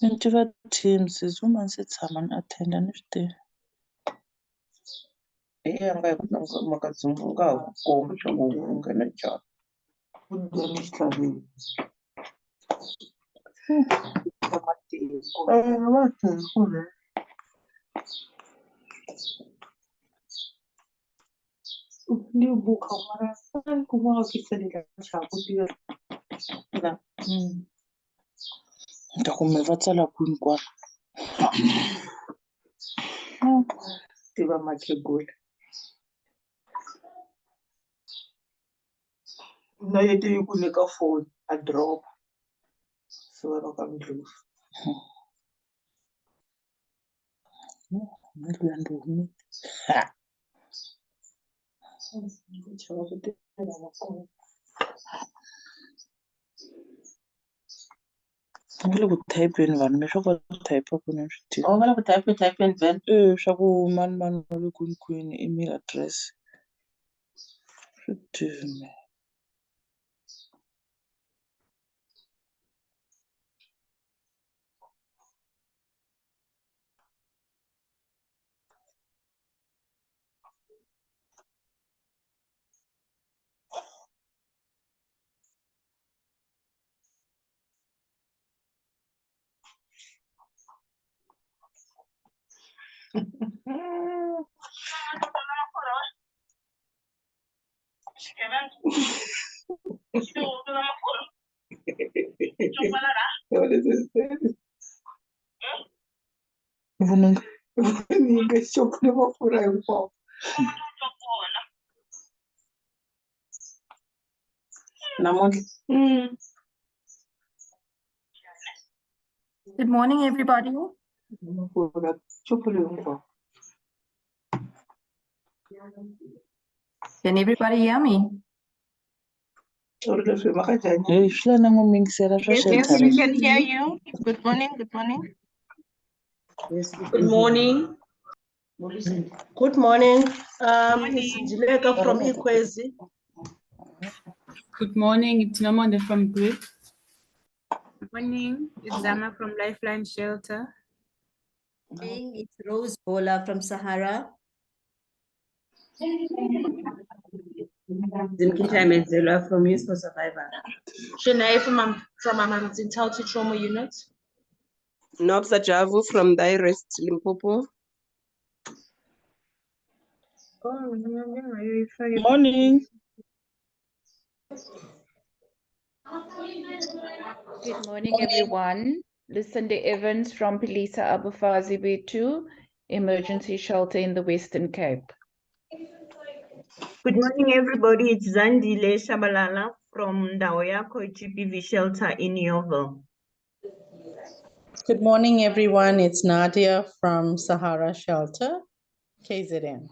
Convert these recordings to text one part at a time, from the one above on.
Intiva Teams is woman said someone attendant if they ndakumeva tsala kwini kwala tiva makhegula na yete yi ku nyika foni a drop se va ka mundlufu chava ku tirha makona ngile ku typeni vanhu mi swa kota ku type kunene swi tiva va la ku typeni then swa ku mani wa le kwini email address swi tiva vuninga xopo ni mafurha hinkwawo namuntlha Good morning, everybody. mafurha xopo hinkwawo Can everybody hear me? ri leswi mhaka njhani hey swi la na n'wi mingisela swa Yes, we sheltering can hear you. Good morning. Good morning. Good morning. Good morning. It's Njileka from Ikwezi. Good morning, it's Namonde from Grid. Good morning, it's Zama from Lifeline Shelter. It's Rose Bola from Sahara. Zimkisha Menzela from Youth for Survivor. Shanae from Amanzin Tauti Trauma Unit. Nobsa Javu from Direst Limpopo. morning Good morning, everyone. Lucinda Evans from Pilisa Abufazi B2, Emergency Shelter in the Western Cape. Good morning, everybody. It's Zandile Shabalala from Daoyako GPV Shelter in Yeovil. Good morning, everyone. It's Nadia from Sahara Shelter, KZN.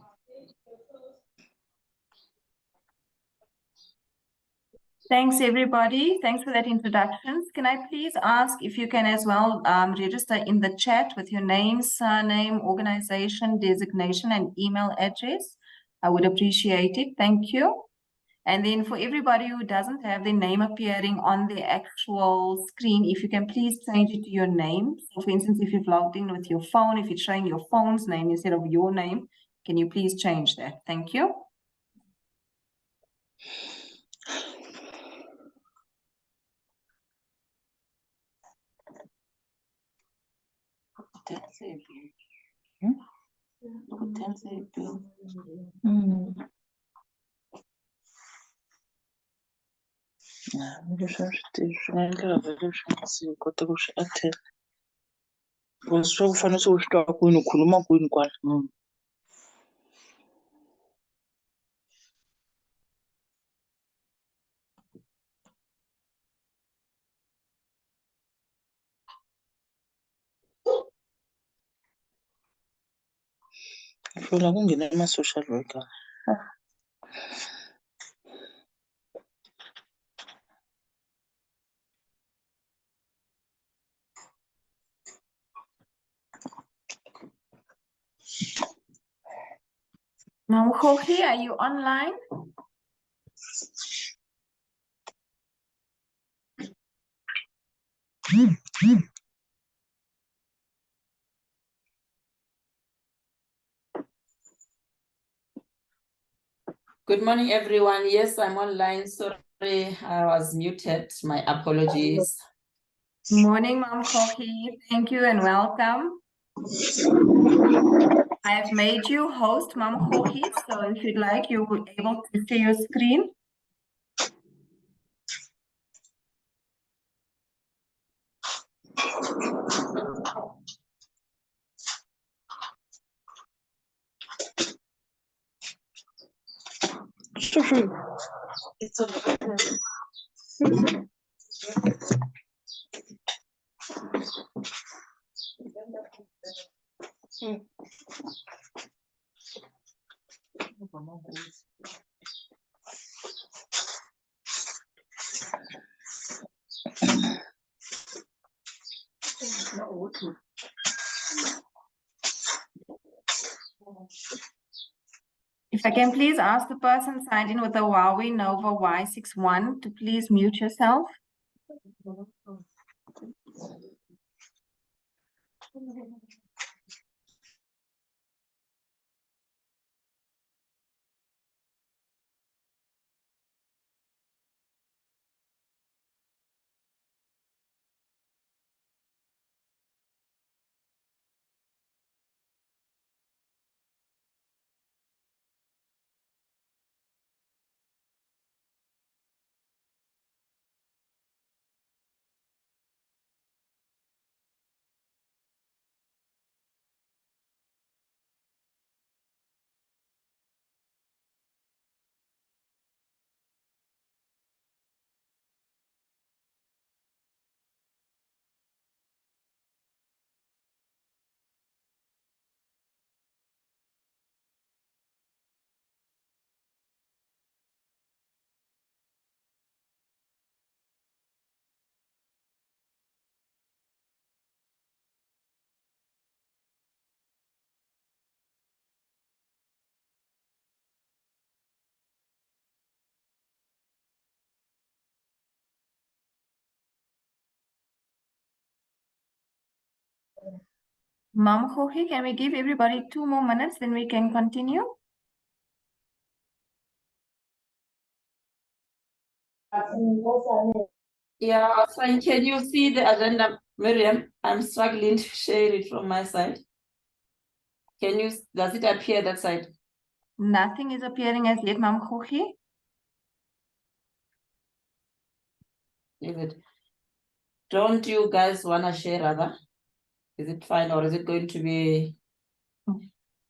Thanks, everybody. Thanks for that introductions. Can I please ask if you can as well register in the chat with your name, surname, organization, designation, and email address? I would appreciate it. Thank you. And then for everybody who doesn't have their name appearing on the actual screen, if you can please change it to your name. So for instance, if you've logged in with your phone, if it's showing your phone's name instead of your name, can you please change that? Thank you. leswi a swi tivi swi nga endleka vhele swi nga si kota ku swi attend because swa ku fanele swi u swi twa kwini u khuluma kwini kwala Ngifuna kungene ama-social worker. Mamkhoki, are you online? Good morning, everyone. Yes, I'm online. Sorry, I was muted. My apologies. Morning, Mamkhoki. Thank you and welcome. I have made you host, Mamkhoki, so if you'd like, you'll be able to see your screen. It's okay. If I can please ask the person signed in with the Huawei Nova Y61 to please mute yourself. Mamkhoki, can we give everybody 2 more minutes, then we can continue? Yeah, fine. Can you see the agenda, Miriam? I'm struggling to share it from my side. Does it appear that side? Nothing is appearing as yet, Mamkhoki. Is it? Don't you guys want to share rather? Is it fine or is it going to be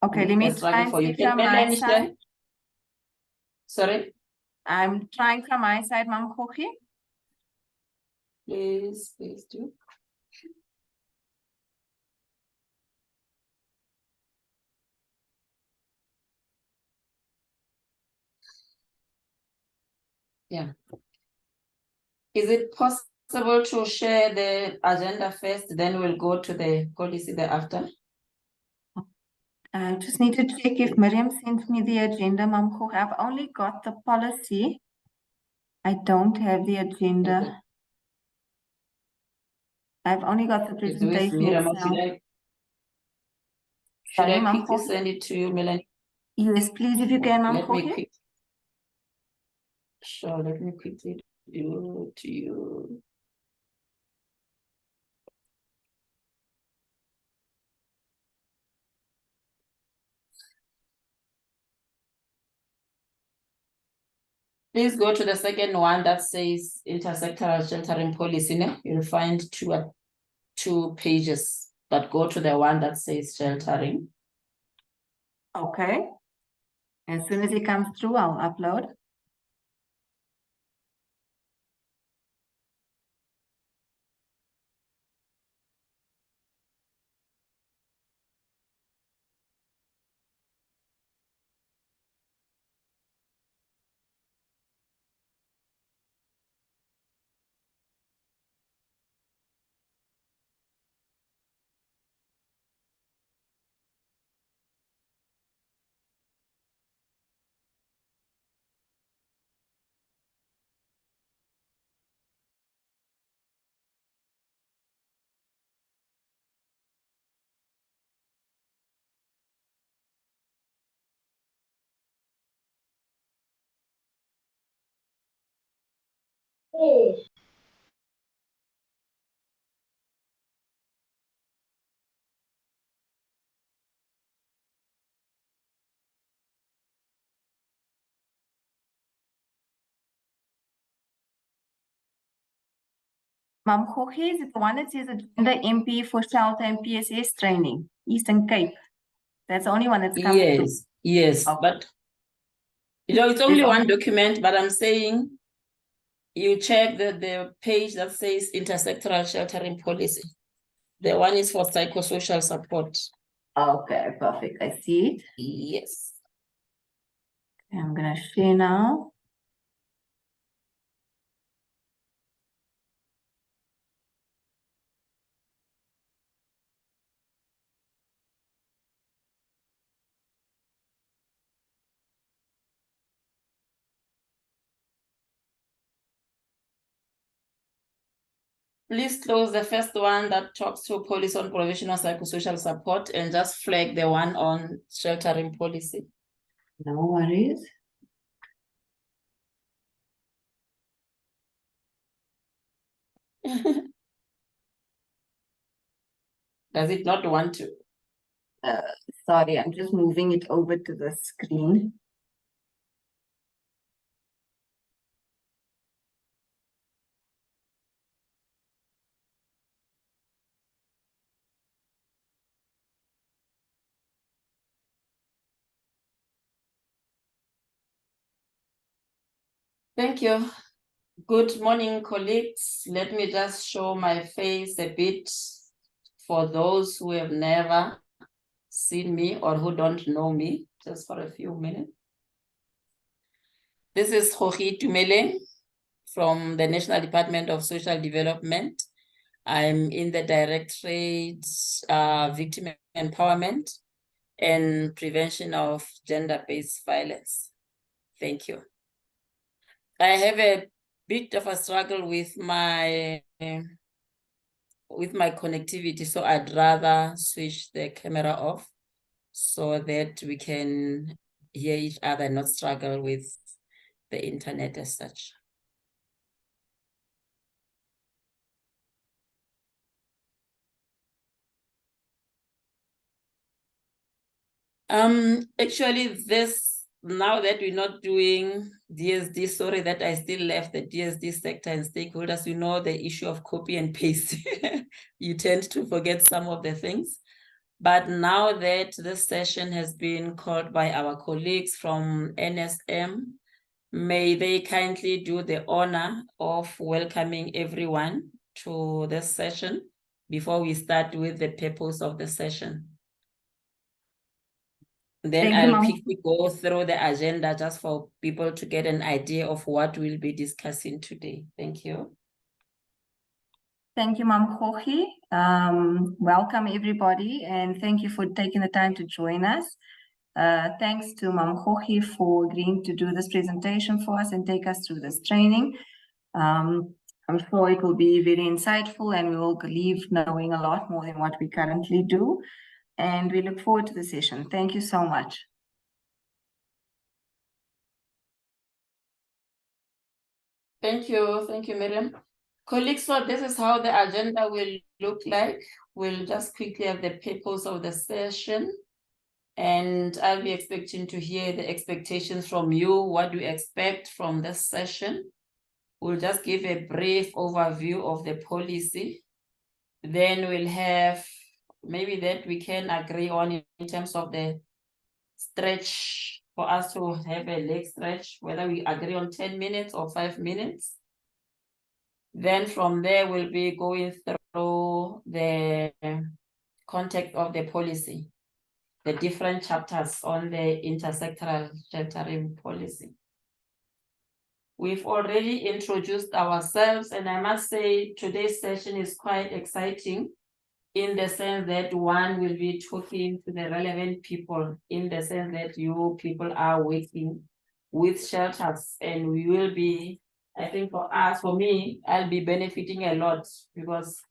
Okay, let me a struggle try and for you? see Can from my Melanie side. share? Sorry? I'm trying from my side, Mamkhoki. Please do. Yeah. Is it possible to share the agenda first, then we'll go to the policy thereafter? I just need to check if Miriam sent me the agenda, Mamkhoki. I've only got the policy. I don't have the agenda. Okay. I've only got the It's with presentation Miriam. itself. Should Sorry, I quickly Mamkhoki? send it to you, Melanie? Yes, please, if you can, Let me Mamkhoki. quick. Sure, let me quickly do it to you. Please go to the second one that says intersectoral sheltering policy. You'll find two pages, but go to the one that says sheltering. Okay. As soon as it comes through, I'll upload. Mam Gogie, is it the one that says agenda MP for shelter and PSS training, Eastern Cape? That's the only one that's come through. Yes, but you know, it's only There's one document, but I'm saying you check the page that says intersectoral sheltering policy. The one is for psychosocial support. Okay, perfect. I see it. Yes. I'm gonna share now. Please close the first one that talks to policy on provisional psychosocial support and just flag the one on sheltering policy. No worries. Does it not want to? Sorry, I'm just moving it over to the screen. Thank you. Good morning, colleagues. Let me just show my face a bit for those who have never seen me or who don't know me, just for a few minutes. This is Gogie Tumeleng from the National Department of Social Development. I'm in the Directorate Victim Empowerment and Prevention of Gender-Based Violence. Thank you. I have a bit of a struggle with my connectivity, so I'd rather switch the camera off so that we can hear each other and not struggle with the internet as such. Actually, now that we're not doing DSD, sorry that I still left the DSD sector and stakeholders, you know the issue of copy and paste. You tend to forget some of the things. But now that this session has been called by our colleagues from NSM, may they kindly do the honor of welcoming everyone to this session before we start with the purpose of the session. Then I'll quickly go through the agenda just for people to get an idea of what we'll be discussing today. Thank you. Thank you, Mam Gogie. Welcome, everybody, and thank you for taking the time to join us. Thanks to Mam Gogie for agreeing to do this presentation for us and take us through this training. I'm sure it will be very insightful and we will leave knowing a lot more than what we currently do. And we look forward to the session. Thank you so much. Thank you, Miriam. Colleagues, so this is how the agenda will look like. We'll just quickly have the purpose of the session. And I'll be expecting to hear the expectations from you. What do you expect from this session? We'll just give a brief overview of the policy. Then we'll have maybe that we can agree on in terms of the stretch for us to have a leg stretch, whether we agree on 10 minutes or 5 minutes. Then from there, we'll be going through the context of the policy, the different chapters on the intersectoral sheltering policy. We've already introduced ourselves, and I must say today's session is quite exciting in the sense that one will be talking to the relevant people, in the sense that you people are working with shelters, and we will be, I think for us, for me, I'll be benefiting a lot because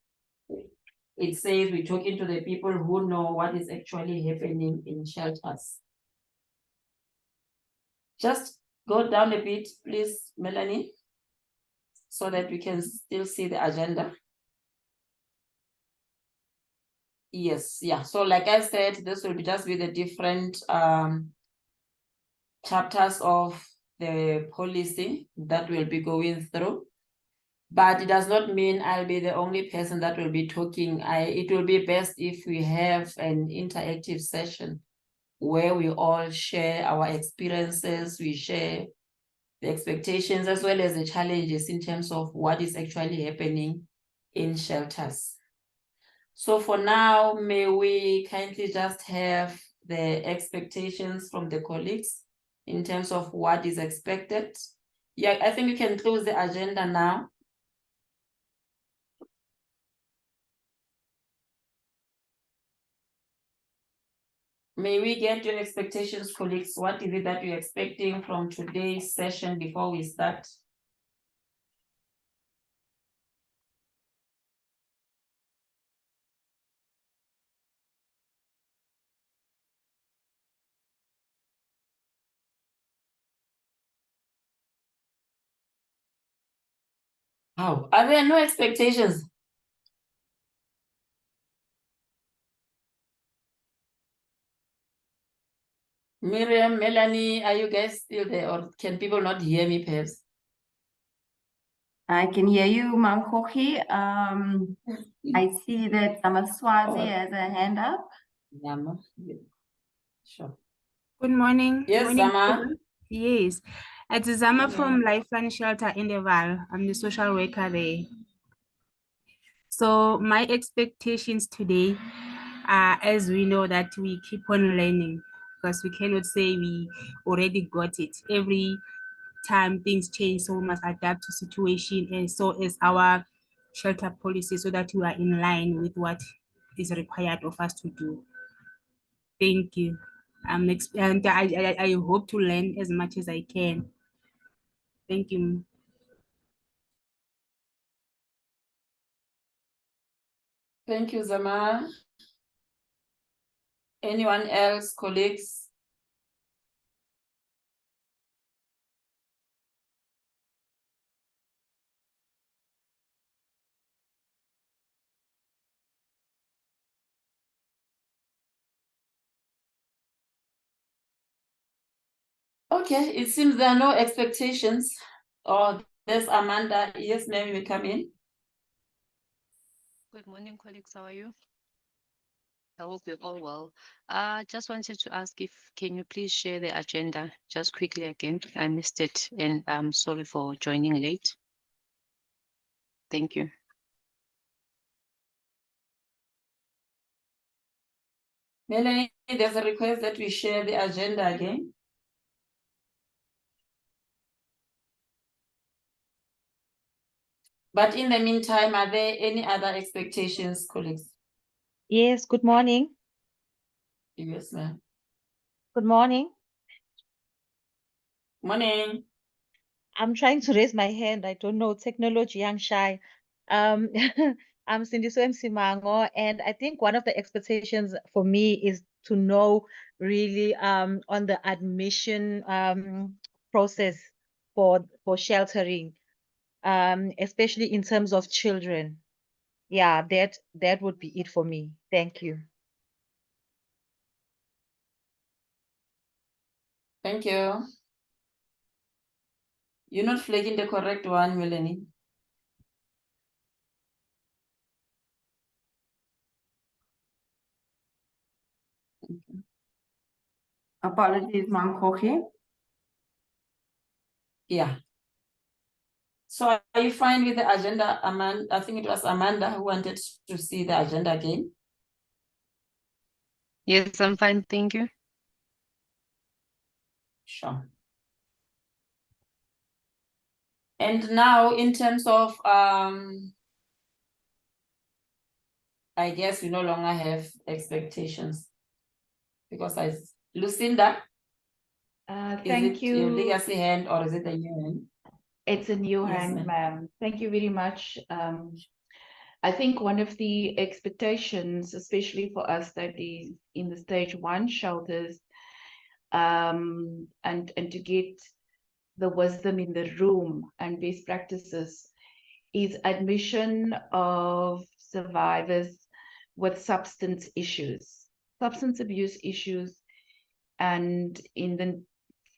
it says we're talking to the people who know what is actually happening in shelters. Just go down a bit, please, Melanie. so that we can still see the agenda? Yes, yeah. So like I said, this will just be the different chapters of the policy that we'll be going through. But it does not mean I'll be the only person that will be talking. It will be best if we have an interactive session where we all share our experiences, we share the expectations as well as the challenges in terms of what is actually happening in shelters. So for now, may we kindly just have the expectations from the colleagues in terms of what is expected. Yeah, I think we can close the agenda now. May we get your expectations, colleagues? What is it that you're expecting from today's session before we start? How? Are there no expectations? Miriam, Melanie, are you guys still there, or can people not hear me perhaps? I can hear you, Mankochi. I see that Amaswazi has a hand up. Yama. Sure. Good morning. Yes, Morning, Zama. everyone. Yes. It's Zama from Lifeline Shelter in the Val. I'm the social worker there. So my expectations today are, as we know, that we keep on learning, because we cannot say we already got it. Every time things change, so we must adapt to situation, and so is our shelter policy, so that we are in line with what is required of us to do. Thank you. And I hope to learn as much as I can. Thank you. Thank you, Zama. Anyone else, colleagues? Okay, it seems there are no expectations. Oh, there's Amanda. Yes, ma'am, you may come in. Good morning, colleagues. How are you? I hope you're all well. Just wanted to ask if can you please share the agenda just quickly again? I missed it, and I'm sorry for joining late. Thank you. Melanie, there's a request that we share the agenda again. But in the meantime, are there any other expectations, colleagues? Yes, good morning. Yes, ma'am. Good morning. Morning. I'm trying to raise my hand. I don't know, technology, I'm shy. I'm Sindiso Msimango, and I think one of the expectations for me is to know really on the admission process for sheltering, especially in terms of children. Yeah, that would be it for me. Thank you. Thank you. You're not flagging the correct one, Melanie. Apologies, Mankochi. Yeah. So are you fine with the agenda, Amanda? I think it was Amanda who wanted to see the agenda again. Yes, I'm fine. Thank you. Sure. And now in terms of, I guess we no longer have expectations because Lucinda, Thank is it your you. legacy hand or is it a new hand? It's a new Yes, hand, ma'am. ma'am. Thank you very much. I think one of the expectations, especially for us that is in the stage 1 shelters, and to get the wisdom in the room and best practices, is admission of survivors with substance abuse issues. And in the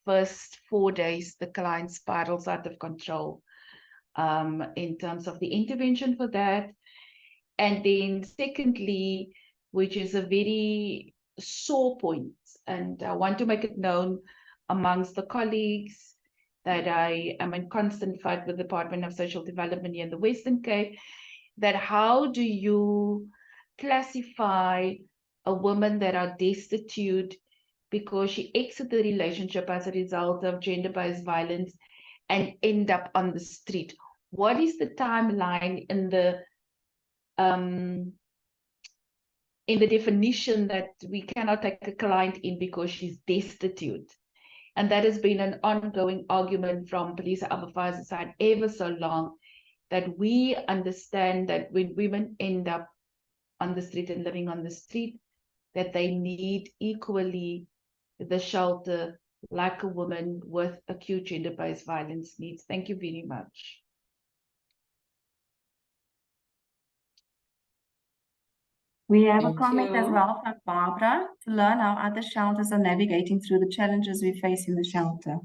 first 4 days, the client spirals out of control in terms of the intervention for that. And then secondly, which is a very sore point, and I want to make it known amongst the colleagues that I am in constant fight with the Department of Social Development here in the Western Cape, that how do you classify a woman that are destitute because she exited the relationship as a result of gender-based violence and end up on the street? What is the timeline in the definition that we cannot take a client in because she's destitute? And that has been an ongoing argument from Police Abafa's side ever so long, that we understand that when women end up on the street and living on the street, that they need equally the shelter like a woman with acute gender-based violence needs. Thank you very much. We have a Thank comment as you. well from Barbara to learn how other shelters are navigating through the challenges we face in the shelter.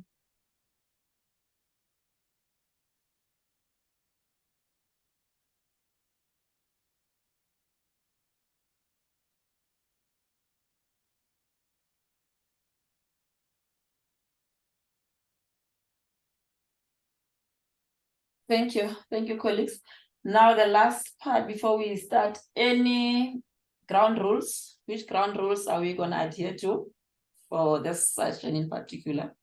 Thank you, colleagues. Now the last part before we start, any ground rules? Which ground rules are we going to adhere to for this session in particular?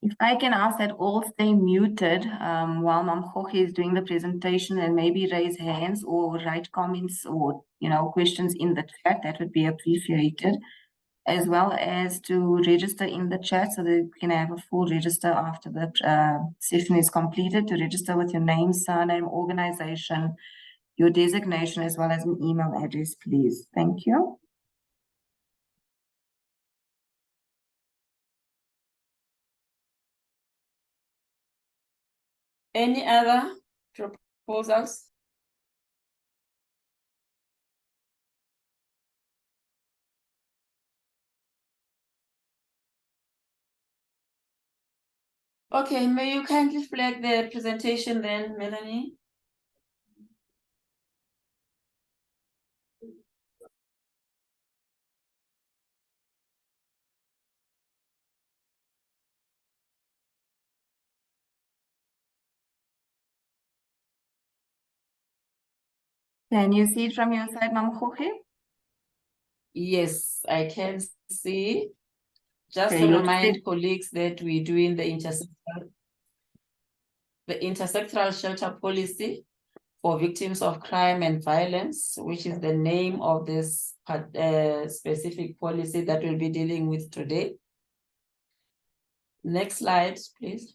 If I can ask that all stay muted while Mamgogi is doing the presentation, and maybe raise hands or write comments or questions in the chat, that would be appreciated, as well as to register in the chat so that we can have a full register after the session is completed, to register with your name, surname, organization, your designation, as well as an email address, please. Thank you. Any other proposals? Okay, may you kindly flag the presentation then, Melanie? Can you see it from your side, Mamgogi? Yes, I can see. Just Okay, to looks remind good. colleagues that we're doing the intersectoral shelter policy for victims of crime and violence, which is the name of this specific policy that we'll be dealing with today. Next slide, please.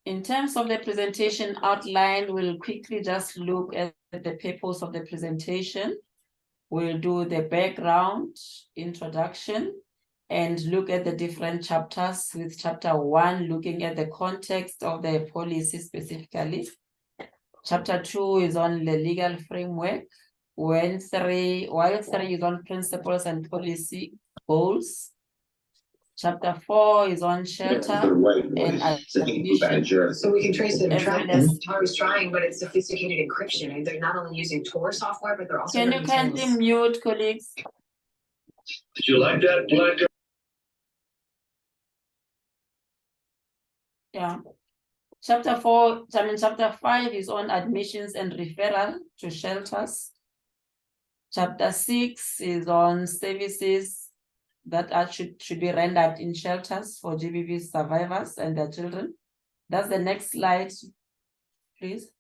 In terms of the presentation outline, we'll quickly just look at the purpose of the presentation. We'll do the background, introduction, and look at the different chapters, with chapter 1 looking at the context of the policy specifically. Chapter 2 is on the legal framework, while 3 is on principles and policy goals. Chapter 4 is on shelter and admission. So we can trace it and track them. Tara's trying, but it's sophisticated encryption. And they're not only using Tor software, but they're also Can you kindly mute, colleagues? Did you like that? Yeah. Chapter 5 is on admissions and referral to shelters. Chapter 6 is on services that should be rendered in shelters for GBV survivors and their children. That's the next slide, please.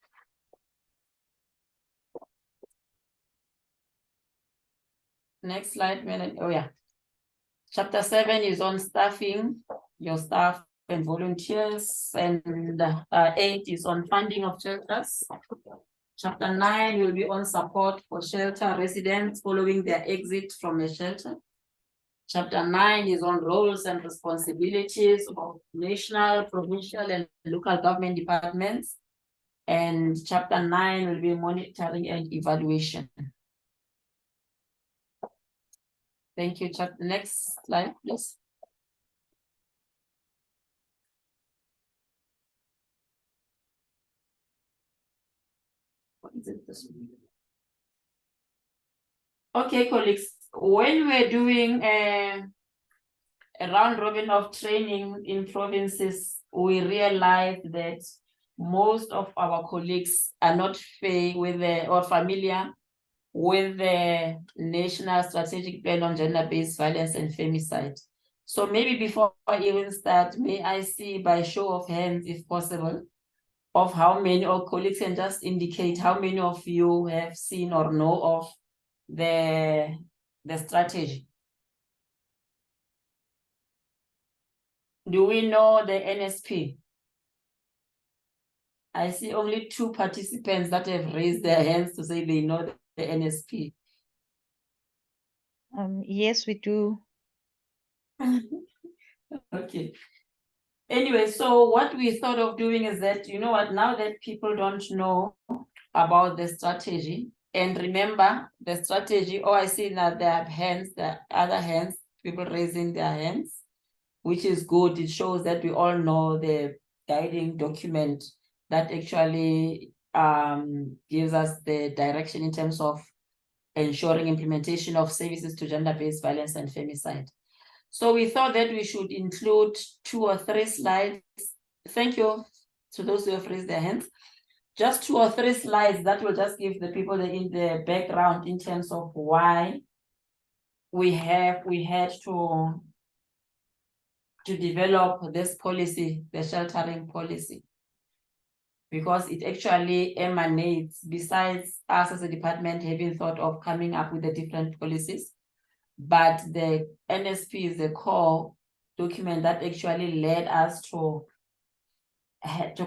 Next slide, Melanie. Oh yeah. Chapter 7 is on staffing, your staff and volunteers, and 8 is on funding of shelters. Chapter 9 will be on support for shelter residents following their exit from a shelter. Chapter 9 is on roles and responsibilities of national, provincial, and local government departments. And chapter 9 will be monitoring and evaluation. Thank you. Next slide, please. What is it? This one? Okay, colleagues, when we're doing a round robin of training in provinces, we realize that most of our colleagues are not familiar with the National Strategic Plan on Gender-Based Violence and Femicide. So maybe before I even start, may I see by show of hands, if possible, of how many of colleagues can just indicate how many of you have seen or know of the strategy. Do we know the NSP? I see only 2 participants that have raised their hands to say they know the NSP. Yes, we do. Okay. Anyway, so what we thought of doing is that, you know what, now that people don't know about the strategy, and remember the strategy, I see that there are hands, the other hands, people raising their hands, which is good. It shows that we all know the guiding document that actually gives us the direction in terms of ensuring implementation of services to gender-based violence and femicide. So we thought that we should include 2 or 3 slides. Thank you to those who have raised their hands. Just 2 or 3 slides that will just give the people in the background in terms of why we had to develop this policy, the sheltering policy, because it actually emanates, besides us as a department having thought of coming up with the different policies, but the NSP is the core document that actually led us to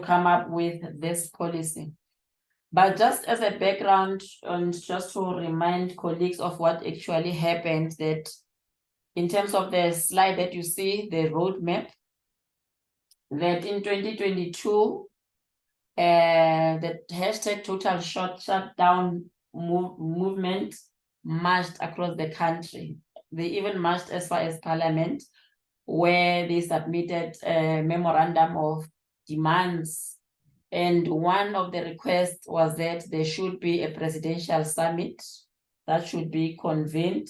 come up with this policy. But just as a background, and just to remind colleagues of what actually happened, that in terms of the slide that you see, the roadmap, that in 2022, the hashtag total shutdown movement marched across the country. They even marched as far as Parliament, where they submitted a memorandum of demands. And one of the requests was that there should be a presidential summit that should be convened.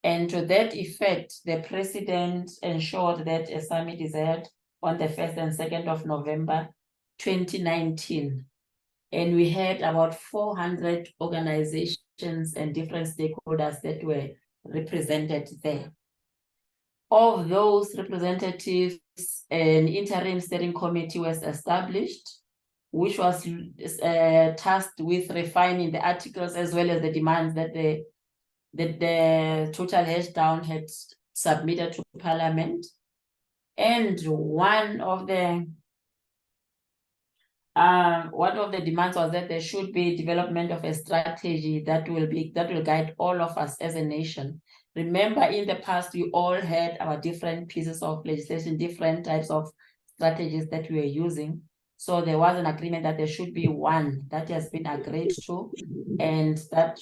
And to that effect, the president ensured that a summit is held on the 1st and 2nd of November, 2019. And we had about 400 organizations and different stakeholders that were represented there. Of those representatives, an interim steering committee was established, which was tasked with refining the articles as well as the demands that the total shutdown had submitted to Parliament. And one of the demands was that there should be development of a strategy that will guide all of us as a nation. Remember, in the past, we all had our different pieces of legislation, different types of strategies that we were using. So there was an agreement that there should be one that has been agreed to, and that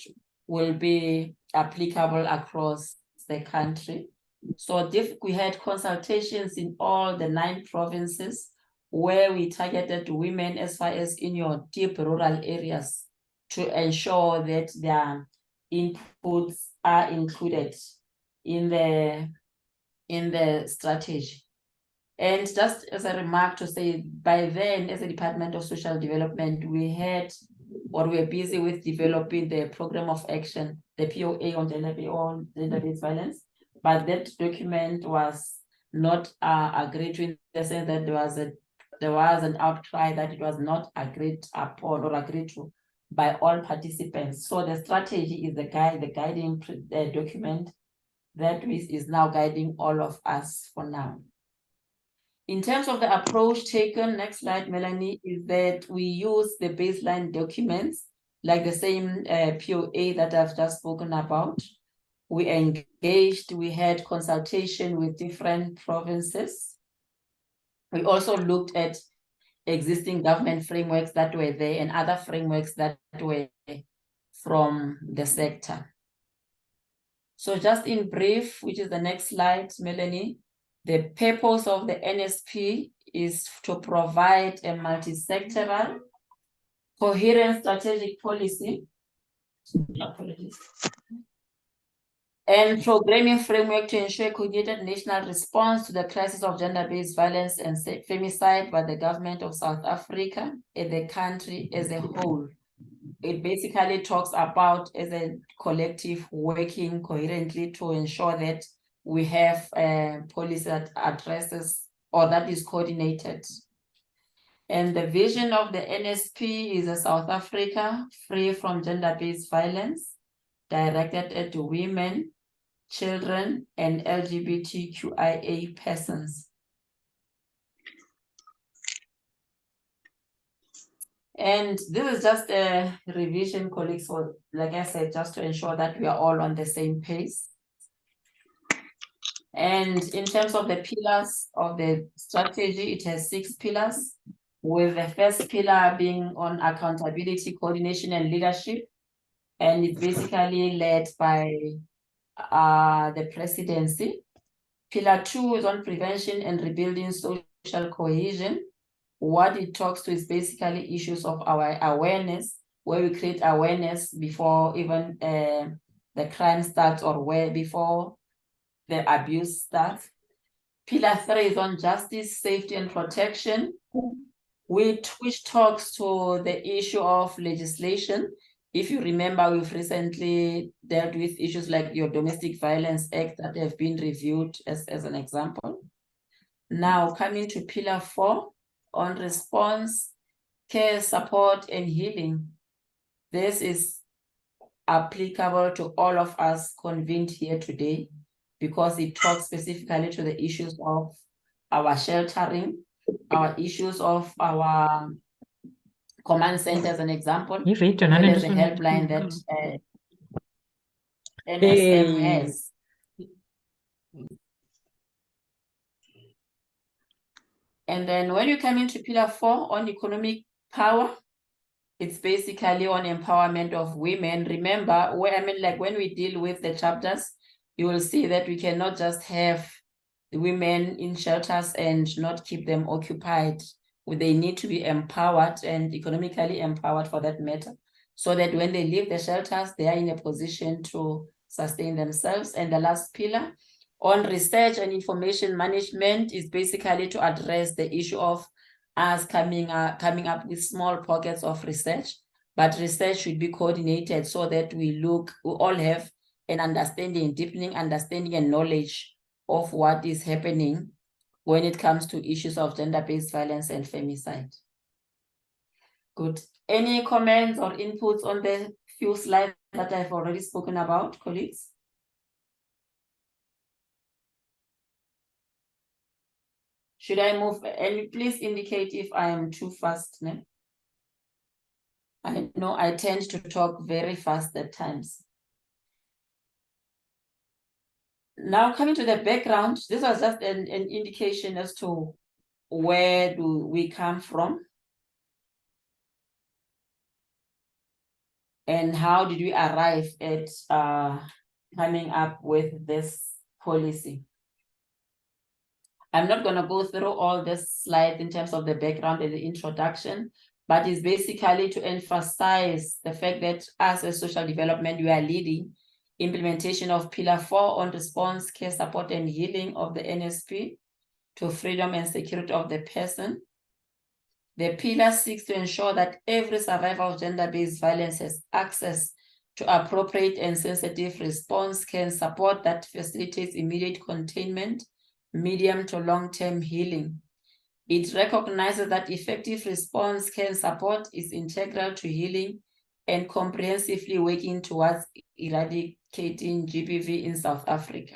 will be applicable across the country. So we had consultations in all the 9 provinces, where we targeted women as far as in your deep rural areas to ensure that their inputs are included in the strategy. And just as a remark to say, by then, as a Department of Social Development, we were busy with developing the program of action, the POA on gender-based violence, but that document was not agreed to, in the sense that there was an outcry that it was not agreed upon or agreed to by all participants. So the strategy is the guiding document that is now guiding all of us for now. In terms of the approach taken, next slide, Melanie, is that we use the baseline documents, like the same POA that I've just spoken about. We engaged, we had consultation with different provinces. We also looked at existing government frameworks that were there and other frameworks that were from the sector. So just in brief, which is the next slide, Melanie, the purpose of the NSP is to provide a multi-sectoral, coherent strategic policy and programming framework to ensure coordinated national response to the crisis of gender-based violence and femicide by the government of South Africa and the country as a whole. It basically talks about as a collective working coherently to ensure that we have a policy that addresses or that is coordinated. And the vision of the NSP is a South Africa free from gender-based violence, directed at women, children, and LGBTQIA persons. And this is just a revision, colleagues, for, like I said, just to ensure that we are all on the same pace. And in terms of the pillars of the strategy, it has 6 pillars, with the first pillar being on accountability, coordination, and leadership. And it's basically led by the presidency. Pillar 2 is on prevention and rebuilding social cohesion. What it talks to is basically issues of our awareness, where we create awareness before even the crime starts or where before the abuse starts. Pillar 3 is on justice, safety, and protection, which talks to the issue of legislation. If you remember, we've recently dealt with issues like your Domestic Violence Act that have been reviewed as an example. Now, coming to Pillar 4, on response, care, support, and healing. This is applicable to all of us convened here today because it talks specifically to the issues of our sheltering, our issues of our command center as an example, as well as the helpline that NSM has. And then when you come into Pillar 4 on economic power, it's basically on empowerment of women. Remember, when we deal with the chapters, you will see that we cannot just have the women in shelters and not keep them occupied. They need to be empowered and economically empowered for that matter, so that when they leave the shelters, they are in a position to sustain themselves. And the last pillar on research and information management is basically to address the issue of us coming up with small pockets of research, but research should be coordinated so that we all have an understanding, deepening understanding and knowledge of what is happening when it comes to issues of gender-based violence and femicide. Good. Any comments or inputs on the few slides that I've already spoken about, colleagues? Should I move? And please indicate if I am too fast. No? I know I tend to talk very fast at times. Now coming to the background, this was just an indication as to where do we come from and how did we arrive at coming up with this policy. I'm not going to go through all this slides in terms of the background and the introduction, but it's basically to emphasize the fact that as a social development, we are leading implementation of Pillar 4 on response, care, support, and healing of the NSP to freedom and security of the person. The pillar seeks to ensure that every survivor of gender-based violence has access to appropriate and sensitive response, care, and support that facilitates immediate containment, medium to long-term healing. It recognizes that effective response, care, and support is integral to healing and comprehensively working towards eradicating GBV in South Africa.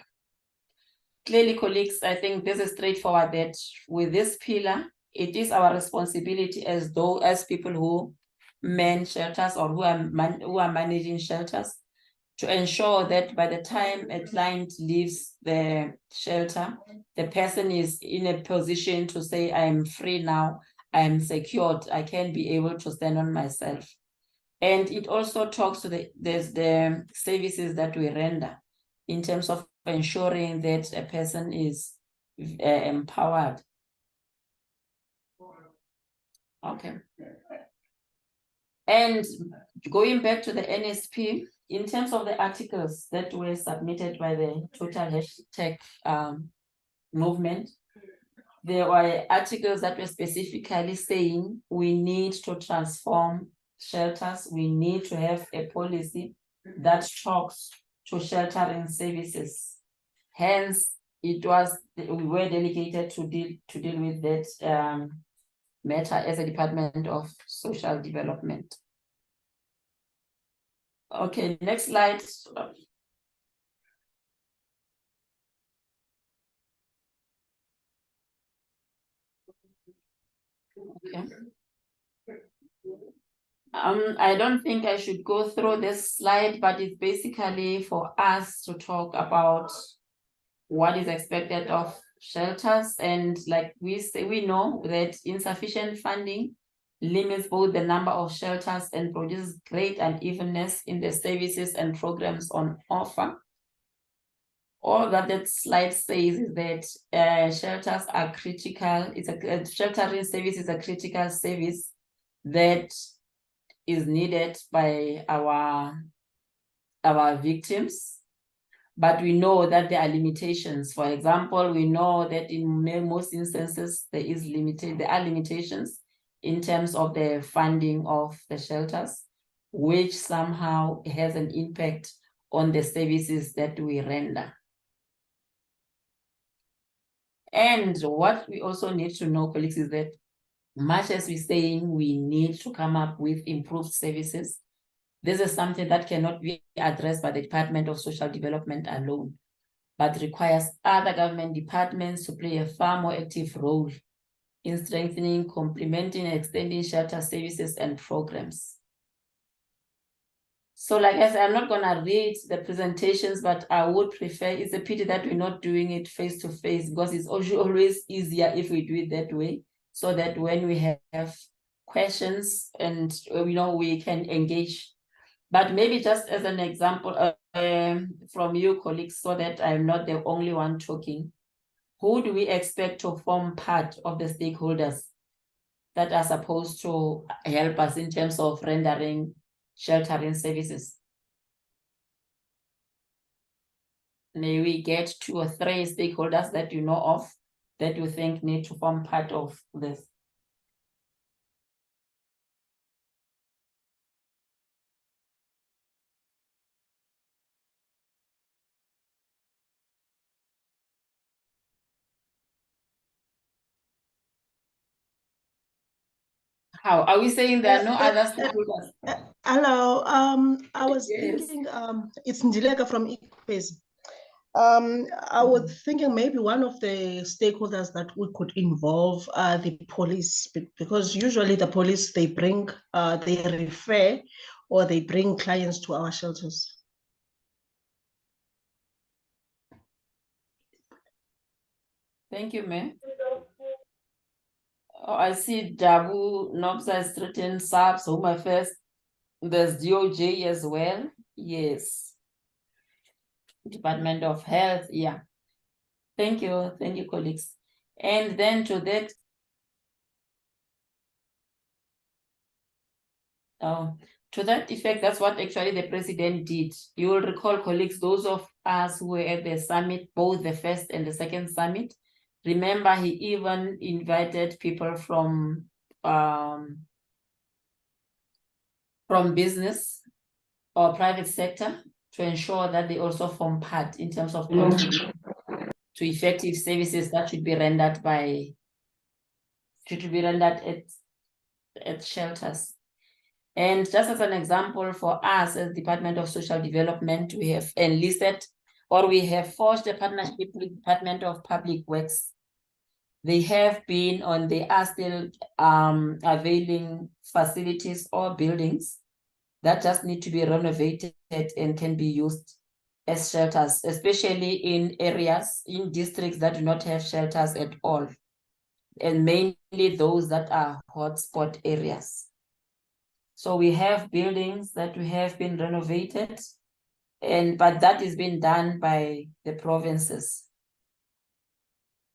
Clearly, colleagues, I think this is straightforward that with this pillar, it is our responsibility as people who man shelters or who are managing shelters to ensure that by the time a client leaves the shelter, the person is in a position to say, I am free now, I am secured, I can be able to stand on myself. And it also talks to the services that we render in terms of ensuring that a person is empowered. Okay. And going back to the NSP, in terms of the articles that were submitted by the Total Hashtag movement, there were articles that were specifically saying we need to transform shelters, we need to have a policy that talks to sheltering services. Hence, we were delegated to deal with that matter as a Department of Social Development. Okay, next slide. Okay. I don't think I should go through this slide, but it's basically for us to talk about what is expected of shelters. And like we say, we know that insufficient funding limits both the number of shelters and produces great unevenness in the services and programs on offer. All that slide says is that shelters are critical. Sheltering service is a critical service that is needed by our victims. But we know that there are limitations. For example, we know that in most instances there are limitations in terms of the funding of the shelters, which somehow has an impact on the services that we render. And what we also need to know, colleagues, is that much as we're saying we need to come up with improved services, this is something that cannot be addressed by the Department of Social Development alone, but requires other government departments to play a far more active role in strengthening, complementing, and extending shelter services and programs. So like I said, I'm not gonna read the presentations, but I would prefer, it's a pity that we're not doing it face to face, because it's always easier if we do it that way, so that when we have questions and we can engage. But maybe just as an example from you, colleagues, so that I'm not the only one talking, who do we expect to form part of the stakeholders that are supposed to help us in terms of rendering sheltering services? May we get 2 or 3 stakeholders that you know of that you think need to form part of this? How are we saying there are no other stakeholders? Hello, I was Yes. thinking, it's Ndileka from Equazi. I was thinking maybe one of the stakeholders that we could involve are the police, because usually the police, they refer or they bring clients to our shelters. Thank you, ma'am. Oh, I see Dabu, Nobsa is threatening SAPS, Home Affairs. There's DOJ as well. Yes. Department of Health. Yeah. Thank you, colleagues. And then to that, to that effect, that's what actually the president did. You will recall, colleagues, those of us who were at the summit, both the first and the second summit, remember he even invited people from business or private sector to ensure that they also form part in terms of contributing to effective services that should be rendered at shelters. And just as an example, for us as Department of Social Development, we have enlisted or we have forged a partnership with Department of Public Works. They have been they are still availing facilities or buildings that just need to be renovated and can be used as shelters, especially in areas, in districts that do not have shelters at all, and mainly those that are hotspot areas. So we have buildings that we have been renovated, but that is being done by the provinces.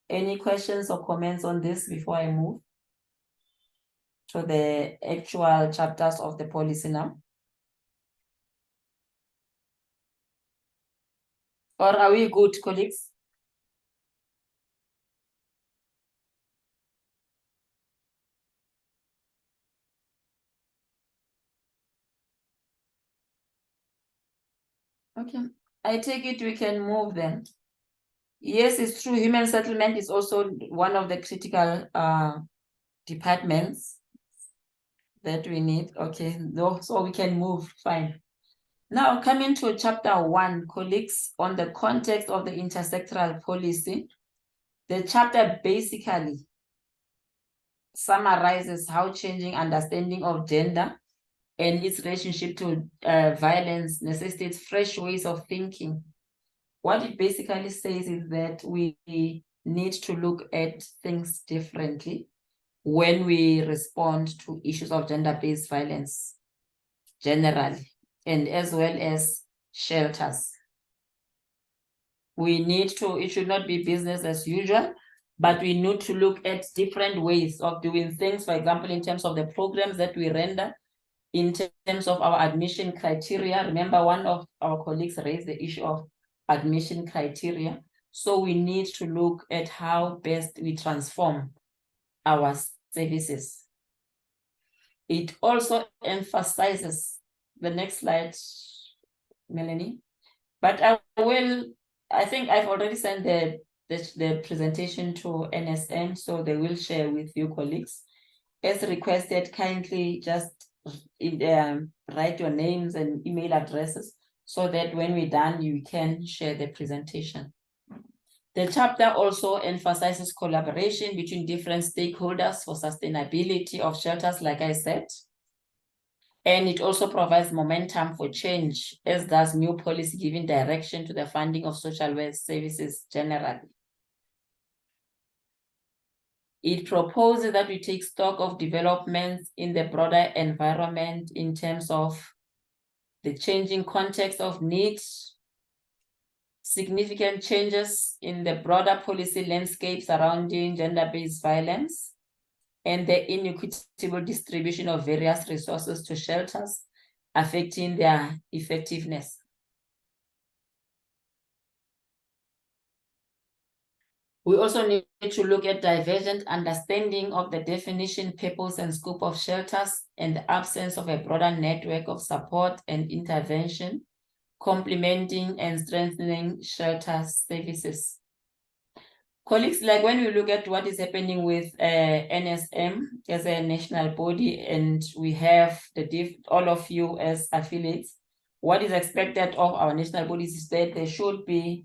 Any questions or comments on this before I move to the actual chapters of the policy now? Or are we good, colleagues? Okay, I take it we can move then. Yes, it's true. Human settlement is also one of the critical departments that we need. Okay, so we can move, fine. Now, coming to chapter 1, colleagues, on the context of the intersectoral policy, the chapter basically summarizes how changing understanding of gender and its relationship to violence necessitates fresh ways of thinking. What it basically says is that we need to look at things differently when we respond to issues of gender-based violence generally, and as well as shelters. We need to, it should not be business as usual, but we need to look at different ways of doing things. For example, in terms of the programs that we render, in terms of our admission criteria. Remember, one of our colleagues raised the issue of admission criteria. So we need to look at how best we transform our services. It also emphasizes, the next slide, Melanie, but I think I've already sent the presentation to NSM, so they will share with you, colleagues. As requested, kindly just write your names and email addresses so that when we're done, you can share the presentation. The chapter also emphasizes collaboration between different stakeholders for sustainability of shelters, like I said. And it also provides momentum for change, as does new policy giving direction to the funding of social welfare services generally. It proposes that we take stock of developments in the broader environment in terms of the changing context of needs, significant changes in the broader policy landscape surrounding gender-based violence, and the inequitable distribution of various resources to shelters, affecting their effectiveness. We also need to look at divergent understanding of the definition, purpose, and scope of shelters, and the absence of a broader network of support and intervention, complementing and strengthening shelter services. Colleagues, like when we look at what is happening with NSM as a national body, and we have all of you as affiliates, what is expected of our national bodies is that there should be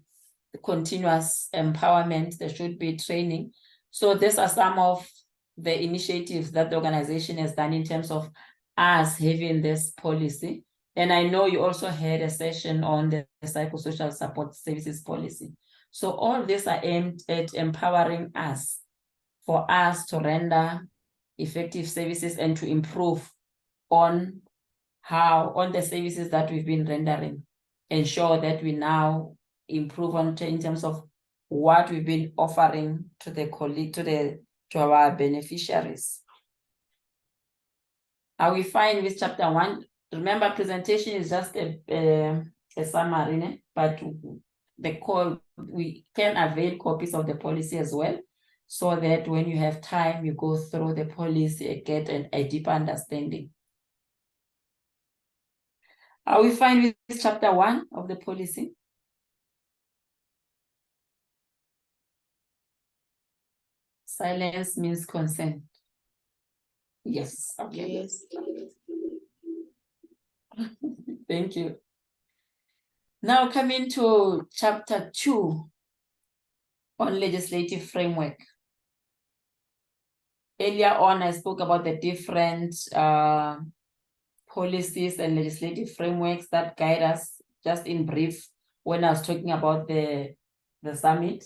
continuous empowerment, there should be training. So these are some of the initiatives that the organization has done in terms of us having this policy. And I know you also had a session on the psychosocial support services policy. So all these are aimed at empowering us, for us to render effective services and to improve on the services that we've been rendering, ensure that we now improve in terms of what we've been offering to our beneficiaries. Are we fine with chapter 1? Remember, presentation is just a summary, but we can avail copies of the policy as well, so that when you have time, you go through the policy and get a deeper understanding. Are we fine with chapter 1 of the policy? Silence means consent. Yes. Okay. Yes. Thank you. Now coming to chapter 2 on legislative framework. Earlier on, I spoke about the different policies and legislative frameworks that guide us, just in brief, when I was talking about the summit.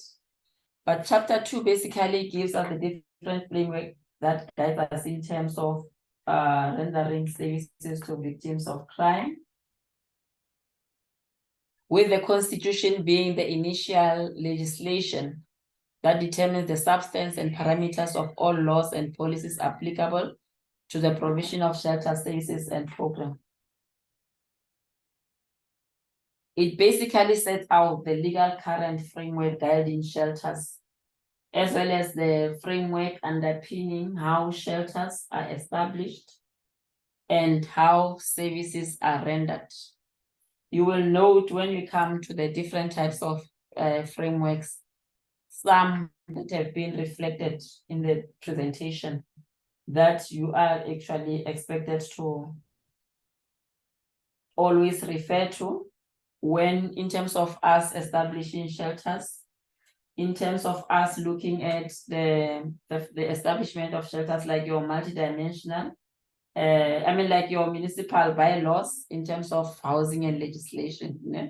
But chapter 2 basically gives us a different framework that guides us in terms of rendering services to victims of crime, with the Constitution being the initial legislation that determines the substance and parameters of all laws and policies applicable to the provision of shelter services and programs. It basically sets out the legal current framework guiding shelters, as well as the framework underpinning how shelters are established and how services are rendered. You will note when we come to the different types of frameworks, some that have been reflected in the presentation that you are actually expected to always refer to when, in terms of us establishing shelters, in terms of us looking at the establishment of shelters, like your multidimensional, like your municipal bylaws in terms of housing and legislation. Yeah?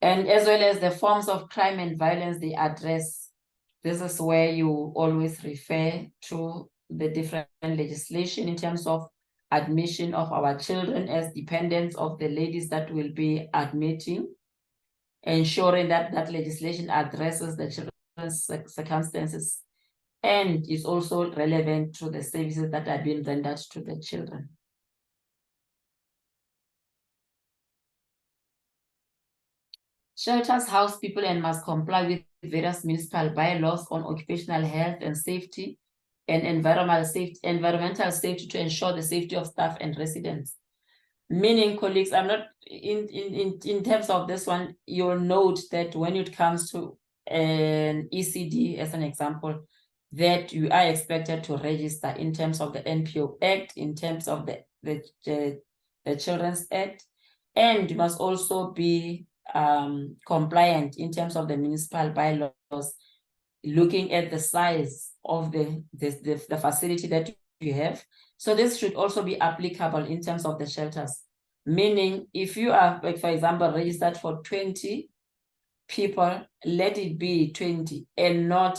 And as well as the forms of crime and violence they address. This is where you always refer to the different legislation in terms of admission of our children as dependents of the ladies that will be admitting, ensuring that that legislation addresses the children's circumstances and is also relevant to the services that are being rendered to the children. Shelters house people and must comply with various municipal bylaws on occupational health and safety and environmental safety to ensure the safety of staff and residents. Meaning, colleagues, I'm not in terms of this one, you'll note that when it comes to an ECD, as an example, that you are expected to register in terms of the NPO Act, in terms of the Children's Act, and you must also be compliant in terms of the municipal bylaws, looking at the size of the facility that you have. So this should also be applicable in terms of the shelters. Meaning, if you are, like, for example, registered for 20 people, let it be 20 and not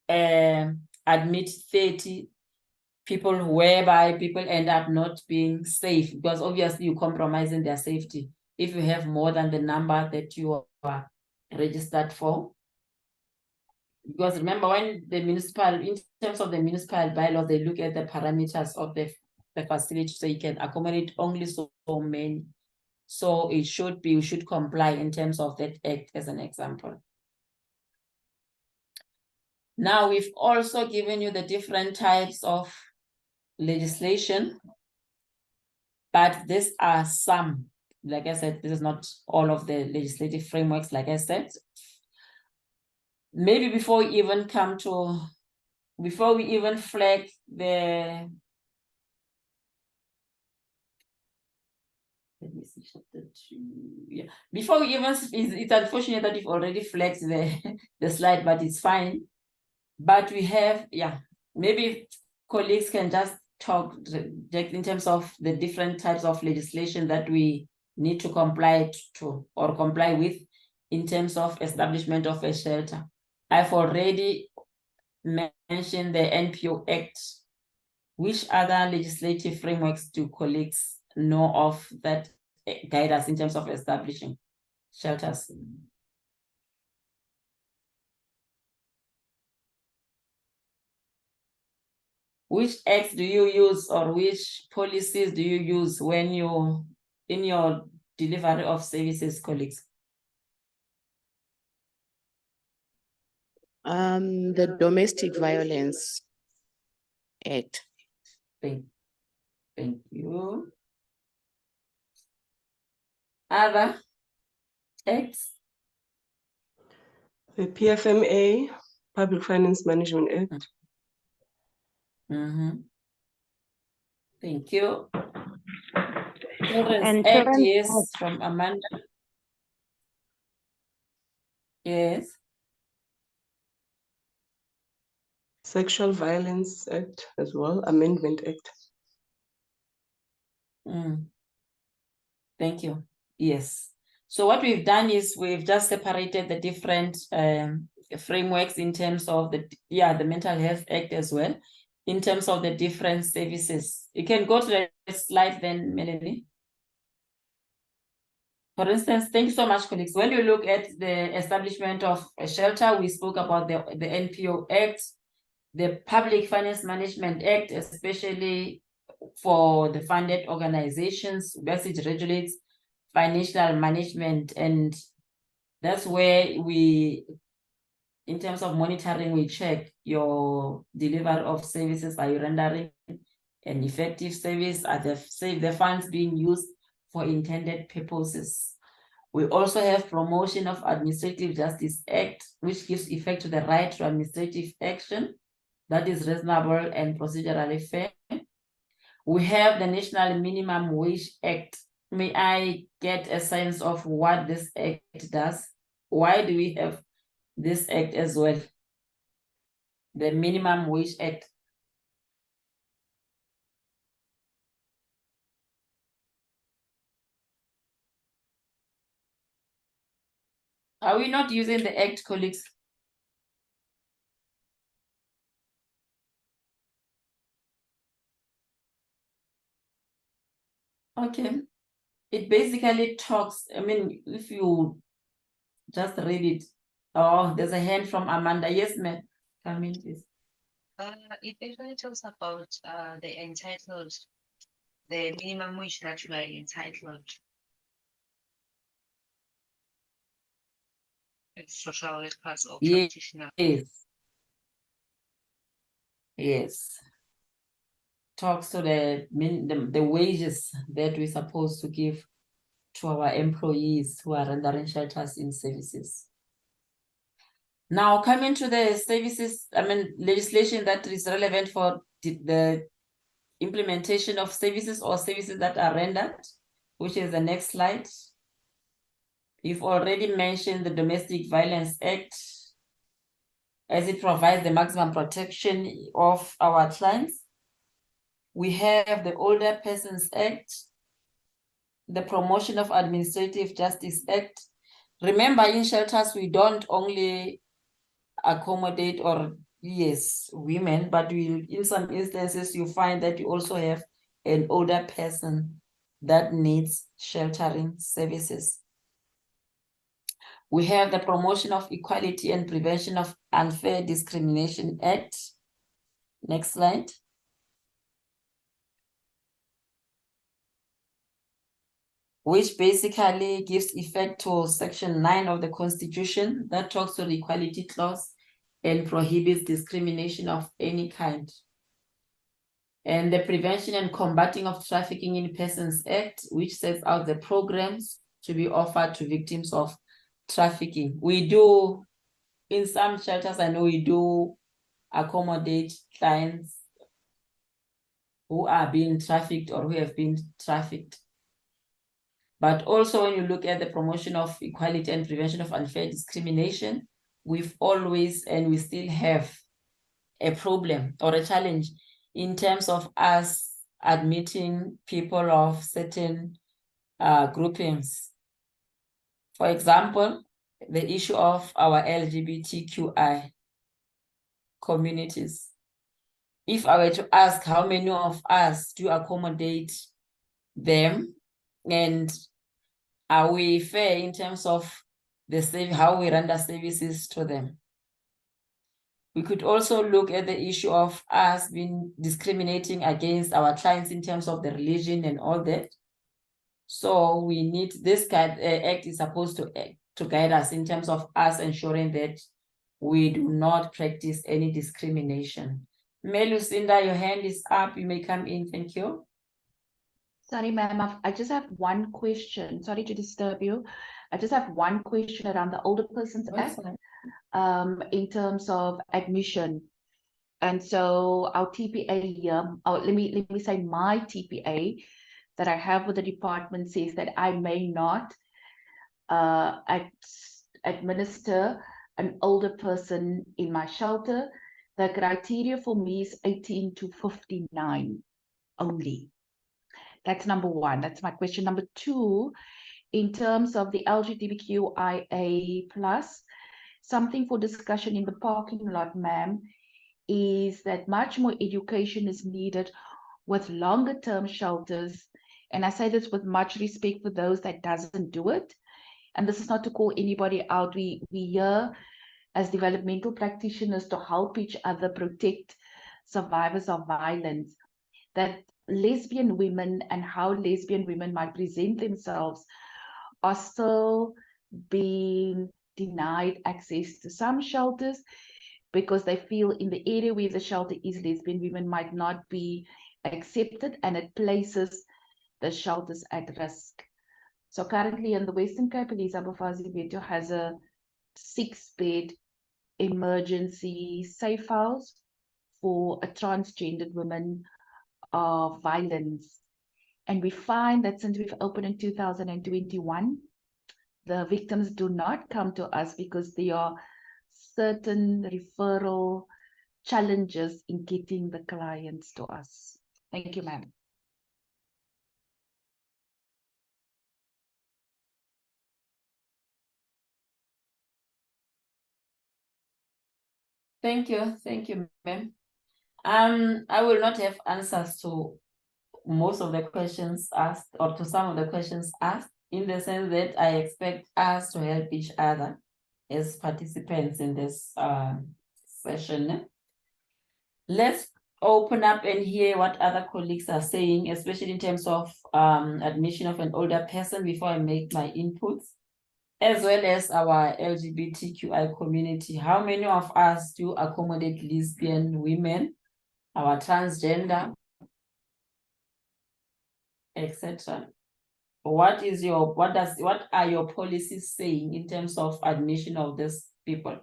admit 30 people, whereby people end up not being safe, because obviously you're compromising their safety if you have more than the number that you are registered for. Because remember, when the municipal, in terms of the municipal bylaws, they look at the parameters of the facility, so you can accommodate only so many. So it should be, we should comply in terms of that act, as an example. Now, we've also given you the different types of legislation, but these are some. Like I said, this is not all of the legislative frameworks, like I said. Maybe before we even flag the, let me see, chapter 2. Yeah, before we even, it's unfortunate that you've already flagged the slide, but it's fine. But we have, yeah, maybe colleagues can just talk in terms of the different types of legislation that we need to comply to or comply with in terms of establishment of a shelter. I've already mentioned the NPO Act. Which other legislative frameworks do colleagues know of that guide us in terms of establishing shelters? Which acts do you use, or which policies do you use when you, in your delivery of services, colleagues? The Domestic Violence Act. Thank you. Other acts? The PFMA, Public Finance Management Act. Thank you. Children's Act, yes, from Amanda. Yes. Sexual Violence Act as well, Amendment Act. Thank you. Yes. So what we've done is we've just separated the different frameworks in terms of the Mental Health Act as well, in terms of the different services. You can go to the slide then, Melanie. For instance, thank you so much, colleagues. When you look at the establishment of a shelter, we spoke about the NPO Act, the Public Finance Management Act, especially for the funded organizations, because it regulates financial management. And that's where we, in terms of monitoring, we check your delivery of services. Are you rendering an effective service? Are the funds being used for intended purposes? We also have Promotion of Administrative Justice Act, which gives effect to the right to administrative action that is reasonable and procedurally fair. We have the National Minimum Wage Act. May I get a sense of what this act does? Why do we have this act as well? The Minimum Wage Act. Are we not using the act, colleagues? Okay. It basically talks, I mean, if you just read it. Oh, there's a hand from Amanda. Yes, ma'am. Come in, please. It basically talks about the minimum wage that you are entitled. It's social workers or practitioners. Yes. Yes. Talks to the wages that we're supposed to give to our employees who are rendering shelters in services. Now, coming to the services, I mean, legislation that is relevant for the implementation of services or services that are rendered, which is the next slide. You've already mentioned the Domestic Violence Act, as it provides the maximum protection of our clients. We have the Older Persons Act, the Promotion of Administrative Justice Act. Remember, in shelters, we don't only accommodate women, but in some instances, you find that you also have an older person that needs sheltering services. We have the Promotion of Equality and Prevention of Unfair Discrimination Act. Next slide. Which basically gives effect to Section 9 of the Constitution that talks to the Equality Clause and prohibits discrimination of any kind. And the Prevention and Combating of Trafficking in Persons Act, which sets out the programs to be offered to victims of trafficking. We do, in some shelters, I know we do accommodate clients who are being trafficked or who have been trafficked. But also when you look at the promotion of equality and prevention of unfair discrimination, we've always, and we still have, a problem or a challenge in terms of us admitting people of certain groupings. For example, the issue of our LGBTQI communities. If I were to ask how many of us do accommodate them, and are we fair in terms of how we render services to them? We could also look at the issue of us being discriminating against our clients in terms of the religion and all that. So we need this act is supposed to guide us in terms of us ensuring that we do not practice any discrimination. Melucinda, your hand is up. You may come in. Thank you. Sorry, ma'am, I just have one question. Sorry to disturb you. I just have one question around the Older Persons Act in terms of admission. And so our TPA here, let me say my TPA that I have with the department says that I may not administer an older person in my shelter. The criteria for me is 18 to 59 only. That's number one. That's my question. Number two, in terms of the LGBTQIA plus, something for discussion in the parking lot, ma'am, is that much more education is needed with longer term shelters. And I say this with much respect for those that doesn't do it. And this is not to call anybody out. We here as developmental practitioners to help each other protect survivors of violence, that lesbian women and how lesbian women might present themselves are still being denied access to some shelters because they feel in the area where the shelter is, lesbian women might not be accepted, and it places the shelters at risk. So currently in the Western Cape, Elisa Bafazi has a 6-bed emergency safe house for a transgendered woman of violence. And we find that since we've opened in 2021, the victims do not come to us because there are certain referral challenges in getting the clients to us. Thank you, ma'am. Thank you, ma'am. I will not have answers to most of the questions asked, or to some of the questions asked, in the sense that I expect us to help each other as participants in this session. Let's open up and hear what other colleagues are saying, especially in terms of admission of an older person before I make my inputs, as well as our LGBTQI community. How many of us do accommodate lesbian women, our transgender, etc.? What are your policies saying in terms of admission of these people?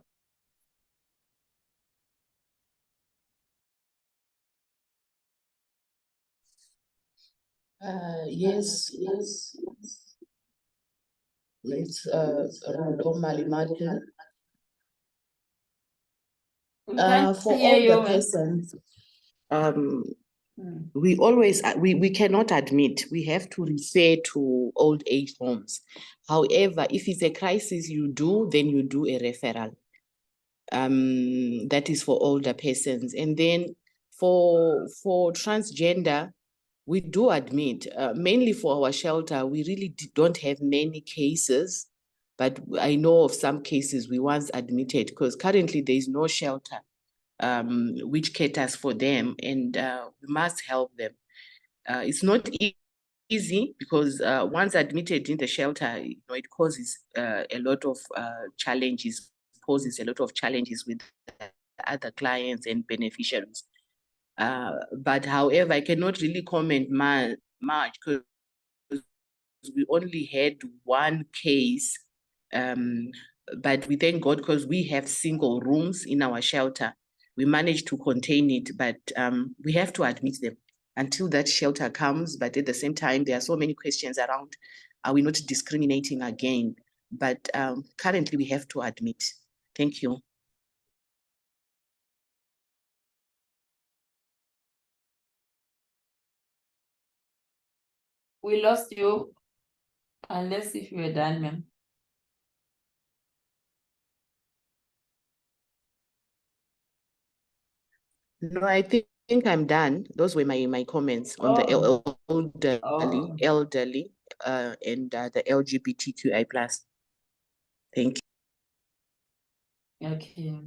Yes. It's normally Martin. For all the persons, we always we cannot admit. We have to refer to old age homes. However, if it's a crisis, then you do a referral. That is for older persons, and then for transgender, we do admit. Mainly for our shelter, we really don't have many cases, but I know of some cases we once admitted because currently there is no shelter which caters for them, and we must help them. It's not easy because once admitted in the shelter, it causes a lot of challenges, with other clients and beneficiaries. But however, I cannot really comment much because we only had one case. But we thank God because we have single rooms in our shelter. We managed to contain it, but we have to admit them until that shelter comes. But at the same time, there are so many questions around. Are we not discriminating again? But currently we have to admit. Thank you. We lost you, unless if you were done, ma'am. No, I think I'm done. Those were my comments on the elderly and the LGBTQI plus. Thank you. Okay.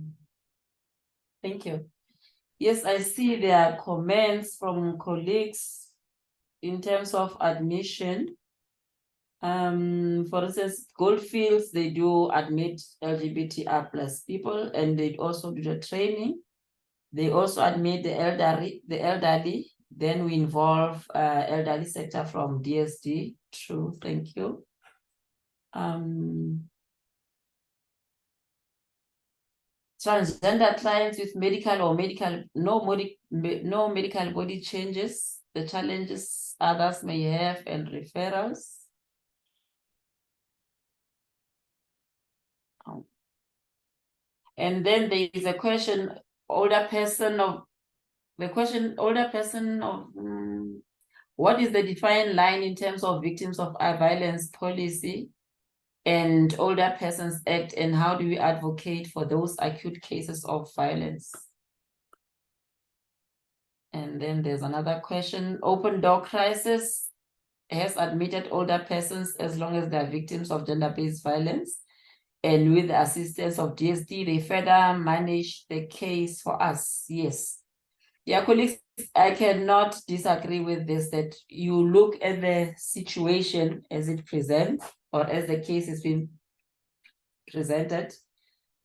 Thank you. Yes, I see there are comments from colleagues in terms of admission. For instance, Goldfields, they do admit LGBTR plus people, and they also do the training. They also admit the elderly. Then we involve elderly sector from DSD. True, thank you. Transgender clients with medical or no medical body changes, the challenges others may have, and referrals. And then there is a question, older person of What is the defined line in terms of victims of violence policy and Older Persons Act, and how do we advocate for those acute cases of violence? And then there's another question. Open Door Crisis has admitted older persons as long as they are victims of gender-based violence. And with the assistance of DSD, they further manage the case for us. Yes. Yeah, colleagues, I cannot disagree with this, that you look at the situation as it presents or as the case is being presented.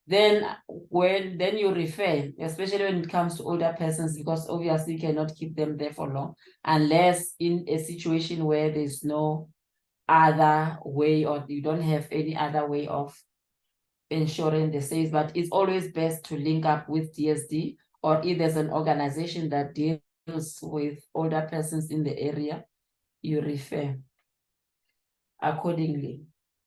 Then you refer, especially when it comes to older persons, because obviously you cannot keep them there for long, unless in a situation where there's no other way or you don't have any other way of ensuring the safe. But it's always best to link up with DSD, or if there's an organization that deals with older persons in the area, you refer accordingly.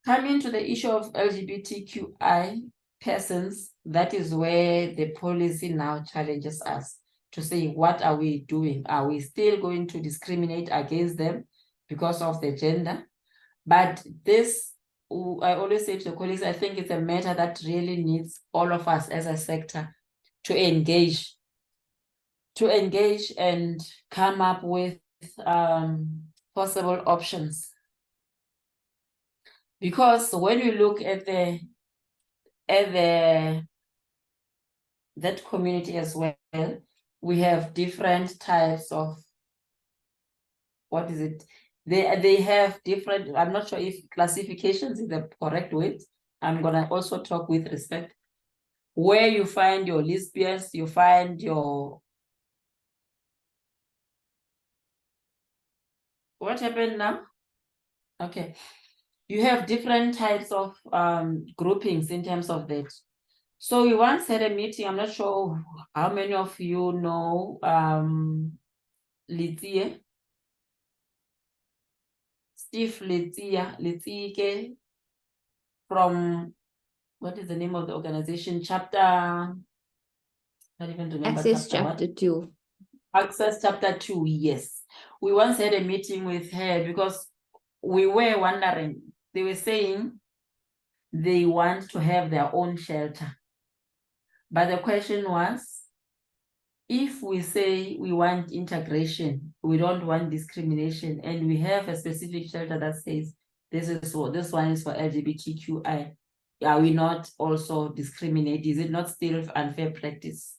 Coming to the issue of LGBTQI persons, that is where the policy now challenges us to say, what are we doing? Are we still going to discriminate against them because of their gender? But this, I always say to the colleagues, I think it's a matter that really needs all of us as a sector to engage and come up with possible options. Because when you look at that community as well, we have different types of, what is it? They have different, I'm not sure if classifications is the correct word. I'm gonna also talk with respect. Where you find your lesbians, you find your, what happened now? Okay. You have different types of groupings in terms of that. So we once had a meeting, I'm not sure how many of you know Litsie, Steve Litsie from, what is the name of the organization? Chapter, I don't even remember. Access chapter 2. Access chapter 2, yes. We once had a meeting with her because we were wondering, they were saying they want to have their own shelter. But the question was, if we say we want integration, we don't want discrimination, and we have a specific shelter that says this one is for LGBTQI, are we not also discriminate? Is it not still unfair practice?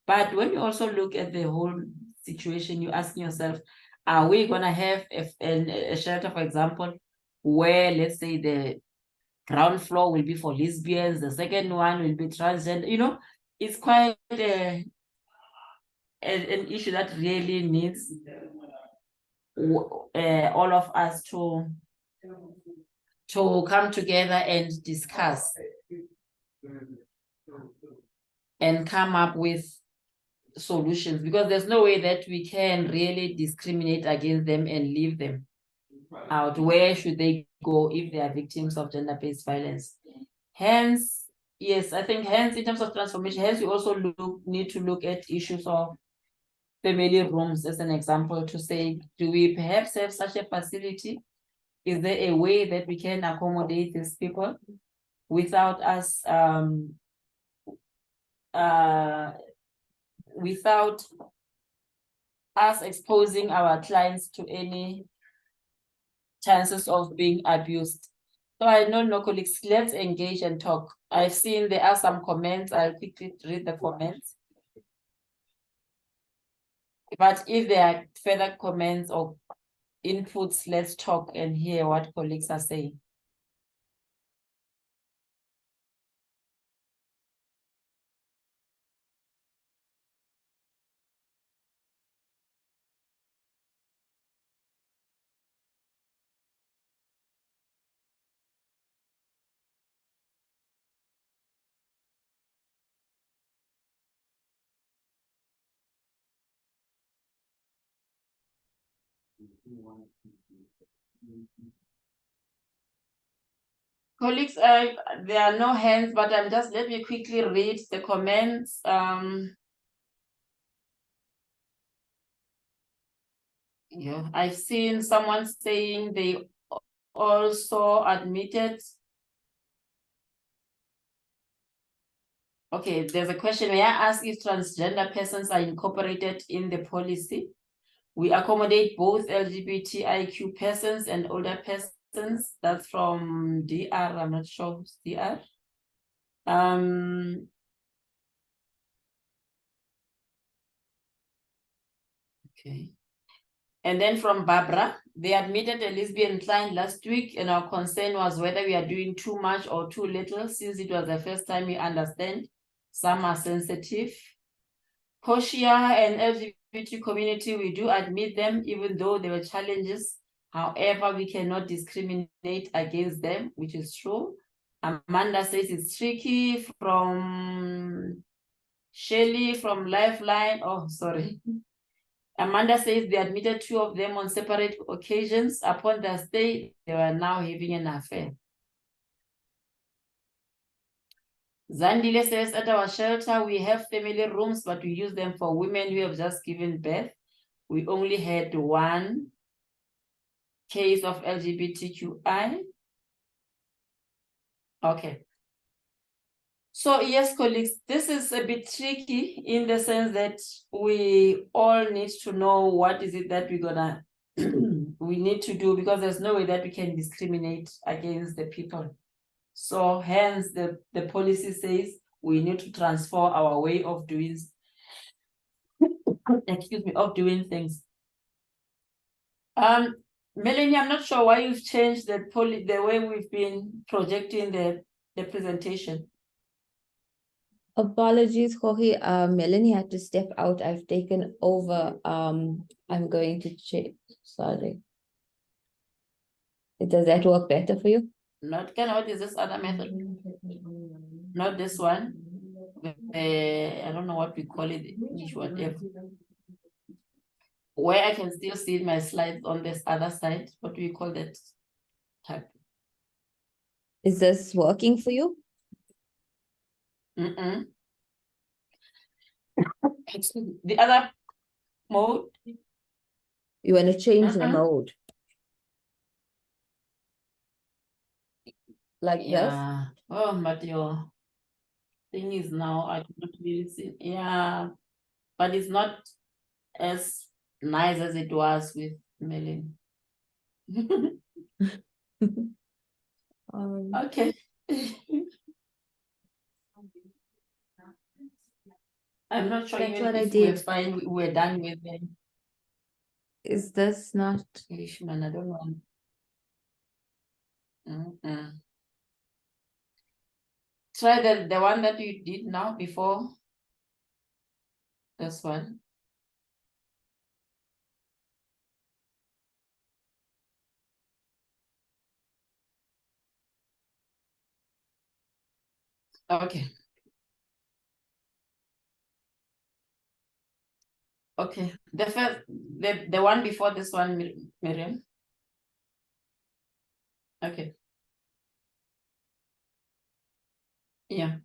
But when you also look at the whole situation, you're asking yourself, are we going to have a shelter, for example, where, let's say, the ground floor will be for lesbians, the second one will be transgender? You know, it's quite an issue that really needs all of us to come together and discuss and come up with solutions, because there's no way that we can really discriminate against them and leave them out. Where should they go if they are victims of gender-based violence? Hence, yes, I think hence in terms of transformation, hence we also need to look at issues of family rooms as an example, to say, do we perhaps have such a facility? Is there a way that we can accommodate these people without us without us exposing our clients to any chances of being abused? So I don't know, colleagues, let's engage and talk. I've seen there are some comments. I'll quickly read the comments. But if there are further comments or inputs, let's talk and hear what colleagues are saying. Colleagues, there are no hands, but let me quickly read the comments. Yeah, I've seen someone saying they also admitted. Okay, there's a question. May I ask if transgender persons are incorporated in the policy? We accommodate both LGBTIQ persons and older persons. That's from DR. I'm not sure who's DR. Okay. And then from Barbara, they admitted a lesbian client last week, and our concern was whether we are doing too much or too little, since it was the first time we understand. Some are sensitive. Portia and LGBT community, we do admit them, even though there were challenges. However, we cannot discriminate against them, which is true. Amanda says it's tricky. From Shelley from Lifeline. Oh, sorry. Amanda says they admitted 2 of them on separate occasions. Upon their stay, they were now having an affair. Zandile says at our shelter, we have family rooms, but we use them for women who have just given birth. We only had 1 case of LGBTQI. Okay. So yes, colleagues, this is a bit tricky in the sense that we all need to know what is it that we're gonna we need to do, because there's no way that we can discriminate against the people. So hence the policy says we need to transform our way of doing excuse me, of doing things. Melanie, I'm not sure why you've changed the way we've been projecting the presentation. Apologies, Jorge. Melanie had to step out. I've taken over. I'm going to check. Sorry. Does that work better for you? Not what is this other method? Not this one. I don't know what we call it. Whatever. Where I can still see my slides on this other side. What do you call that type? Is this working for you? The other mode. You want to change the mode? Like this? Oh, but your thing is now I cannot really see. Yeah, but it's not as nice as it was with Melanie. Okay. I'm not sure That's even what I if we're did. fine, we're done with them. Is this not? Ishman, I don't know. Try the one that you did now before. This one. Okay. Okay. The first, the one before this one, Miriam. Okay. Yeah.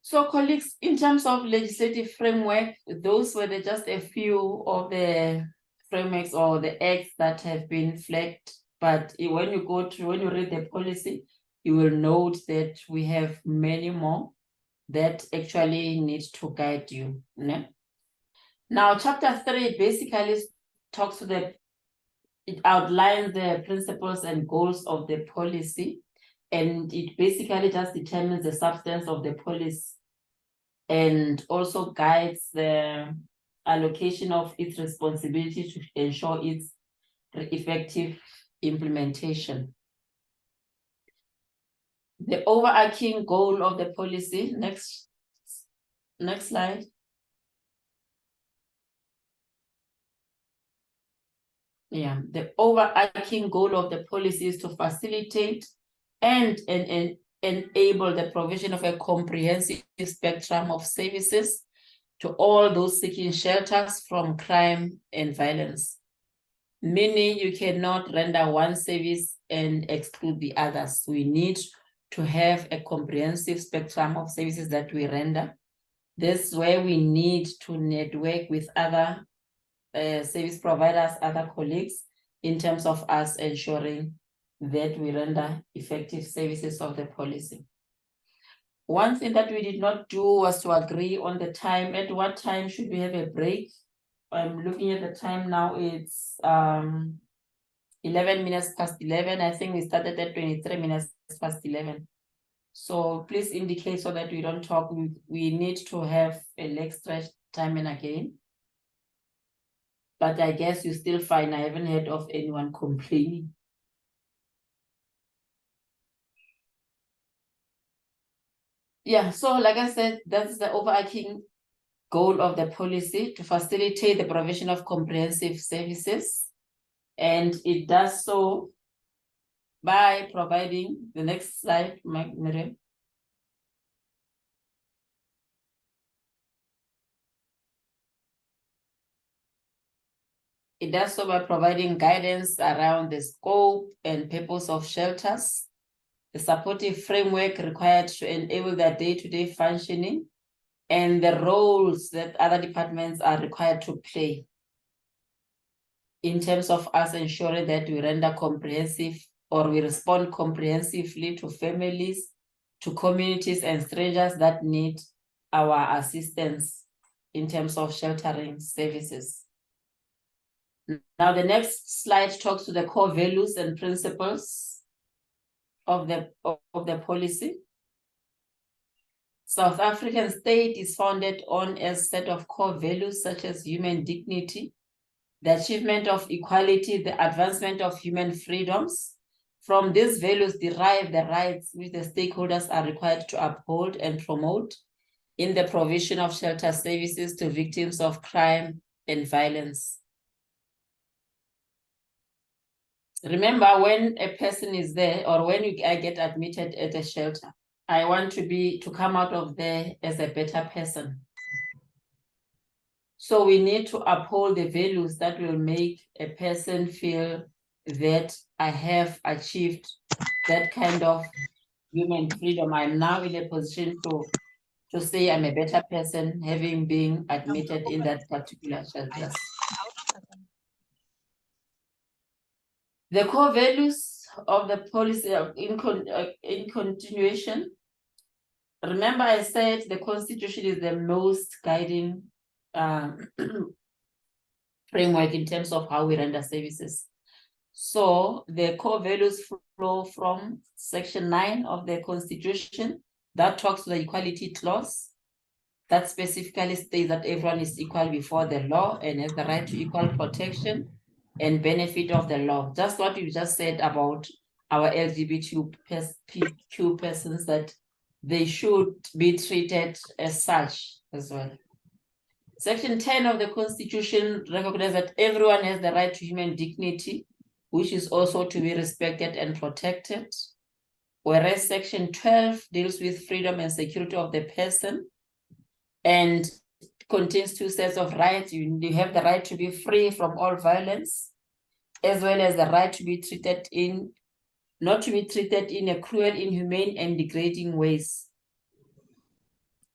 So colleagues, in terms of legislative framework, those were just a few of the frameworks or the acts that have been flagged. But when you read the policy, you will note that we have many more that actually need to guide you. Now, chapter 3 basically talks to it outlines the principles and goals of the policy, and it basically just determines the substance of the policy and also guides the allocation of its responsibility to ensure its effective implementation. The overarching goal of the policy, next slide. Yeah, the overarching goal of the policy is to facilitate and enable the provision of a comprehensive spectrum of services to all those seeking shelters from crime and violence. Meaning you cannot render one service and exclude the others. We need to have a comprehensive spectrum of services that we render. This is where we need to network with other service providers, other colleagues, in terms of us ensuring that we render effective services of the policy. One thing that we did not do was to agree on the time. At what time should we have a break? I'm looking at the time now, it's 11 minutes past 11. I think we started at 23 minutes past 11. So please indicate so that we don't talk. We need to have a leg stretch time and again. But I guess you're still fine. I haven't heard of anyone complaining. Yeah, so like I said, that's the overarching goal of the policy, to facilitate the provision of comprehensive services. And it does so by providing, the next slide, Miriam. It does so by providing guidance around the scope and purpose of shelters, the supportive framework required to enable their day-to-day functioning, and the roles that other departments are required to play in terms of us ensuring that we render comprehensive, or we respond comprehensively to families, to communities and strangers that need our assistance in terms of sheltering services. Now, the next slide talks to the core values and principles of the policy. South African state is founded on a set of core values such as human dignity, the achievement of equality, the advancement of human freedoms. From these values derive the rights which the stakeholders are required to uphold and promote in the provision of shelter services to victims of crime and violence. Remember, when a person is there, or when I get admitted at a shelter, I want to come out of there as a better person. So we need to uphold the values that will make a person feel that I have achieved that kind of human freedom. I'm now in a position to say I'm a better person, having been admitted in that particular shelter. The core values of the policy in continuation. Remember, I said the Constitution is the most guiding framework in terms of how we render services. So the core values flow from Section 9 of the Constitution that talks to the equality clause, that specifically states that everyone is equal before the law and has the right to equal protection and benefit of the law. Just what you just said about our LGBTQ persons, that they should be treated as such as well. Section 10 of the Constitution recognizes that everyone has the right to human dignity, which is also to be respected and protected. Whereas Section 12 deals with freedom and security of the person and contains two sets of rights. You have the right to be free from all violence, as well as the right to be treated not to be treated in a cruel, inhumane, and degrading ways.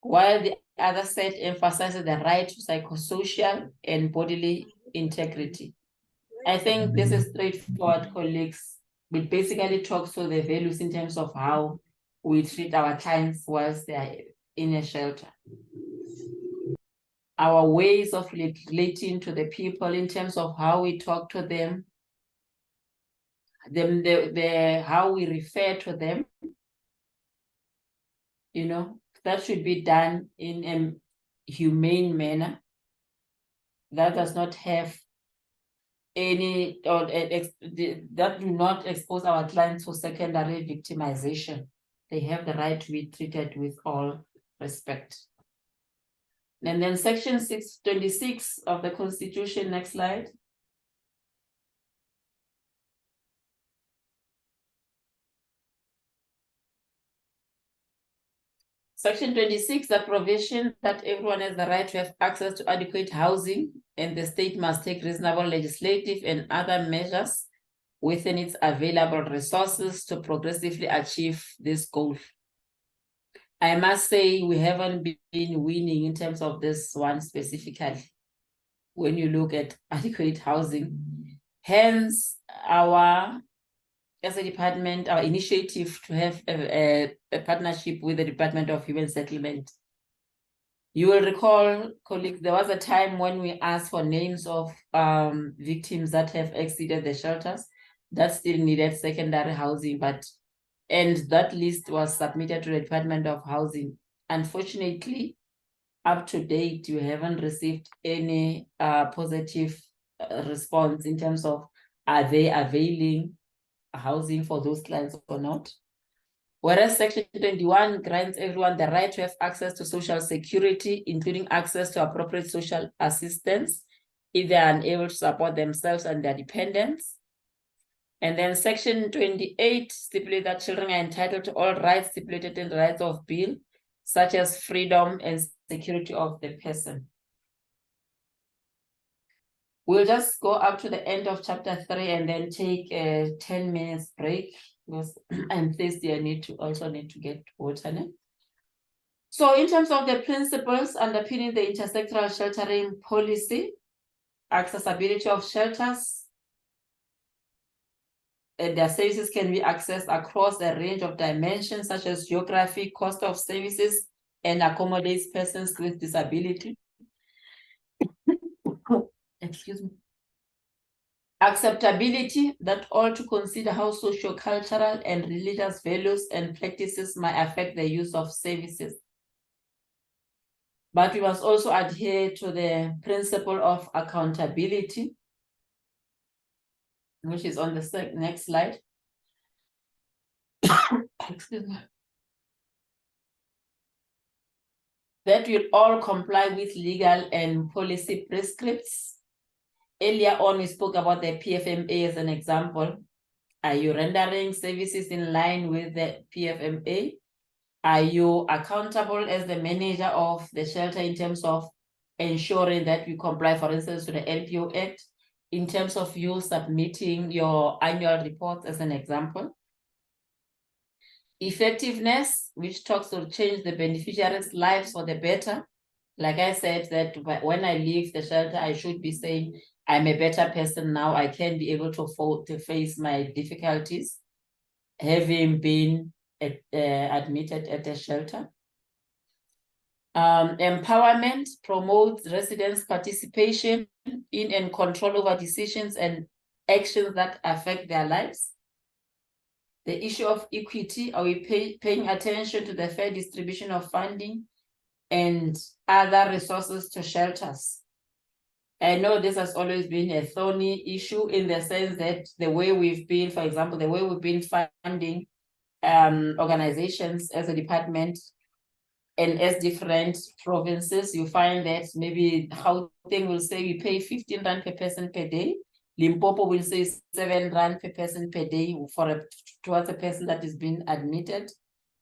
While the other set emphasizes the right to psychosocial and bodily integrity. I think this is straightforward, colleagues. It basically talks to the values in terms of how we treat our clients whilst they are in a shelter. Our ways of relating to the people in terms of how we talk to them, how we refer to them, you know, that should be done in a humane manner. That does not have any, or that do not expose our clients to secondary victimization. They have the right to be treated with all respect. And then Section 626 of the Constitution, next slide. Section 26, the provision that everyone has the right to have access to adequate housing, and the state must take reasonable legislative and other measures within its available resources to progressively achieve this goal. I must say we haven't been winning in terms of this one specifically. when you look at adequate housing. Hence, our, as a department, our initiative to have a partnership with the Department of Human Settlement. You will recall, colleagues, there was a time when we asked for names of victims that have exited the shelters that still needed secondary housing, and that list was submitted to the Department of Housing. Unfortunately, up to date, you haven't received any positive response in terms of are they availing housing for those clients or not. Whereas Section 21 grants everyone the right to have access to social security, including access to appropriate social assistance if they are unable to support themselves and their dependents. And then Section 28 stipulates that children are entitled to all rights stipulated in the rights of bill, such as freedom and security of the person. We'll just go up to the end of chapter 3 and then take a 10 minutes break because I'm thirsty. I also need to get water now. So in terms of the principles underpinning the intersectoral sheltering policy, accessibility of shelters, their services can be accessed across a range of dimensions such as geography, cost of services, and accommodates persons with disability. Excuse me. Acceptability, that all to consider how socio-cultural and religious values and practices might affect the use of services. But we must also adhere to the principle of accountability, which is on the next slide. Excuse me. That will all comply with legal and policy prescripts. Earlier on, we spoke about the PFMA as an example. Are you rendering services in line with the PFMA? Are you accountable as the manager of the shelter in terms of ensuring that we comply, for instance, to the NPO Act, in terms of you submitting your annual reports as an example? Effectiveness, which talks to change the beneficiaries' lives for the better. Like I said, that when I leave the shelter, I should be saying, I'm a better person now. I can be able to face my difficulties, having been admitted at the shelter. Empowerment promotes residents' participation in and control over decisions and actions that affect their lives. The issue of equity, are we paying attention to the fair distribution of funding and other resources to shelters? I know this has always been a thorny issue in the sense that the way we've been, for example, the way we've been funding organizations as a department and as different provinces, you find that maybe Gauteng will say we pay 15 Rand per person per day. Limpopo will say 7 Rand per person per day towards a person that is being admitted.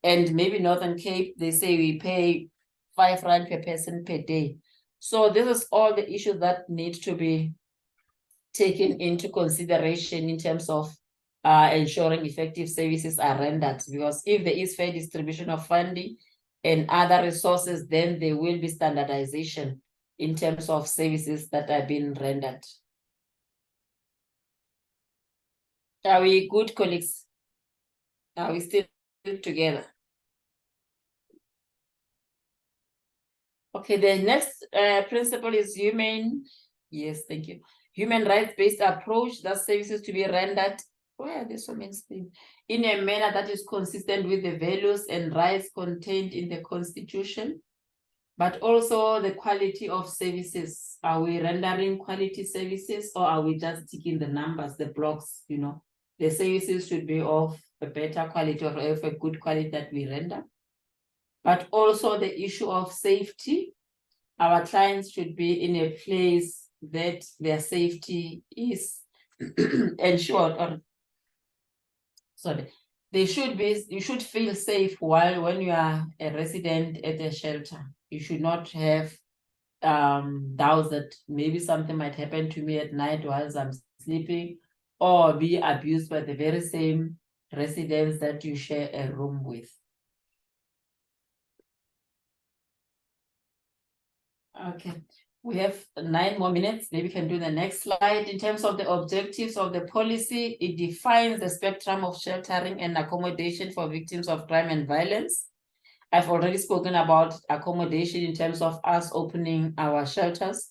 And maybe Northern Cape, they say we pay 5 Rand per person per day. So this is all the issues that need to be taken into consideration in terms of ensuring effective services are rendered. Because if there is fair distribution of funding and other resources, then there will be standardization in terms of services that are being rendered. Are we good, colleagues? Are we still together? Okay, the next principle is human rights-based approach, that services to be rendered, where there's so many things, in a manner that is consistent with the values and rights contained in the Constitution, but also the quality of services. Are we rendering quality services or are we just ticking the numbers, the blocks, you know? The services should be of a better quality or of a good quality that we render. But also the issue of safety. Our clients should be in a place that their safety is ensured, or sorry, you should feel safe when you are a resident at a shelter. You should not have doubts that maybe something might happen to me at night whilst I'm sleeping, or be abused by the very same residents that you share a room with. Okay, We have 9 more minutes. Maybe we can do the next slide. In terms of the objectives of the policy, it defines the spectrum of sheltering and accommodation for victims of crime and violence. I've already spoken about accommodation in terms of us opening our shelters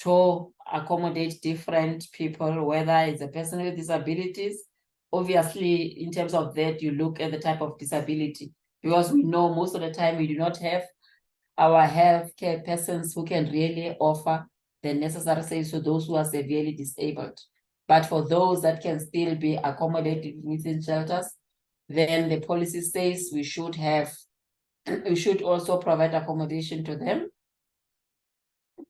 to accommodate different people, whether it's a person with disabilities. Obviously, in terms of that, you look at the type of disability, because we know most of the time we do not have our healthcare persons who can really offer the necessary service to those who are severely disabled. But for those that can still be accommodated within shelters, then the policy says we should also provide accommodation to them.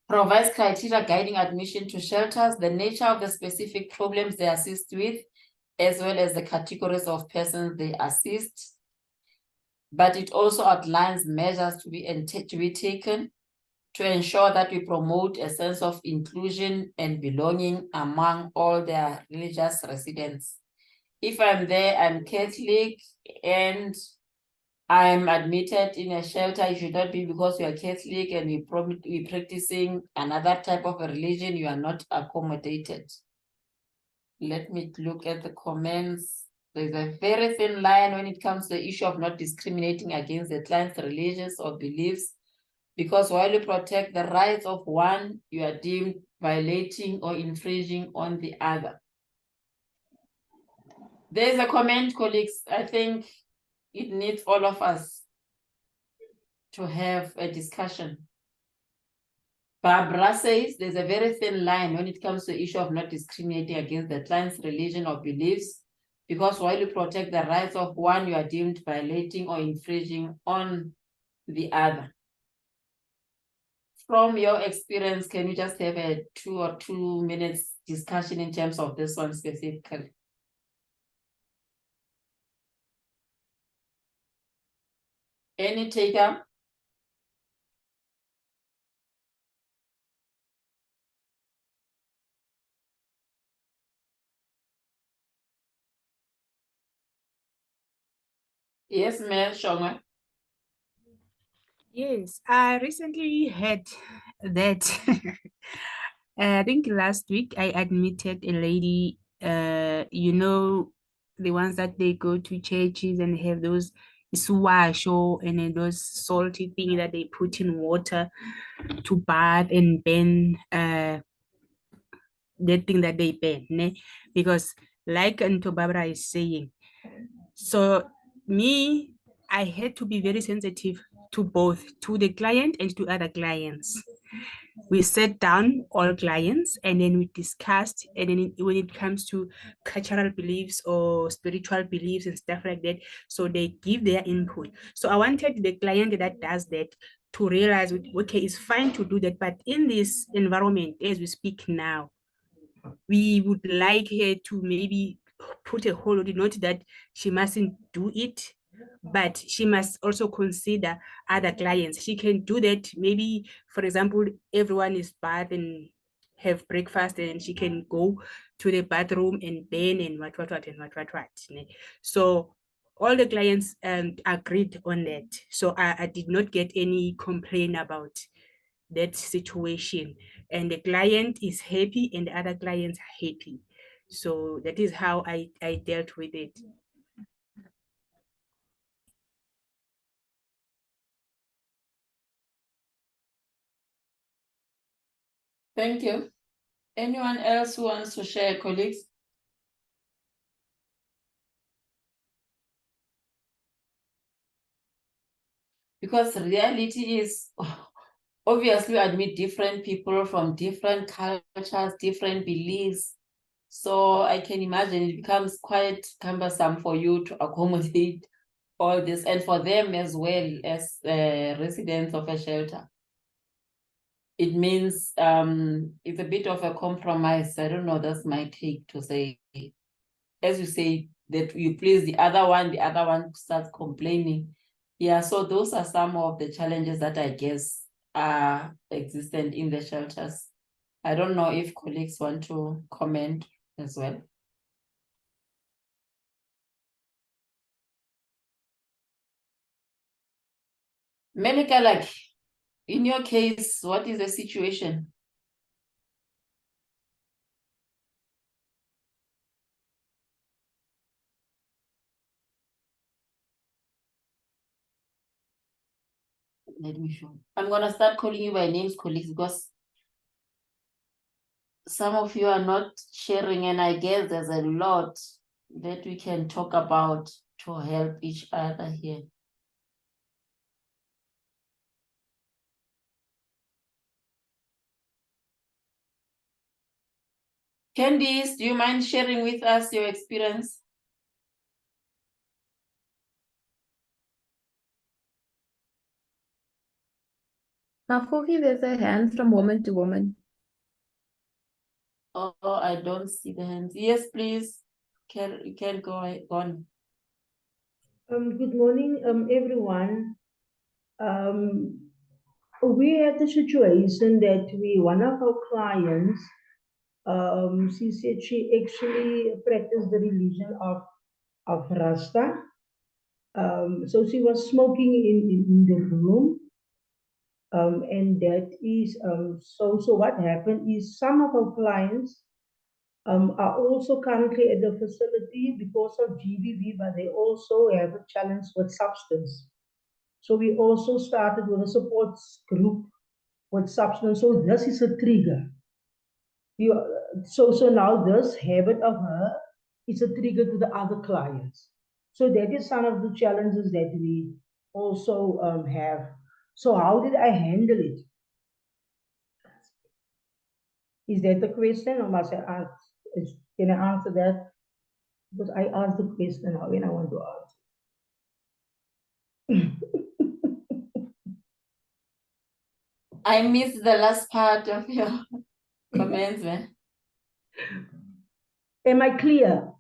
Provides criteria guiding admission to shelters, the nature of the specific problems they assist with, as well as the categories of persons they assist. But it also outlines measures to be taken to ensure that we promote a sense of inclusion and belonging among all their religious residents. If I'm there, I'm Catholic and I'm admitted in a shelter, it should not be because you are Catholic and we're practicing another type of a religion, you are not accommodated. Let me look at the comments. There's a very thin line when it comes to the issue of not discriminating against the client's religious or beliefs, because while you protect the rights of one, you are deemed violating or infringing on the other. There's a comment, colleagues. I think it needs all of us to have a discussion. Barbara says there's a very thin line when it comes to the issue of not discriminating against the client's religion or beliefs, because while you protect the rights of one, you are deemed violating or infringing on the other. From your experience, can you just have a 2 minutes discussion in terms of this one specifically? Any taker? Yes, Ma'am Shonga. Yes, I recently had that. I think last week I admitted a lady, the ones that they go to churches and have those swasho and then those salty thing that they put in water to bath and burn that thing that they burn, ne? Because like Anto Barbara is saying, so me, I had to be very sensitive to both, to the client and to other clients. We sat down, all clients, and then we discussed. And then when it comes to cultural beliefs or spiritual beliefs and stuff like that, so they give their input. So I wanted the client that does that to realize, okay, it's fine to do that, but in this environment, as we speak now, we would like her to maybe put a hold on it, not that she mustn't do it, but she must also consider other clients. She can do that. Maybe, for example, everyone is bath and have breakfast, and she can go to the bathroom and burn and what. So all the clients agreed on that. So I did not get any complaint about that situation, and the client is happy and the other clients are happy. So that is how I dealt with it. Thank you. Anyone else who wants to share, colleagues? Because the reality is, obviously, we admit different people from different cultures, different beliefs. So I can imagine it becomes quite cumbersome for you to accommodate all this, and for them as well as residents of a shelter. It means it's a bit of a compromise. I don't know, that's my take to say. As you say, that you please the other one starts complaining. Yeah, so those are some of the challenges that I guess are existent in the shelters. I don't know if colleagues want to comment as well. Melika, like, in your case, what is the situation? let me show. I'm gonna start calling you by names, colleagues, because some of you are not sharing, and I guess there's a lot that we can talk about to help each other here. Candice, do you mind sharing with us your experience? Nafoki, there's a hand from woman to woman. Oh, I don't see the hands. Yes, please. You can go on. Good morning, everyone. We had a situation that one of our clients, she said she actually practiced the religion of Rasta. So she was smoking in the room. And that is, so what happened is some of our clients are also currently at the facility because of GBV, but they also have a challenge with substance. So we also started with a support group with substance. So this is a trigger. So now this habit of her is a trigger to the other clients. So that is some of the challenges that we also have. So how did I handle it? Is that the question, or must I answer? Can I answer that? Because I asked the question now when I want to answer. I missed the last part of your comments, man. Am I clear?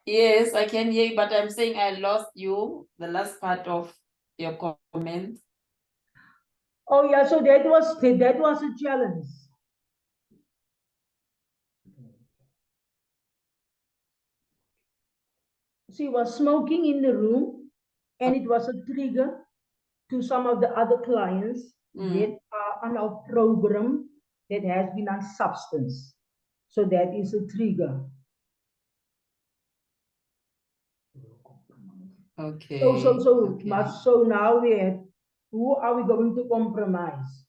Yes, I can hear you, but I'm saying I lost you, the last part of your comment. Oh yeah, so that was a challenge. She was smoking in the room, and it was a trigger to some of the other clients that are on our program that has been on substance. So that is a trigger. Okay. So now we have, who are we going to compromise?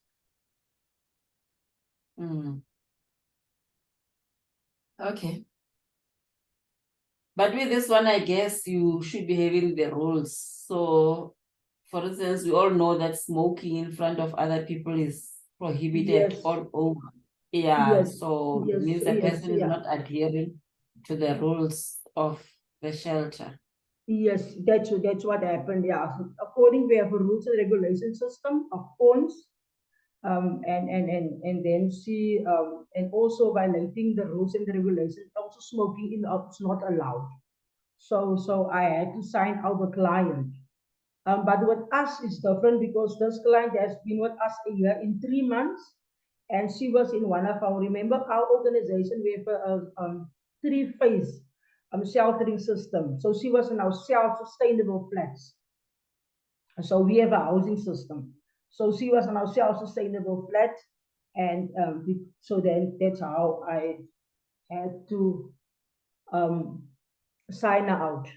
Okay. But with this one, I guess you should be having the rules. So, for instance, we all know that smoking in front of other people is prohibited all over. Yeah, so it means the person is not adhering to the rules of the shelter. Yes, that's what happened. Yeah, so according we have a rules and regulation system of points, and then she and also violating the rules and the regulations. Also, smoking in is not allowed. So I had to sign out the client. But with us it's different because this client has been with us a year in 3 months, and she was in one of our. Remember our organization, we have a 3-phase sheltering system. So she was in our self-sustainable flats. So we have a housing system. So she was in our self-sustainable flat, and so then that's how I had to sign her out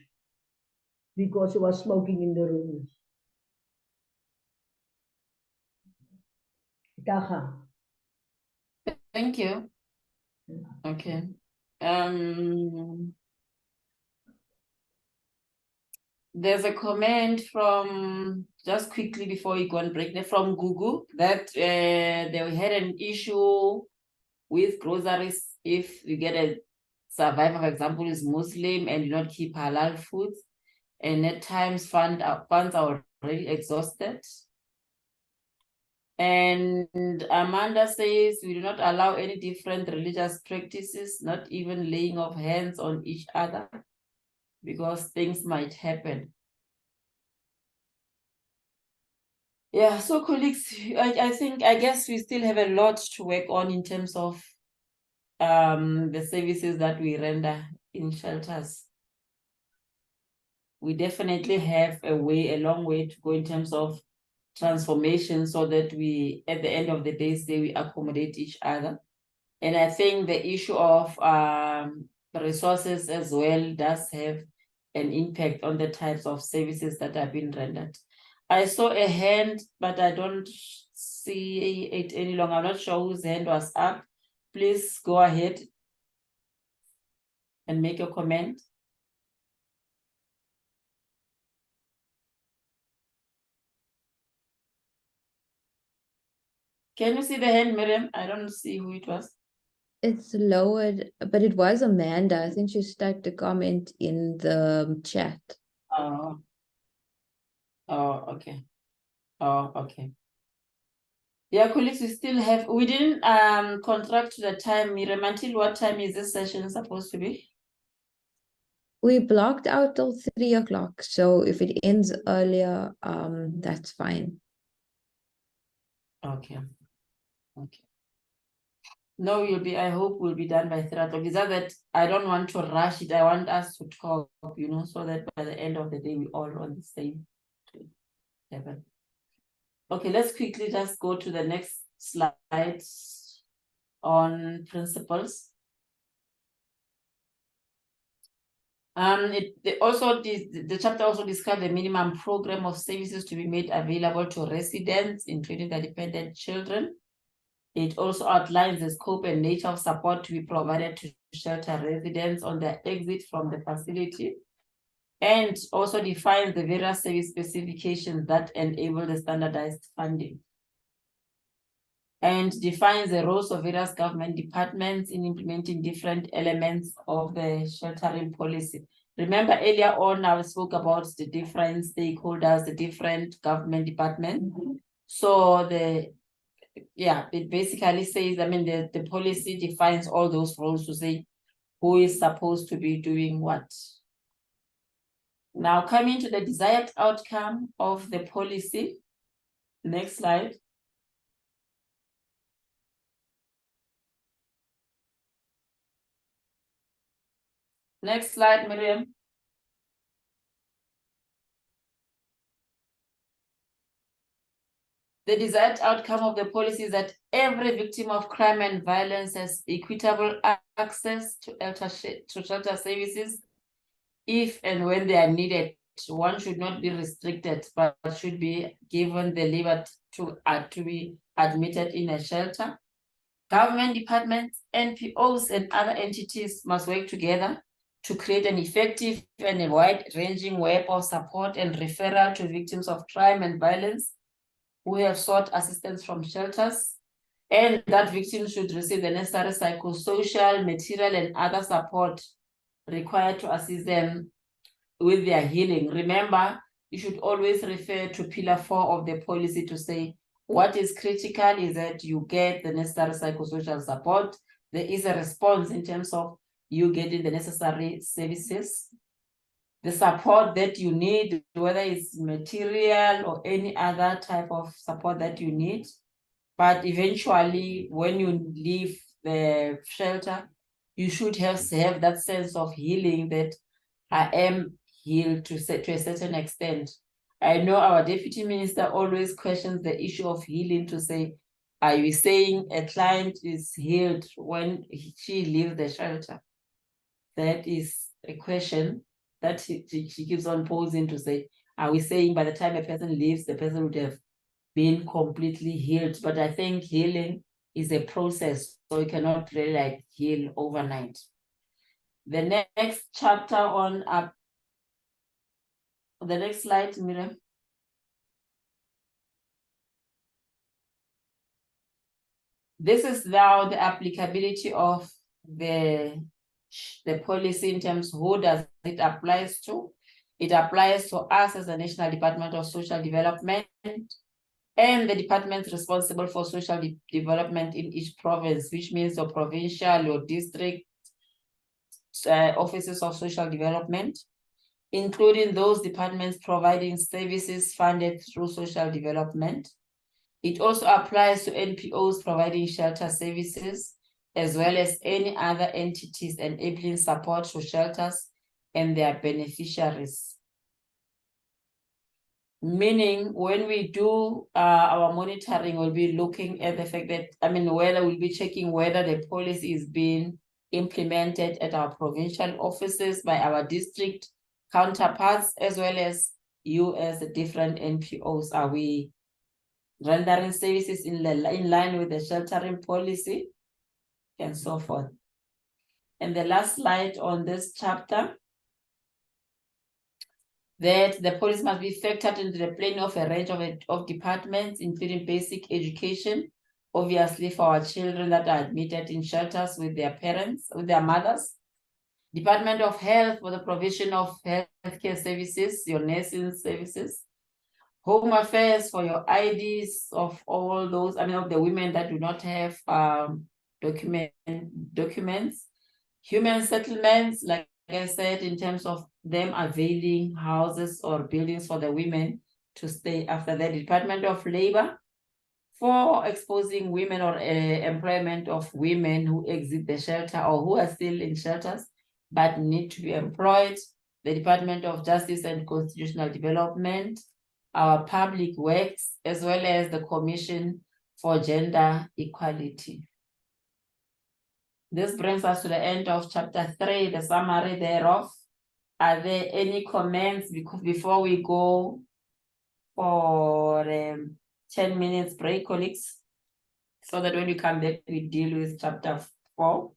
because she was smoking in the room. Thank you. Okay. There's a comment from, just quickly before you go and break, from Google that they had an issue with groceries. If you get a survivor, for example, is Muslim and you not keep halal foods, and at times funds are already exhausted. And Amanda says we do not allow any different religious practices, not even laying of hands on each other, because things might happen. Yeah, so colleagues, I guess we still have a lot to work on in terms of the services that we render in shelters. We definitely have a long way to go in terms of transformation, so that we, at the end of the day, say we accommodate each other. And I think the issue of resources as well does have an impact on the types of services that are being rendered. I saw a hand, but I don't see it any longer. I'm not sure whose hand was up. Please go ahead and make your comment. Can you see the hand, Miriam? I don't see who it was. It's lowered, but it was Amanda. I think she stuck the comment in the chat. Oh. Oh, okay. Oh, okay. Yeah, colleagues, we didn't contract the time, Miriam. Until what time is this session supposed to be? We blocked out till 3 o'clock, so if it ends earlier, that's fine. Okay. Okay. No, I hope we'll be done by 3 o'clock. Is that I don't want to rush it. I want us to talk, so that by the end of the day, we all on the same level. Okay, let's quickly just go to the next slide on principles. The chapter also describes the minimum program of services to be made available to residents, including the dependent children. It also outlines the scope and nature of support to be provided to shelter residents on their exit from the facility, and also defines the various service specifications that enable the standardized funding, and defines the roles of various government departments in implementing different elements of the sheltering policy. Remember earlier on, I spoke about the different stakeholders, the different government departments. So it basically says, the policy defines all those roles to say who is supposed to be doing what. Now coming to the desired outcome of the policy. Next slide. Next slide, Miriam. The desired outcome of the policy is that every victim of crime and violence has equitable access to shelter services if and when they are needed. One should not be restricted, but should be given the liberty to be admitted in a shelter. Government departments, NPOs, and other entities must work together to create an effective and a wide-ranging web of support and referral to victims of crime and violence who have sought assistance from shelters, and that victims should receive the necessary psychosocial, material, and other support required to assist them with their healing. Remember, you should always refer to Pillar 4 of the policy to say what is critical is that you get the necessary psychosocial support. There is a response in terms of you getting the necessary services. The support that you need, whether it's material or any other type of support that you need. But eventually, when you leave the shelter, you should have that sense of healing, that I am healed to a certain extent. I know our deputy minister always questions the issue of healing to say, are you saying a client is healed when she leaves the shelter? That is a question that she keeps on posing to say, are we saying by the time a person leaves, the person would have been completely healed? But I think healing is a process, so you cannot really heal overnight. The next chapter on the next slide, Miriam. This is now the applicability of the policy in terms of who does it applies to. It applies to us as the National Department of Social Development and the departments responsible for social development in each province, which means the provincial or district offices of social development, including those departments providing services funded through social development. It also applies to NPOs providing shelter services, as well as any other entities enabling support to shelters and their beneficiaries. Meaning, when we do our monitoring, we'll be looking at the fact that, whether we'll be checking whether the policy is being implemented at our provincial offices by our district counterparts, as well as you as the different NPOs, are we rendering services in line with the sheltering policy and so forth. And the last slide on this chapter, that the policy must be factored into the planning of a range of departments, including basic education, obviously for our children that are admitted in shelters with their parents, with their mothers. Department of Health for the provision of healthcare services, your nursing services. Home Affairs for your IDs of all those, of the women that do not have documents. Human settlements, like I said, in terms of them availing houses or buildings for the women to stay after the Department of Labor for exposing women or employment of women who exit the shelter or who are still in shelters but need to be employed. The Department of Justice and Constitutional Development, our Public Works, as well as the Commission for Gender Equality. This brings us to the end of chapter 3, the summary thereof. Are there any comments before we go for 10 minutes break, colleagues? So that when we come back, we deal with chapter 4.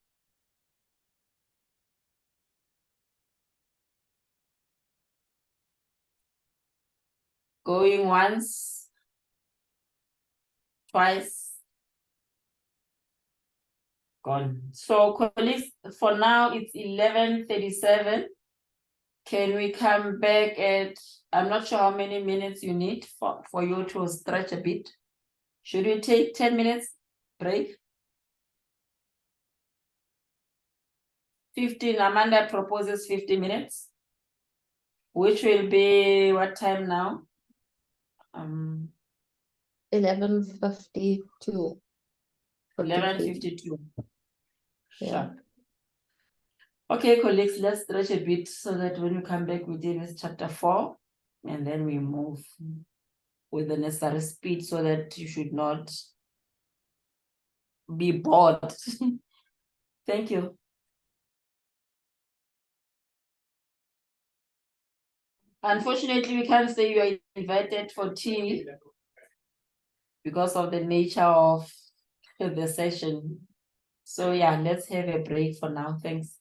Going once, twice. Gone. So colleagues, for now it's 11:37. Can we come back at, I'm not sure how many minutes you need for you to stretch a bit. Should we take 10 minutes break? 15, Amanda proposes 50 minutes, which will be what time now? 11:52. 11:52. Yeah. Sure. Okay, colleagues, let's stretch a bit so that when we come back, we deal with chapter 4, and then we move with the necessary speed so that you should not be bored. Thank you. Unfortunately, we can't say you are invited for tea because of the nature of the session. So yeah, let's have a break for now. Thanks.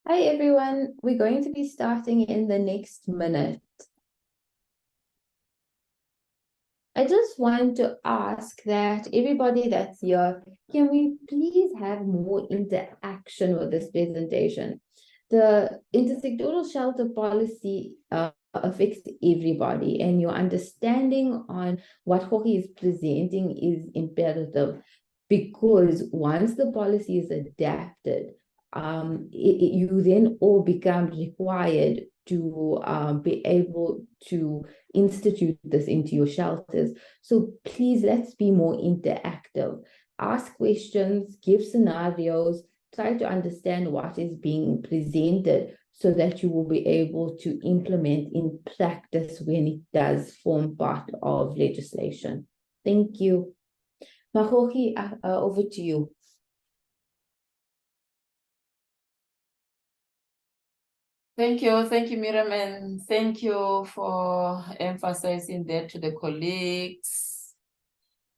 Hi, everyone. We're going to be starting in the next minute. I just want to ask that everybody that's here, can we please have more interaction with this presentation? The intersectoral shelter policy affects everybody, and your understanding on what Jorge is presenting is imperative, because once the policy is adapted, you then all become required to be able to institute this into your shelters. So please, let's be more interactive. Ask questions, give scenarios, try to understand what is being presented so that you will be able to implement in practice when it does form part of legislation. Thank you. Jorge, over to you. Thank you, Miriam, and thank you for emphasizing that to the colleagues,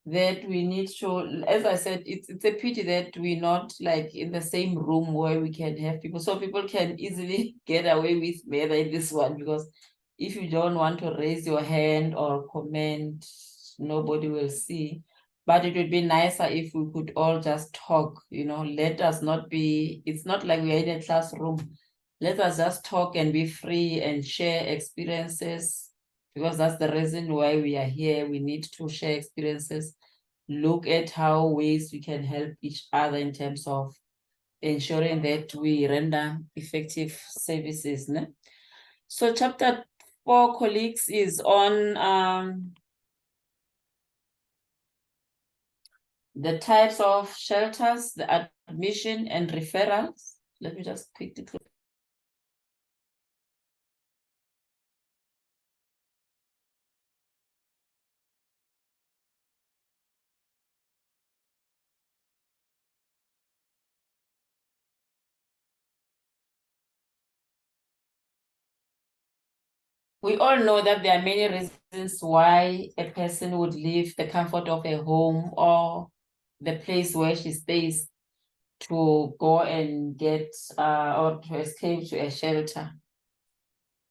that we need to, as I said, it's a pity that we're not like in the same room where we can have people, so people can easily get away with murder in this one, because if you don't want to raise your hand or comment, nobody will see. But it would be nicer if we could all just talk, let us not be, it's not like we're in a classroom. Let us just talk and be free and share experiences, because that's the reason why we are here. We need to share experiences, look at how ways we can help each other in terms of ensuring that we render effective services. Ne? So chapter 4, colleagues, is on the types of shelters, the admission and referrals. Let me just quickly close. We all know that there are many reasons why a person would leave the comfort of a home or the place where she stays to go and get or to escape to a shelter.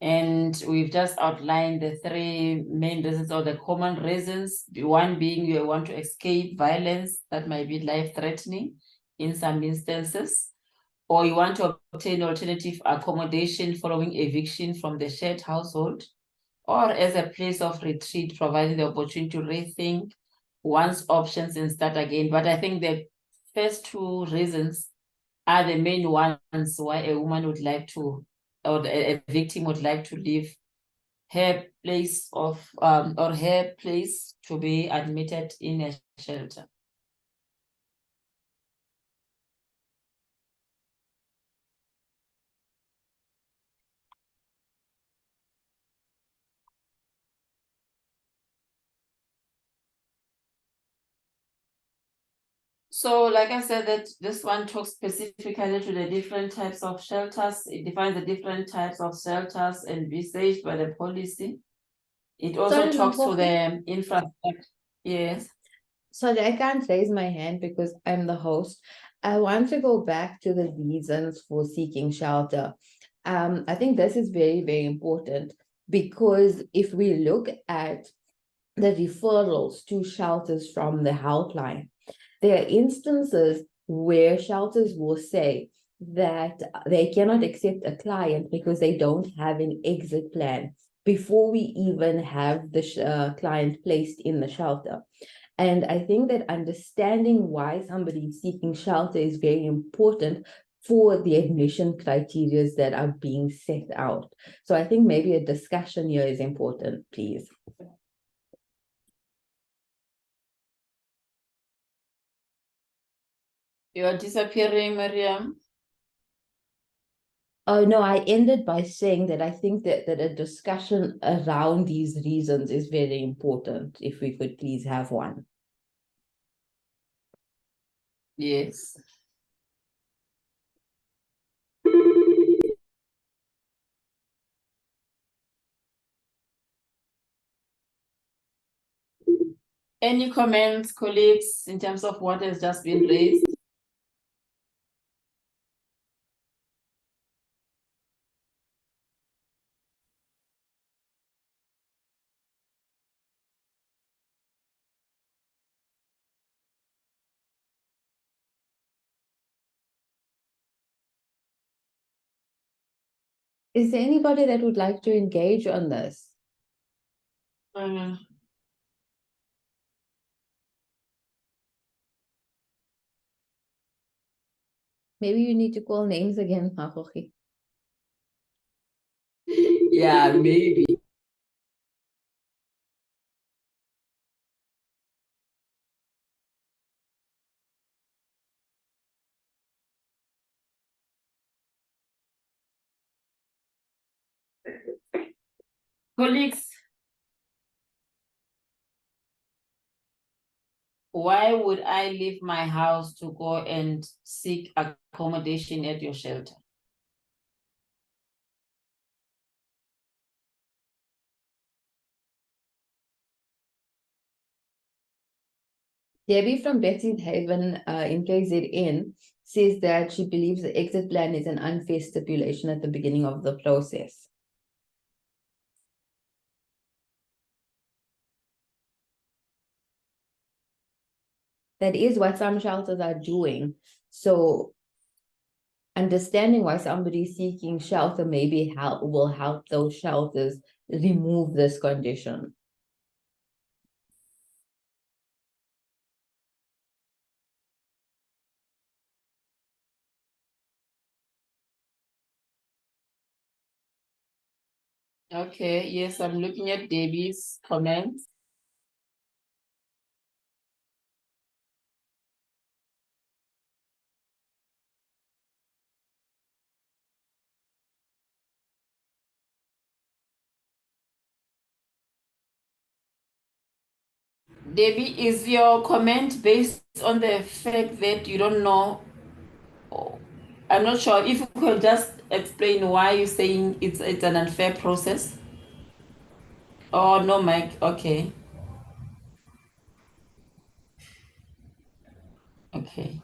And we've just outlined the 3 main reasons, or the common reasons. One being you want to escape violence that might be life-threatening in some instances, or you want to obtain alternative accommodation following eviction from the shared household, or as a place of retreat, providing the opportunity to rethink one's options and start again. But I think the first 2 reasons are the main ones why a woman would like to, or a victim would like to leave her place of, or her place to be admitted in a shelter. So like I said, that this one talks specifically to the different types of shelters. It defines the different types of shelters envisaged by the policy. It also talks to the infrastructure. Yes. Sorry, I can't raise my hand because I'm the host. I want to go back to the reasons for seeking shelter. I think this is very, very important, because if we look at the referrals to shelters from the helpline, there are instances where shelters will say that they cannot accept a client because they don't have an exit plan before we even have the client placed in the shelter. And I think that understanding why somebody is seeking shelter is very important for the admission criteria that are being set out. So I think maybe a discussion here is important, please. You're disappearing, Miriam. Oh, no, I ended by saying that I think that a discussion around these reasons is very important, if we could please have one. Yes. Any comments, colleagues, in terms of what has just been raised? Is there anybody that would like to engage on this? Maybe you need to call names again, Hakoki. Yeah, maybe. Colleagues, why would I leave my house to go and seek accommodation at your shelter? Debbie from Betsy's Haven in KZN says that she believes the exit plan is an unfair stipulation at the beginning of the process. That is what some shelters are doing. So understanding why somebody seeking shelter maybe will help those shelters remove this condition. Okay, yes, I'm looking at Debbie's comments. Debbie, is your comment based on the fact that you don't know? I'm not sure if you could just explain why you're saying it's an unfair process. Oh, no, Mike. Okay. Okay.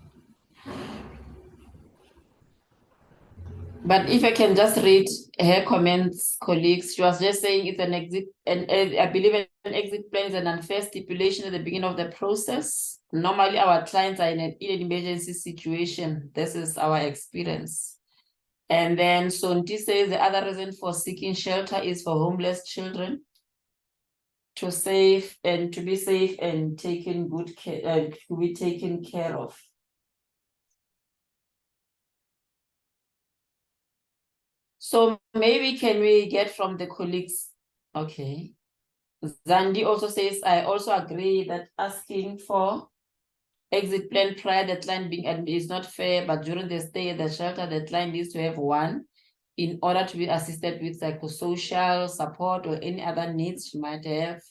But if I can just read her comments, colleagues, she was just saying it's an exit, and I believe an exit plan is an unfair stipulation at the beginning of the process. Normally, our clients are in an emergency situation. This is our experience. And then Sonti says the other reason for seeking shelter is for homeless children to be safe and taken good care, to be taken care of. So maybe can we get from the colleagues? Okay. Zandi also says, I also agree that asking for exit plan prior the client being admitted is not fair, but during the stay at the shelter, the client needs to have one in order to be assisted with psychosocial support or any other needs she might have,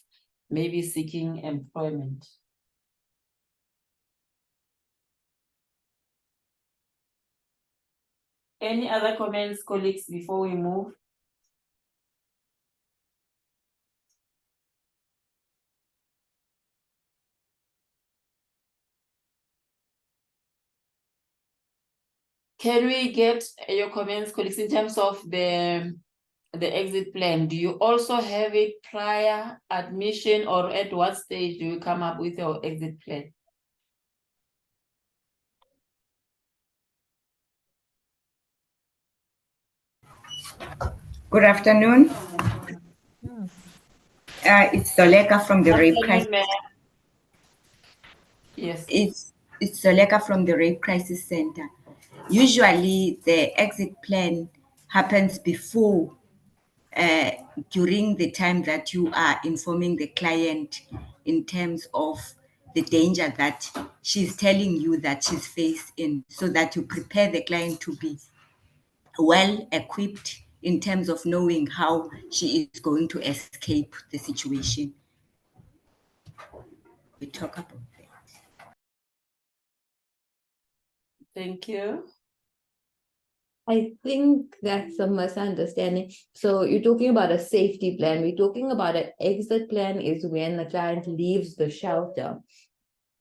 maybe seeking employment. Any other comments, colleagues, before we move? Can we get your comments, colleagues, in terms of the exit plan? Do you also have it prior admission, or at what stage do you come up with your exit plan? Good afternoon. It's Zoleka from the Rape Crisis. Yes. It's Zoleka from the Rape Crisis Center. Usually, the exit plan happens before, during the time that you are informing the client in terms of the danger that she's telling you that she's facing, so that you prepare the client to be well equipped in terms of knowing how she is going to escape the situation. We talk about that. Thank you. I think that's a misunderstanding. So you're talking about a safety plan. We're talking about an exit plan is when the client leaves the shelter,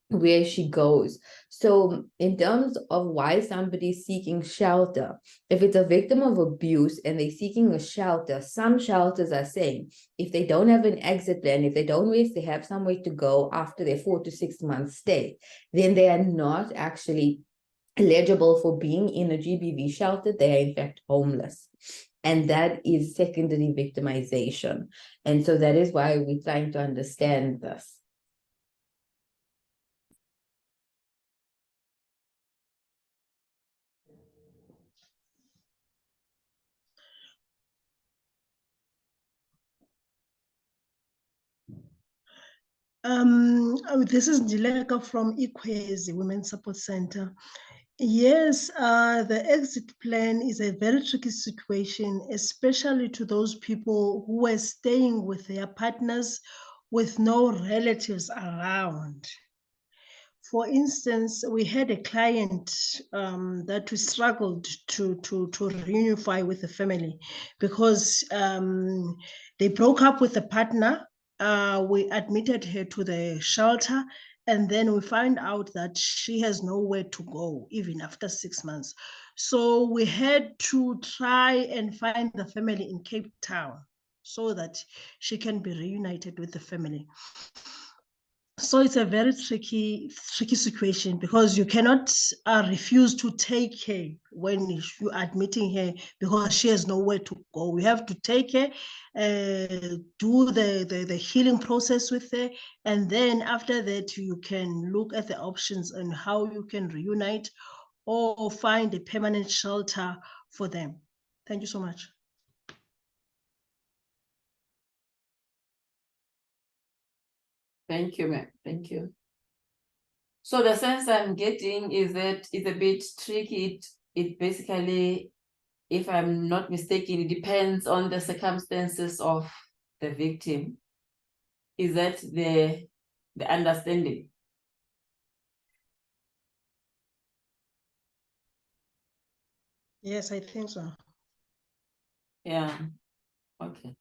where she goes. So in terms of why somebody's seeking shelter, if it's a victim of abuse and they're seeking a shelter, some shelters are saying if they don't have an exit plan, if they don't wish they have somewhere to go after their 4 to 6 months stay, then they are not actually eligible for being in a GBV shelter. They are in fact homeless. And that is secondary victimization. And so that is why we're trying to understand this. This is Dileka from Ikwezi Women's Support Center. Yes, the exit plan is a very tricky situation, especially to those people who are staying with their partners with no relatives around. For instance, we had a client that we struggled to reunify with the family because they broke up with the partner. We admitted her to the shelter, and then we find out that she has nowhere to go even after 6 months. So we had to try and find the family in Cape Town so that she can be reunited with the family. So it's a very tricky situation because you cannot refuse to take her when you're admitting her because she has nowhere to go. We have to take her, do the healing process with her, and then after that you can look at the options and how you can reunite or find a permanent shelter for them. Thank you so much. Thank you, ma'am. Thank you. So the sense I'm getting is that it's a bit tricky. It basically, if I'm not mistaken, it depends on the circumstances of the victim. Is that the understanding? Yes, I think so. Yeah. Okay.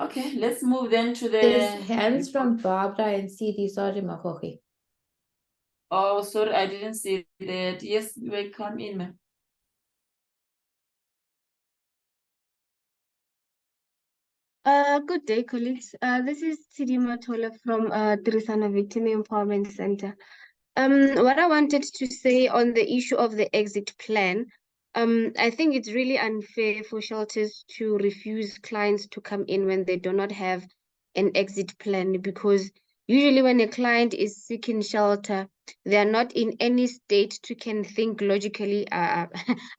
Okay, let's move then to the There's hands from Barbara and CD. Sorry, Makoki. Oh, sorry, I didn't see that. Yes, you may come in, ma'am. Good day, colleagues. This is Sidi Matola from Tirisana Victim Empowerment Center. What I wanted to say on the issue of the exit plan, I think it's really unfair for shelters to refuse clients to come in when they do not have an exit plan, because usually when a client is seeking shelter, they are not in any state to can think logically. I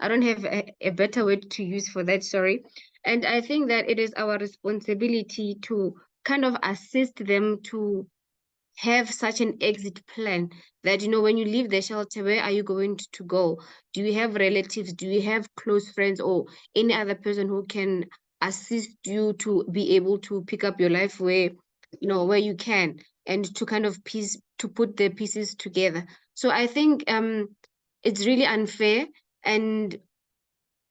don't have a better word to use for that, sorry. And I think that it is our responsibility to kind of assist them to have such an exit plan that, you know, when you leave the shelter, where are you going to go? Do you have relatives? Do you have close friends or any other person who can assist you to be able to pick up your life where, you know, where you can, and to kind of put the pieces together. So I think it's really unfair, and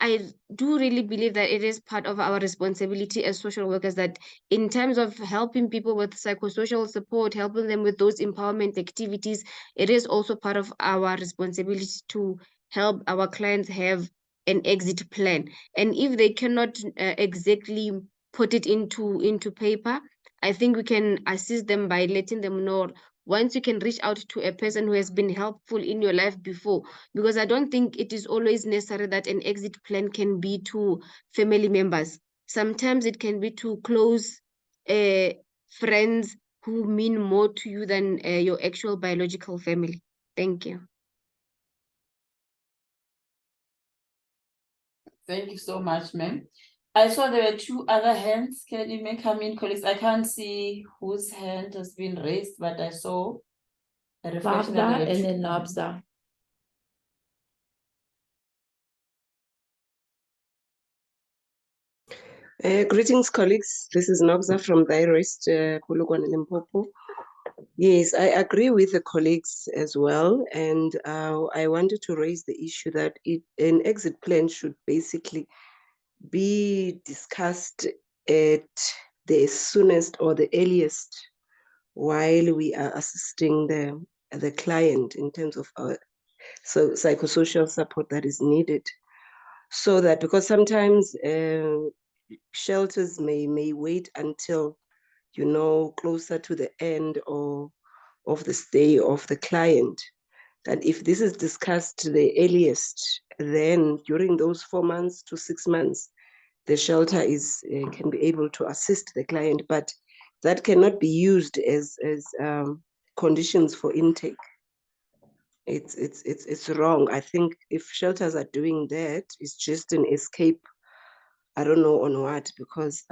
I do really believe that it is part of our responsibility as social workers that in terms of helping people with psychosocial support, helping them with those empowerment activities, it is also part of our responsibility to help our clients have an exit plan. And if they cannot exactly put it into paper, I think we can assist them by letting them know. Once you can reach out to a person who has been helpful in your life before, because I don't think it is always necessary that an exit plan can be to family members. Sometimes it can be to close friends who mean more to you than your actual biological family. Thank you. Thank you so much, ma'am. I saw there were two other hands. Can you may come in, colleagues? I can't see whose hand has been raised, but I saw a reflection that Barbara there were and two. then Nobsa. Greetings, colleagues. This is Nobza from the IREST, Polokwane, Limpopo. Yes, I agree with the colleagues as well. And I wanted to raise the issue that an exit plan should basically be discussed at the soonest or the earliest while we are assisting the client in terms of our psychosocial support that is needed. So that, because sometimes shelters may wait until, you know, closer to the end of the stay of the client. And if this is discussed the earliest, then during those 4 months to 6 months, the shelter can be able to assist the client, but that cannot be used as conditions for intake. It's wrong. I think if shelters are doing that, it's just an escape. I don't know on what, because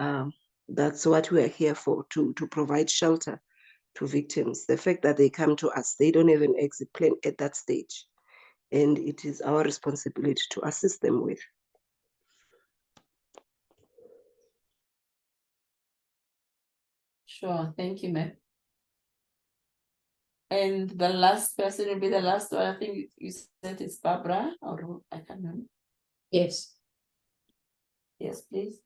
that's what we are here for, to provide shelter to victims. The fact that they come to us, they don't have an exit plan at that stage, and it is our responsibility to assist them with. Sure, thank you, ma'am. And the last person will be the last one. I think you said it's Barbara, or I can't remember. Yes. Yes, please.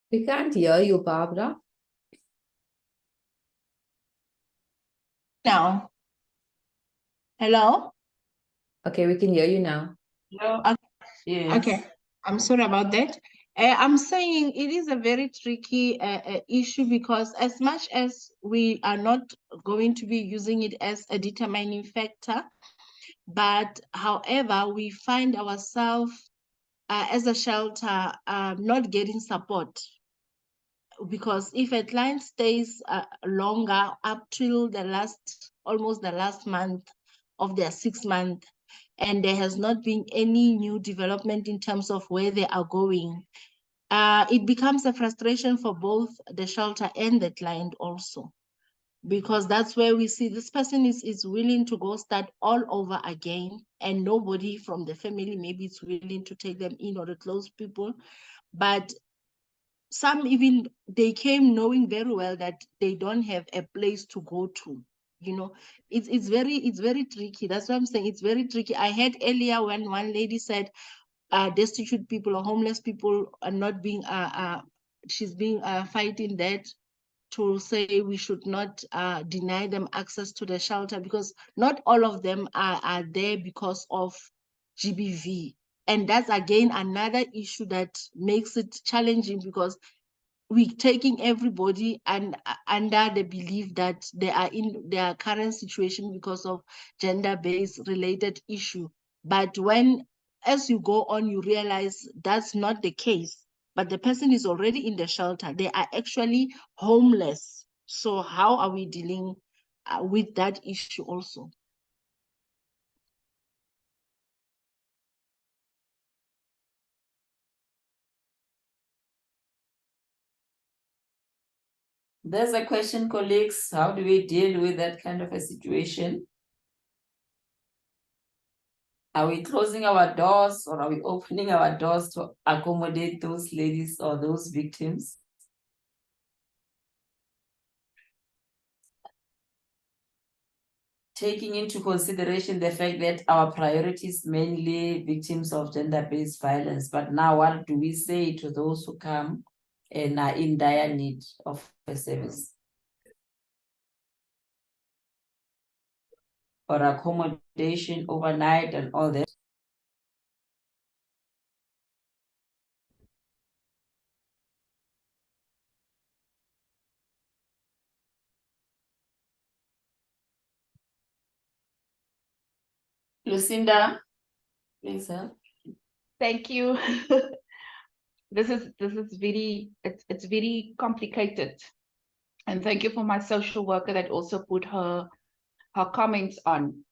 We can't hear you, Barbara. Now. Hello? Okay, we can hear you now. Okay. Yes. Okay. I'm sorry about that. I'm saying it is a very tricky issue, because as much as we are not going to be using it as a determining factor, but however, we find ourselves as a shelter not getting support, because if a client stays longer, up till almost the last month of their 6 month, and there has not been any new development in terms of where they are going, it becomes a frustration for both the shelter and the client also, because that's where we see this person is willing to go start all over again, and nobody from the family maybe is willing to take them in, or the close people. But some even, they came knowing very well that they don't have a place to go to. It's very tricky. That's why I'm saying it's very tricky. I heard earlier when one lady said destitute people or homeless people are not being she's being fighting that, to say we should not deny them access to the shelter, because not all of them are there because of GBV. And that's again another issue that makes it challenging, because we're taking everybody and under the belief that they are in their current situation because of gender-based related issue. But when, as you go on, you realize that's not the case, but the person is already in the shelter. They are actually homeless. So how are we dealing with that issue also? There's a question, colleagues. How do we deal with that kind of a situation? Are we closing our doors, or are we opening our doors to accommodate those ladies or those victims? Taking into consideration the fact that our priority is mainly victims of gender-based violence, but now what do we say to those who come and are in dire need of a service or accommodation overnight and all that? Lucinda, please help. Thank you. This is very, it's very complicated. And thank you for my social worker that also put her comments on.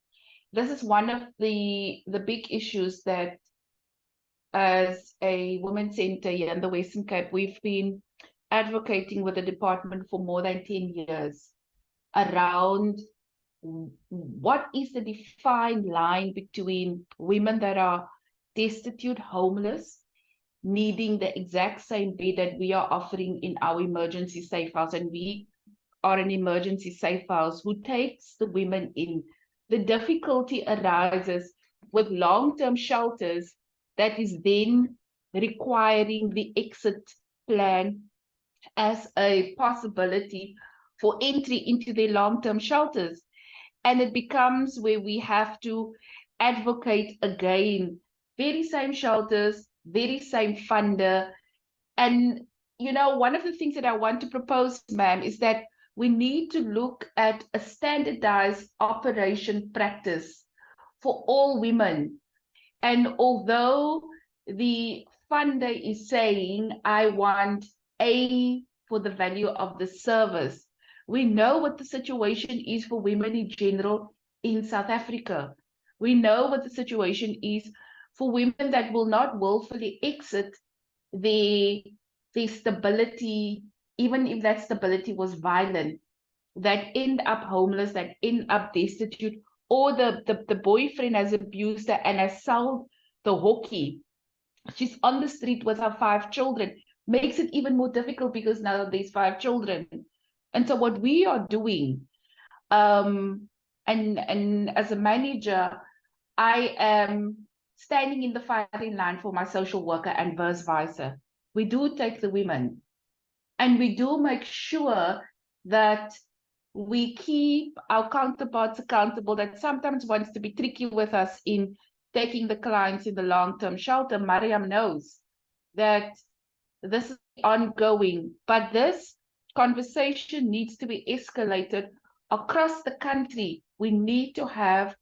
This is one of the big issues that, as a women's center here in the Western Cape, we've been advocating with the department for more than 10 years around what is the defined line between women that are destitute, homeless, needing the exact same bed that we are offering in our emergency safe house. And we are an emergency safe house who takes the women in. The difficulty arises with long-term shelters that is then requiring the exit plan as a possibility for entry into their long-term shelters. And it becomes where we have to advocate again, very same shelters, very same funder. And, you know, one of the things that I want to propose, ma'am, is that we need to look at a standardized operation practice for all women. And although the funder is saying, I want A for the value of the service, we know what the situation is for women in general in South Africa. We know what the situation is for women that will not willfully exit their stability, even if that stability was violent, that end up homeless, that end up destitute, or the boyfriend has abused her and has sold the hockey. She's on the street with her 5 children. Makes it even more difficult because now there's 5 children. And so what we are doing, and as a manager, I am standing in the firing line for my social worker and vice versa. We do take the women, and we do make sure that we keep our counterparts accountable that sometimes wants to be tricky with us in taking the clients in the long-term shelter. Mariam knows that this is ongoing, but this conversation needs to be escalated across the country. We need to have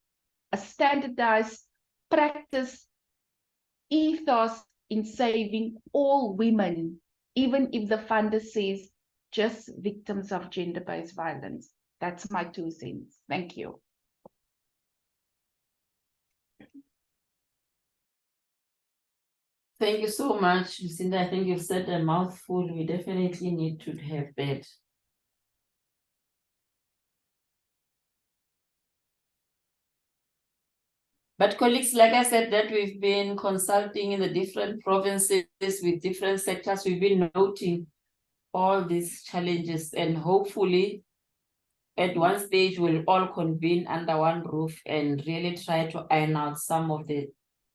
a standardized practice ethos in saving all women, even if the funder says just victims of gender-based violence. That's my 2 cents. Thank you. Thank you so much, Lucinda. I think you've said a mouthful. We definitely need to have that. But colleagues, like I said, that we've been consulting in the different provinces with different sectors, we've been noting all these challenges, and hopefully at one stage we'll all convene under one roof and really try to iron out some of the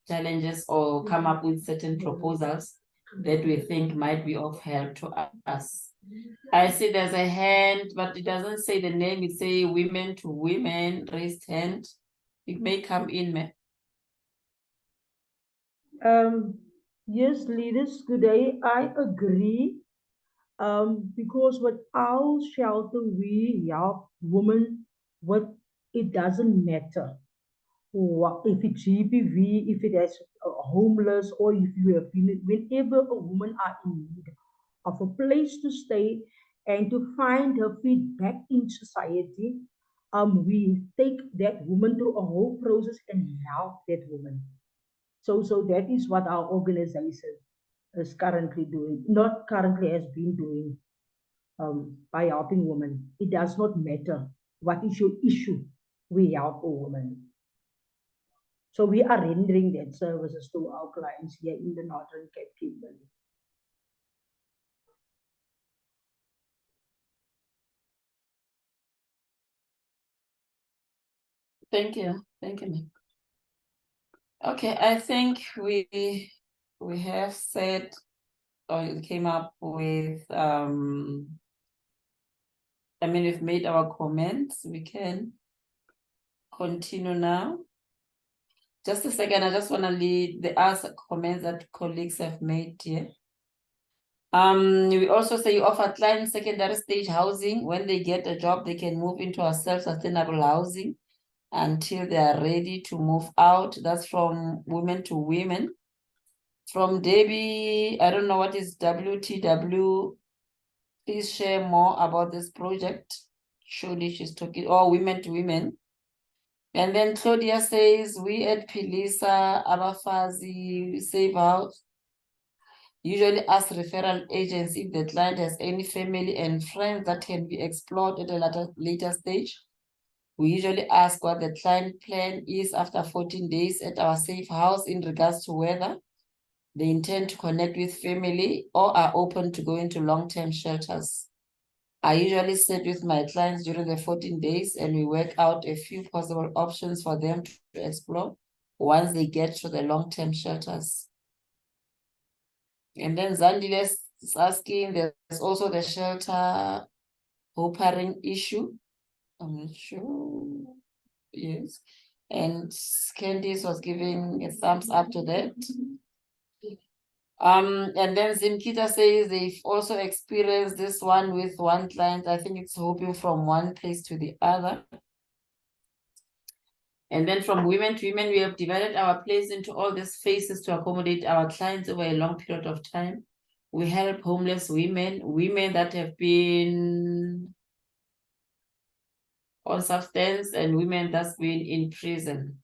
challenges or come up with certain proposals that we think might be of help to us. I see there's a hand, but it doesn't say the name. It say women to women, raised hand. It may come in, ma'am. Yes, leaders, good day. I agree. Because with our shelter, we help women with, it doesn't matter what, if it's GBV, if it is homeless, or if you have been, whenever a woman are in need of a place to stay and to find her feet back in society, we take that woman through a whole process and help that woman. So that is what our organization is currently doing, not currently has been doing, by helping women. It does not matter what is your issue, we help a woman. So we are rendering that services to our clients here in the Northern Cape, Kimberley. Thank you. Thank you, ma'am. Okay, I think we have said or came up with I mean, we've made our comments. We can continue now. Just a second, I just want to lead the other comments that colleagues have made here. We also say you offer clients secondary stage housing. When they get a job, they can move into a self-sustainable housing until they are ready to move out. That's from Women to Women. From Debbie, I don't know what is WTW. Please share more about this project. Surely she's talking, Women to Women. And then Claudia says, we at Pilisa, Abafazi, Save House, usually ask referral agents if the client has any family and friends that can be explored at a later stage. We usually ask what the client plan is after 14 days at our safe house in regards to whether they intend to connect with family or are open to going to long-term shelters. I usually sit with my clients during the 14 days and we work out a few possible options for them to explore once they get to the long-term shelters. And then Zandile is asking, there's also the shelter hoppering issue. I'm not sure. Yes. And Candice was giving a thumbs up to that. And then Zimkita says they've also experienced this one with one client. I think it's hopping from one place to the other. And then from women to women, we have divided our place into all these phases to accommodate our clients over a long period of time. We help homeless women, women that have been on substance, and women that's been in prison.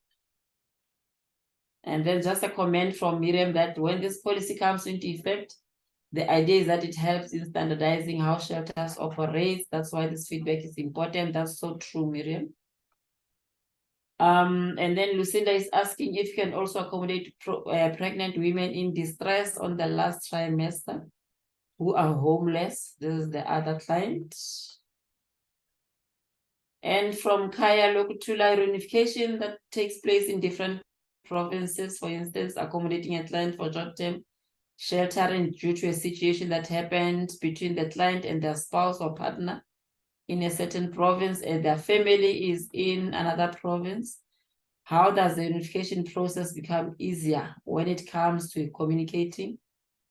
And then just a comment from Miriam that when this policy comes into effect, the idea is that it helps in standardizing how shelters operate. That's why this feedback is important. That's so true, Miriam. And then Lucinda is asking if you can also accommodate pregnant women in distress on the last trimester who are homeless. This is the other client. And from Kaya Lokutula, reunification that takes place in different provinces, for instance, accommodating a client for short-term sheltering due to a situation that happened between the client and their spouse or partner in a certain province and their family is in another province. How does the unification process become easier when it comes to communicating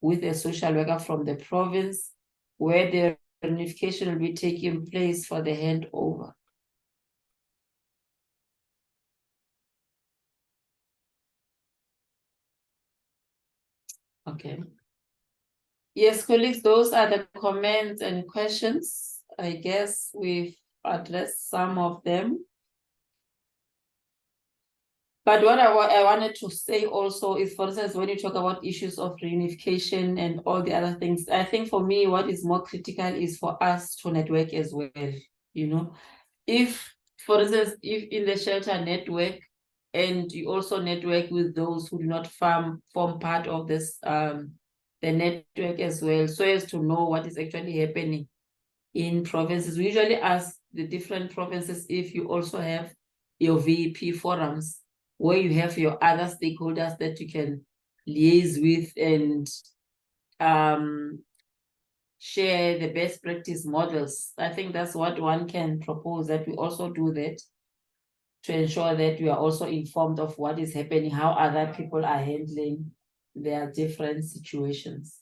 with a social worker from the province where the unification will be taking place for the handover? Okay. Yes, colleagues, those are the comments and questions. I guess we've addressed some of them. But what I wanted to say also is, for instance, when you talk about issues of reunification and all the other things, I think for me, what is more critical is for us to network as well. You know, if, for instance, if in the shelter network, and you also network with those who do not form part of this, the network as well, so as to know what is actually happening in provinces. We usually ask the different provinces if you also have your VEP forums where you have your other stakeholders that you can liaise with and share the best practice models. I think that's what one can propose, that we also do that to ensure that we are also informed of what is happening, how other people are handling their different situations.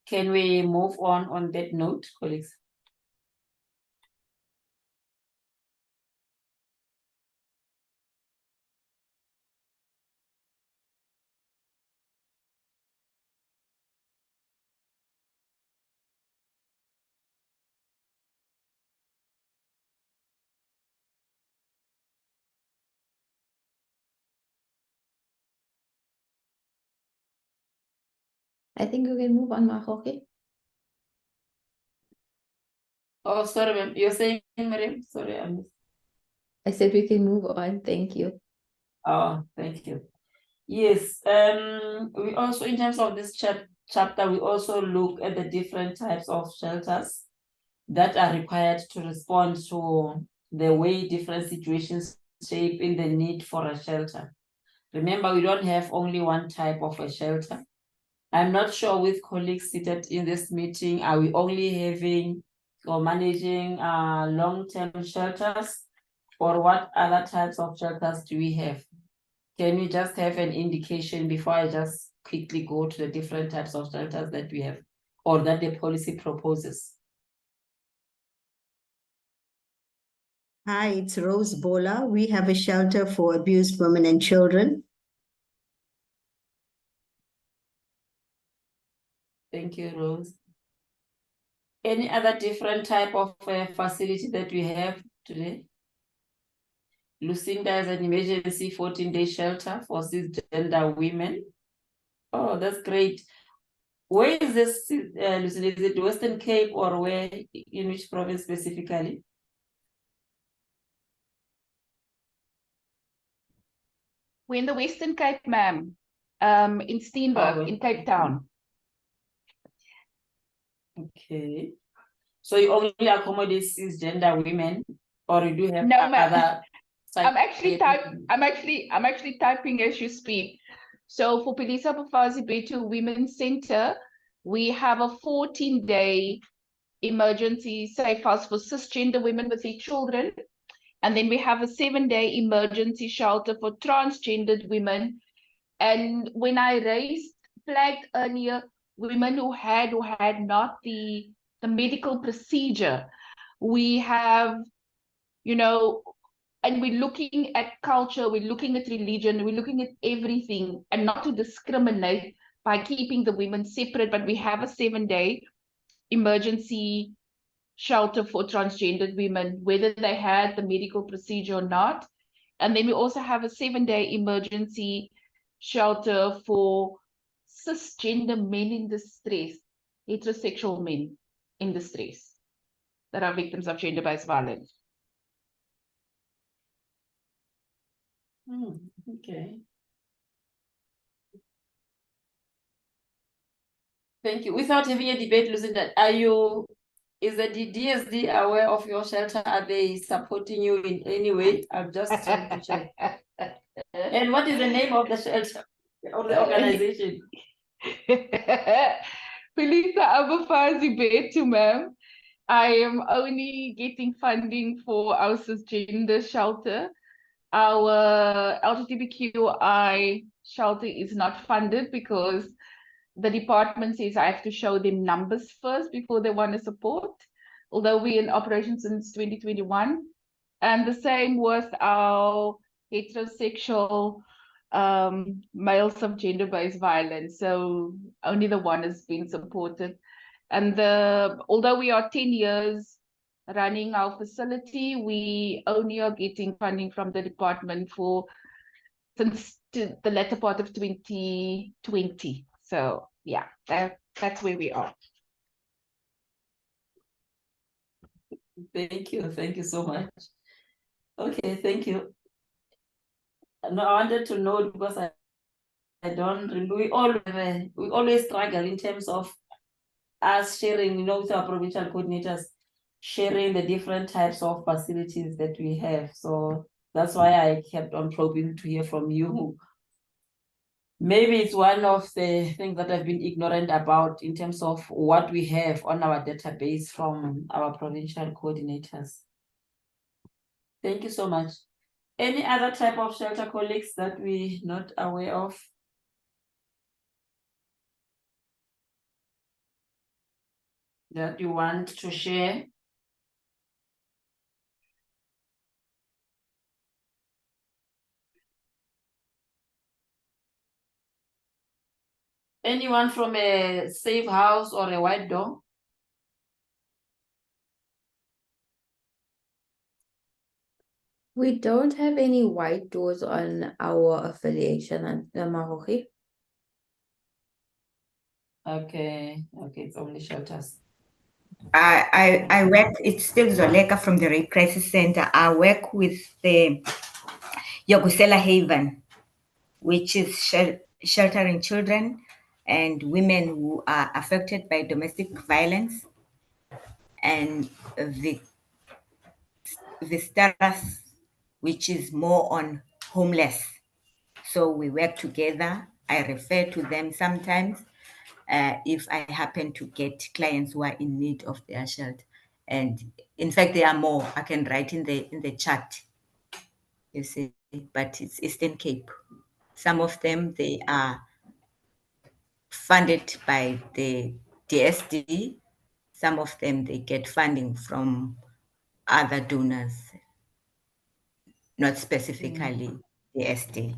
Can we move on that note, colleagues? I think you can move on, Mahoke. Oh, sorry, ma'am. You're saying, Miriam? Sorry, I missed. I said we can move on. Thank you. Oh, thank you. Yes, we also, in terms of this chapter, we also look at the different types of shelters that are required to respond to the way different situations shape in the need for a shelter. Remember, we don't have only one type of a shelter. I'm not sure with colleagues seated in this meeting, are we only having or managing long-term shelters, or what other types of shelters do we have? Can we just have an indication before I just quickly go to the different types of shelters that we have or that the policy proposes? Hi, it's Rose Bola. We have a shelter for abused women and children. Thank you, Rose. Any other different type of facility that we have today? Lucinda has an emergency 14-day shelter for cisgender women. Oh, that's great. Where is this, Lucinda? Is it Western Cape or where, in which province specifically? We're in the Western Cape, ma'am, in Steenberg, in Cape Town. Okay. So you only accommodate cisgender women, or you do have No, ma'am. other? I'm actually typing as you speak. So for Pilisa Bafazi Betu Women's Center, we have a 14-day emergency safe house for cisgender women with their children. And then we have a 7-day emergency shelter for transgendered women. And when I raised flagged earlier women who had not the medical procedure. We have, you know, and we're looking at culture, we're looking at religion, we're looking at everything, and not to discriminate by keeping the women separate, but we have a 7-day emergency shelter for transgendered women, whether they had the medical procedure or not. And then we also have a 7-day emergency shelter for cisgender men in distress, heterosexual men in distress that are victims of gender-based violence. Okay. Thank you. Without having a debate, Lucinda, is the DSD aware of your shelter? Are they supporting you in any way? I'm just trying to check. And what is the name of the shelter or the organization? Felisa Abafazi Betu, ma'am. I am only getting funding for our cisgender shelter. Our LGBTQI shelter is not funded because the department says I have to show them numbers first before they want to support, although we're in operation since 2021. And the same with our heterosexual males of gender-based violence. So only the one has been supported. And although we are 10 years running our facility, we only are getting funding from the department since the latter part of 2020. So yeah, that's where we are. Thank you so much. Okay, thank you. No, I wanted to know because I don't we always struggle in terms of us sharing, with our provincial coordinators, sharing the different types of facilities that we have. So that's why I kept on probing to hear from you. Maybe it's one of the things that I've been ignorant about in terms of what we have on our database from our provincial coordinators. Thank you so much. Any other type of shelter, colleagues, that we're not aware of? That you want to share? Anyone from a safe house or a white door? We don't have any white doors on our affiliation at the Marohi. Okay, it's only shelters. I work, it's still Zoleka from the Rape Crisis Center. I work with the Yogusela Haven, which is sheltering children and women who are affected by domestic violence, and the Vistaras, which is more on homeless. So we work together. I refer to them sometimes if I happen to get clients who are in need of their shelter. And in fact, there are more. I can write in the chat, you see, but it's Eastern Cape. Some of them, they are funded by the DSD. Some of them, they get funding from other donors, not specifically DSD.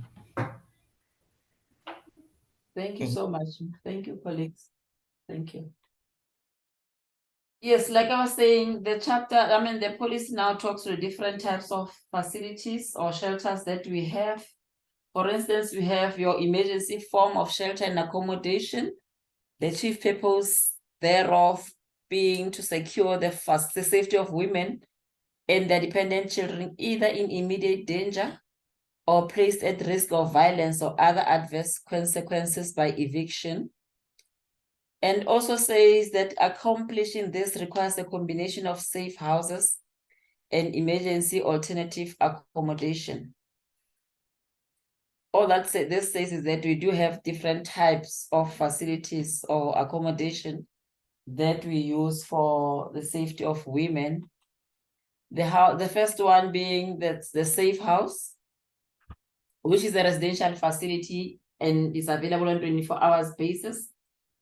Thank you so much. Thank you, colleagues. Thank you. Yes, like I was saying, the policy now talks to the different types of facilities or shelters that we have. For instance, we have your emergency form of shelter and accommodation. The chief purpose thereof being to secure the safety of women and their dependent children, either in immediate danger or placed at risk of violence or other adverse consequences by eviction. And also says that accomplishing this requires a combination of safe houses and emergency alternative accommodation. All that this says is that we do have different types of facilities or accommodation that we use for the safety of women. The first one being that's the safe house, which is a residential facility and is available on 24 hours basis,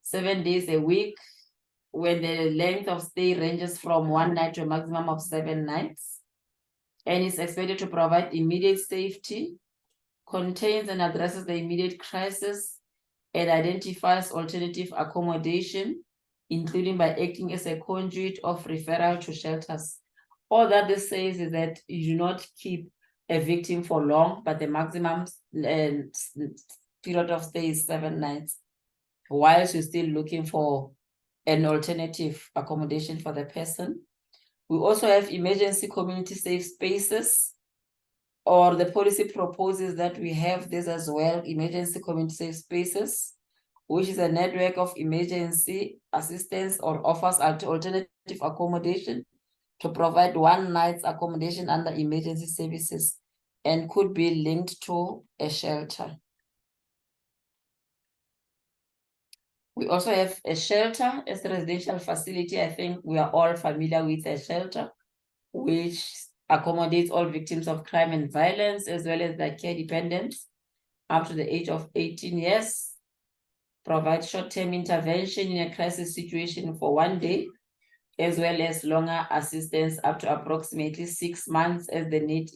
7 days a week, when the length of stay ranges from 1 night to a maximum of 7 nights, and is expected to provide immediate safety, contains and addresses the immediate crisis, and identifies alternative accommodation, including by acting as a conduit of referral to shelters. All that this says is that you do not keep a victim for long, but the maximum period of stay is 7 nights, whilst you're still looking for an alternative accommodation for the person. We also have emergency community safe spaces, or the policy proposes that we have this as well, emergency community safe spaces, which is a network of emergency assistance or offers alternative accommodation to provide 1 night's accommodation under emergency services and could be linked to a shelter. We also have a shelter as a residential facility. I think we are all familiar with a shelter, which accommodates all victims of crime and violence, as well as their care dependents up to the age of 18 years, provide short-term intervention in a crisis situation for 1 day, as well as longer assistance up to approximately 6 months as the need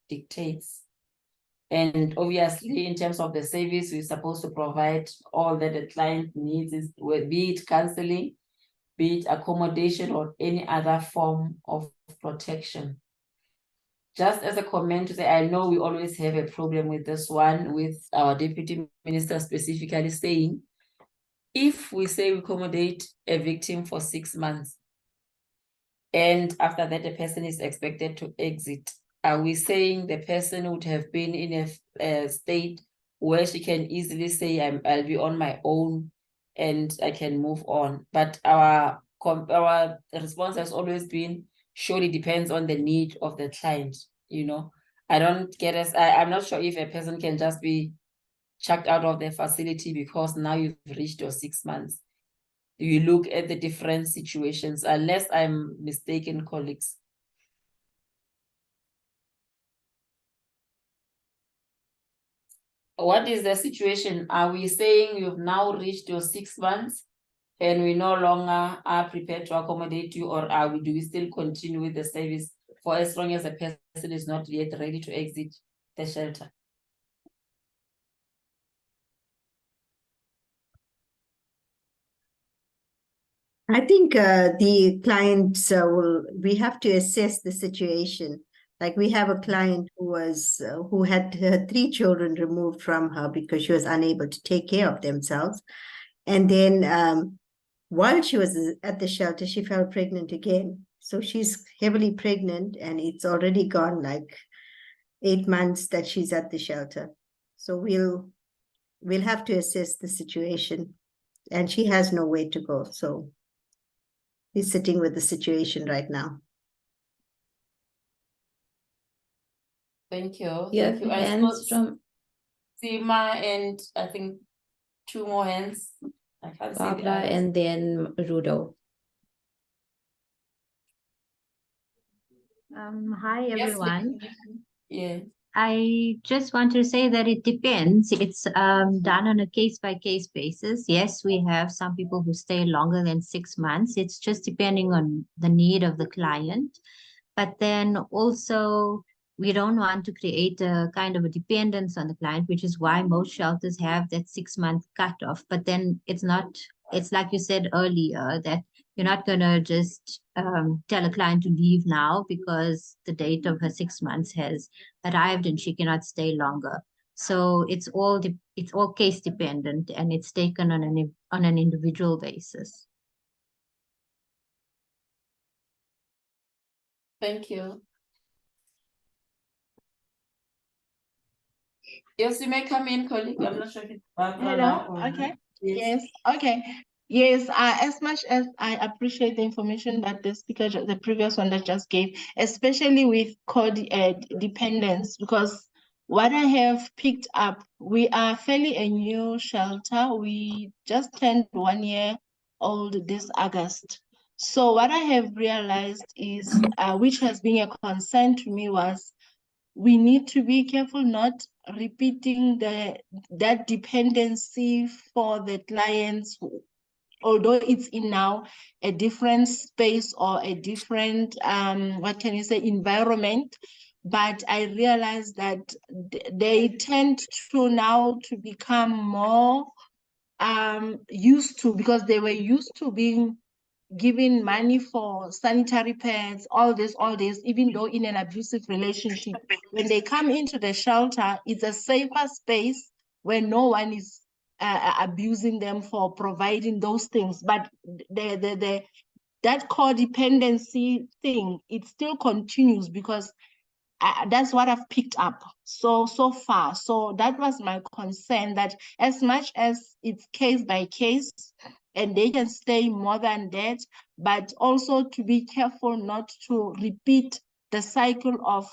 dictates. And obviously, in terms of the service, we're supposed to provide all that the client needs, be it counseling, be it accommodation, or any other form of protection. Just as a comment to say, I know we always have a problem with this one, with our deputy minister specifically saying, if we say we accommodate a victim for 6 months, and after that the person is expected to exit, are we saying the person would have been in a state where she can easily say, I'll be on my own and I can move on? But our response has always been, surely depends on the need of the client. You know, I don't get us. I'm not sure if a person can just be chucked out of the facility because now you've reached your 6 months. You look at the different situations, unless I'm mistaken, colleagues. What is the situation? Are we saying you've now reached your 6 months and we no longer are prepared to accommodate you, or do we still continue with the service for as long as the person is not yet ready to exit the shelter? I think the clients we have to assess the situation. Like we have a client who had her 3 children removed from her because she was unable to take care of themselves. And then while she was at the shelter, she fell pregnant again. So she's heavily pregnant and it's already gone like 8 months that she's at the shelter. So we'll have to assess the situation, and she has nowhere to go. So he's sitting with the situation right now. Thank you. You Thank have you. hands from Sima and I think 2 more hands. I can't see the Barbara others. and then Rudo. Hi, Yes, everyone. yeah. I just want to say that it depends. It's done on a case-by-case basis. Yes, we have some people who stay longer than 6 months. It's just depending on the need of the client. But then also, we don't want to create a kind of a dependence on the client, which is why most shelters have that 6-month cutoff. But then it's like you said earlier, that you're not going to just tell a client to leave now because the date of her 6 months has arrived and she cannot stay longer. So it's all case dependent, and it's taken on an individual basis. Thank you. Yes, you may come in, colleague. I'm not sure if it's Barbara now Hello. or Okay. yes. Yes. Okay. Yes. As much as I appreciate the information that the previous one that just gave, especially with dependence, because what I have picked up, we are fairly a new shelter. We just turned 1 year old this August. So what I have realized is, which has been a concern to me, was we need to be careful not repeating that dependency for the clients, although it's in now a different space or a different, what can you say, environment. But I realize that they tend to now to become more used to, because they were used to being giving money for sanitary pads, all this, even though in an abusive relationship. When they come into the shelter, it's a safer space where no one is abusing them for providing those things. But that codependency thing, it still continues, because that's what I've picked up so far. So that was my concern, that as much as it's case by case and they can stay more than that, but also to be careful not to repeat the cycle of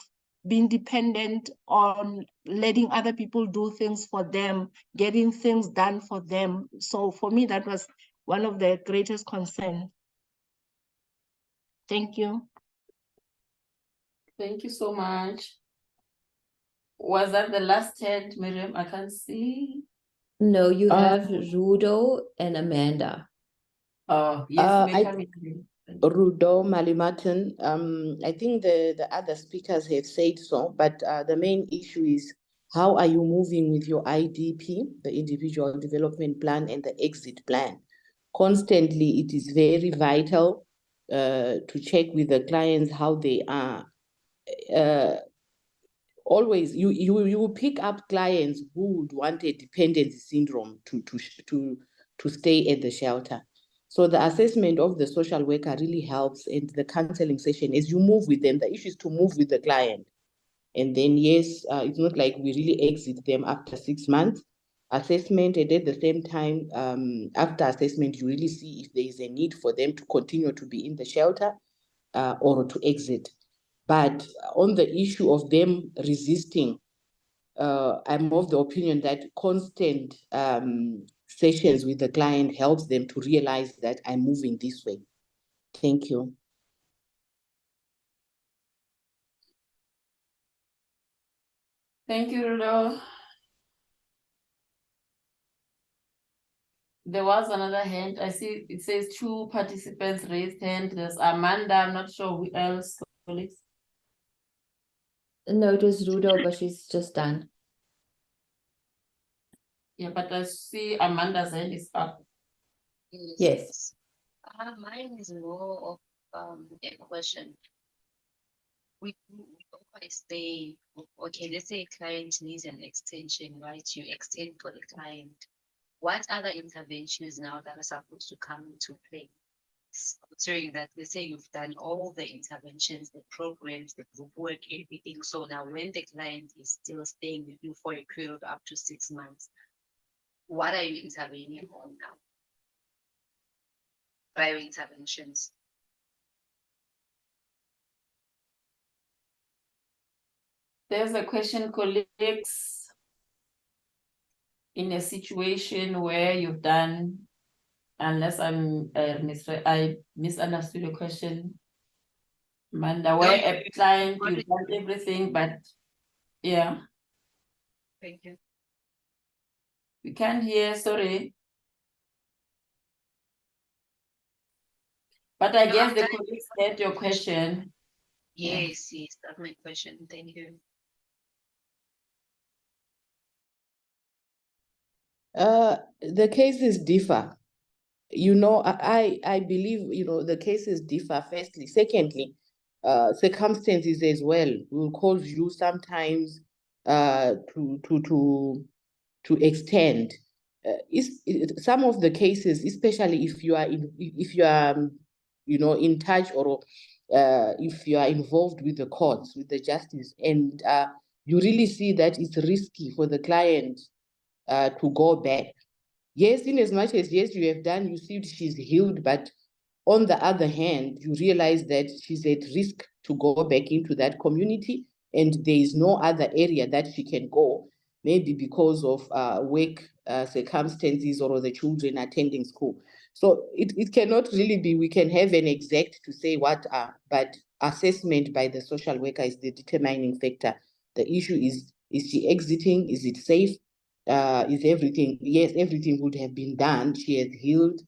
being dependent on letting other people do things for them, getting things done for them. So for me, that was one of the greatest concerns. Thank you. Thank you so much. Was that the last hand, Miriam? I can't see. No, you have Rudo and Amanda. Oh, yes, Rudo Malimartin, I think the other speakers have said so, but the main issue is, how are you moving with your IDP, the Individual Development Plan, and the exit plan? Constantly, it is very vital to check with the clients how they are. Always, you pick up clients who would want a dependency syndrome to stay at the shelter. So the assessment of the social worker really helps, and the counseling session, as you move with them, the issue is to move with the client. And then, yes, it's not like we really exit them after 6 months. Assessment, and at the same time, after assessment, you really see if there is a need for them to continue to be in the shelter or to exit. But on the issue of them resisting, I'm of the opinion that constant sessions with the client helps them to realize that I'm moving this way. Thank you. Thank you, Rudo. There was another hand. I see it says 2 participants raised hand. There's Amanda. I'm not sure who else. Colleagues. No, it was Rudo, but she's just done. Yeah, but I see Amanda's hand is up. Yes. Mine is more of a question. We always say, okay, let's say a client needs an extension, right? You extend for the client. What other interventions now that are supposed to come into play? Considering that, let's say you've done all the interventions, the programs, the group work, everything. So now when the client is still staying with you for a period of up to 6 months, what are you intervening on now? Prior interventions. There's a question, colleagues. In a situation where you've done, unless I misunderstood the question, Amanda, where a client, you've done everything, but yeah. Thank you. We can't hear, sorry. But I guess the colleagues heard your question. Yes, yes, that's my question. Thank you. The cases differ. You know, I believe, you know, the cases differ, firstly. Secondly, circumstances as well will cause you sometimes to extend. Some of the cases, especially if you are you know, in touch, or if you are involved with the courts, with the justice, and you really see that it's risky for the client to go back. Yes, in as much as, yes, you have done, you see she's healed, but on the other hand, you realize that she's at risk to go back into that community, and there is no other area that she can go, maybe because of work circumstances or the children attending school. So it cannot really be, we can have an exact to say what are, but assessment by the social worker is the determining factor The issue is she exiting? Is it safe? Is everything? Yes, everything would have been done. She has healed,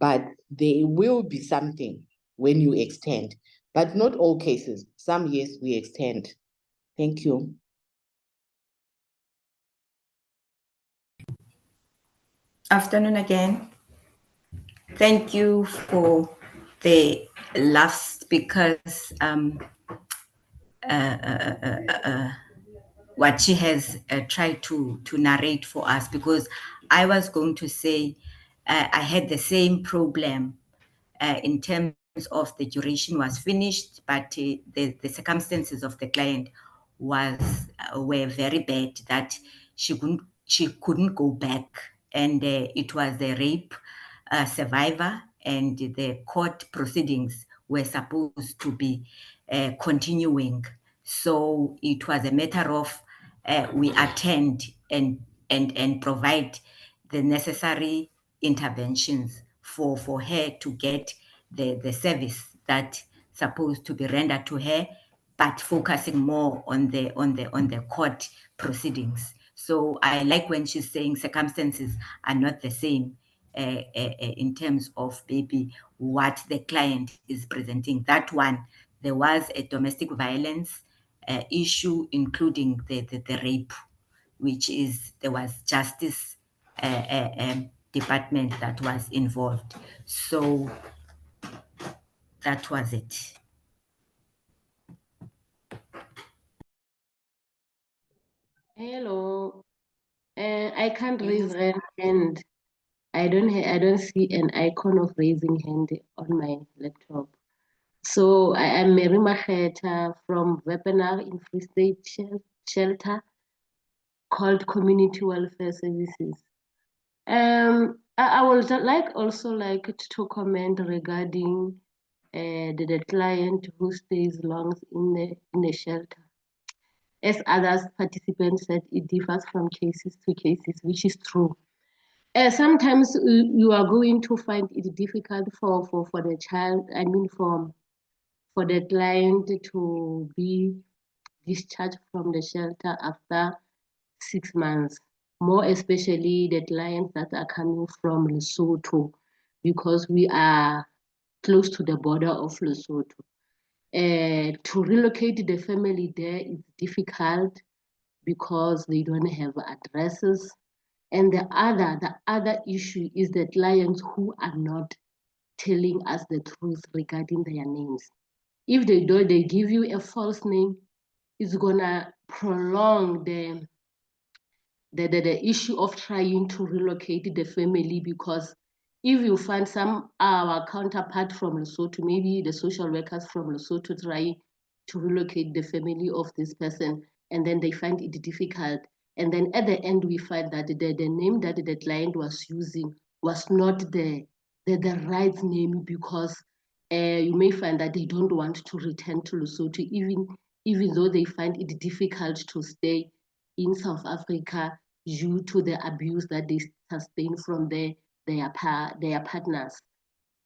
but there will be something when you extend. But not all cases. Some, yes, we extend. Thank you. Afternoon again. Thank you for the last speakers what she has tried to narrate for us, because I was going to say I had the same problem in terms of the duration was finished, but the circumstances of the client were very bad that she couldn't go back, and it was a rape survivor, and the court proceedings were supposed to be continuing. So it was a matter of we attend and provide the necessary interventions for her to get the service that supposed to be rendered to her, but focusing more on the court proceedings. So I like when she's saying circumstances are not the same in terms of maybe what the client is presenting. That one, there was a domestic violence issue, including the rape, which is there was justice department that was involved. So that was it. Hello. I can't raise hand. I don't see an icon of raising hand on my laptop. So I am Mary Macheta from Webinar in Free State Shelter called Community Welfare Services. I would also like to comment regarding the client who stays long in the shelter. As others participants said, it differs from cases to cases, which is true. Sometimes you are going to find it difficult for the child, for the client to be discharged from the shelter after 6 months, more especially the clients that are coming from Lesotho, because we are close to the border of Lesotho. To relocate the family there is difficult because they don't have addresses. And the other issue is the clients who are not telling us the truth regarding their names. If they do, they give you a false name, it's gonna prolong the issue of trying to relocate the family, because if you find our counterpart from Lesotho, maybe the social workers from Lesotho trying to relocate the family of this person, and then they find it difficult. And then at the end, we find that the name that the client was using was not the right name, because you may find that they don't want to return to Lesotho, even though they find it difficult to stay in South Africa due to the abuse that they sustain from their partners.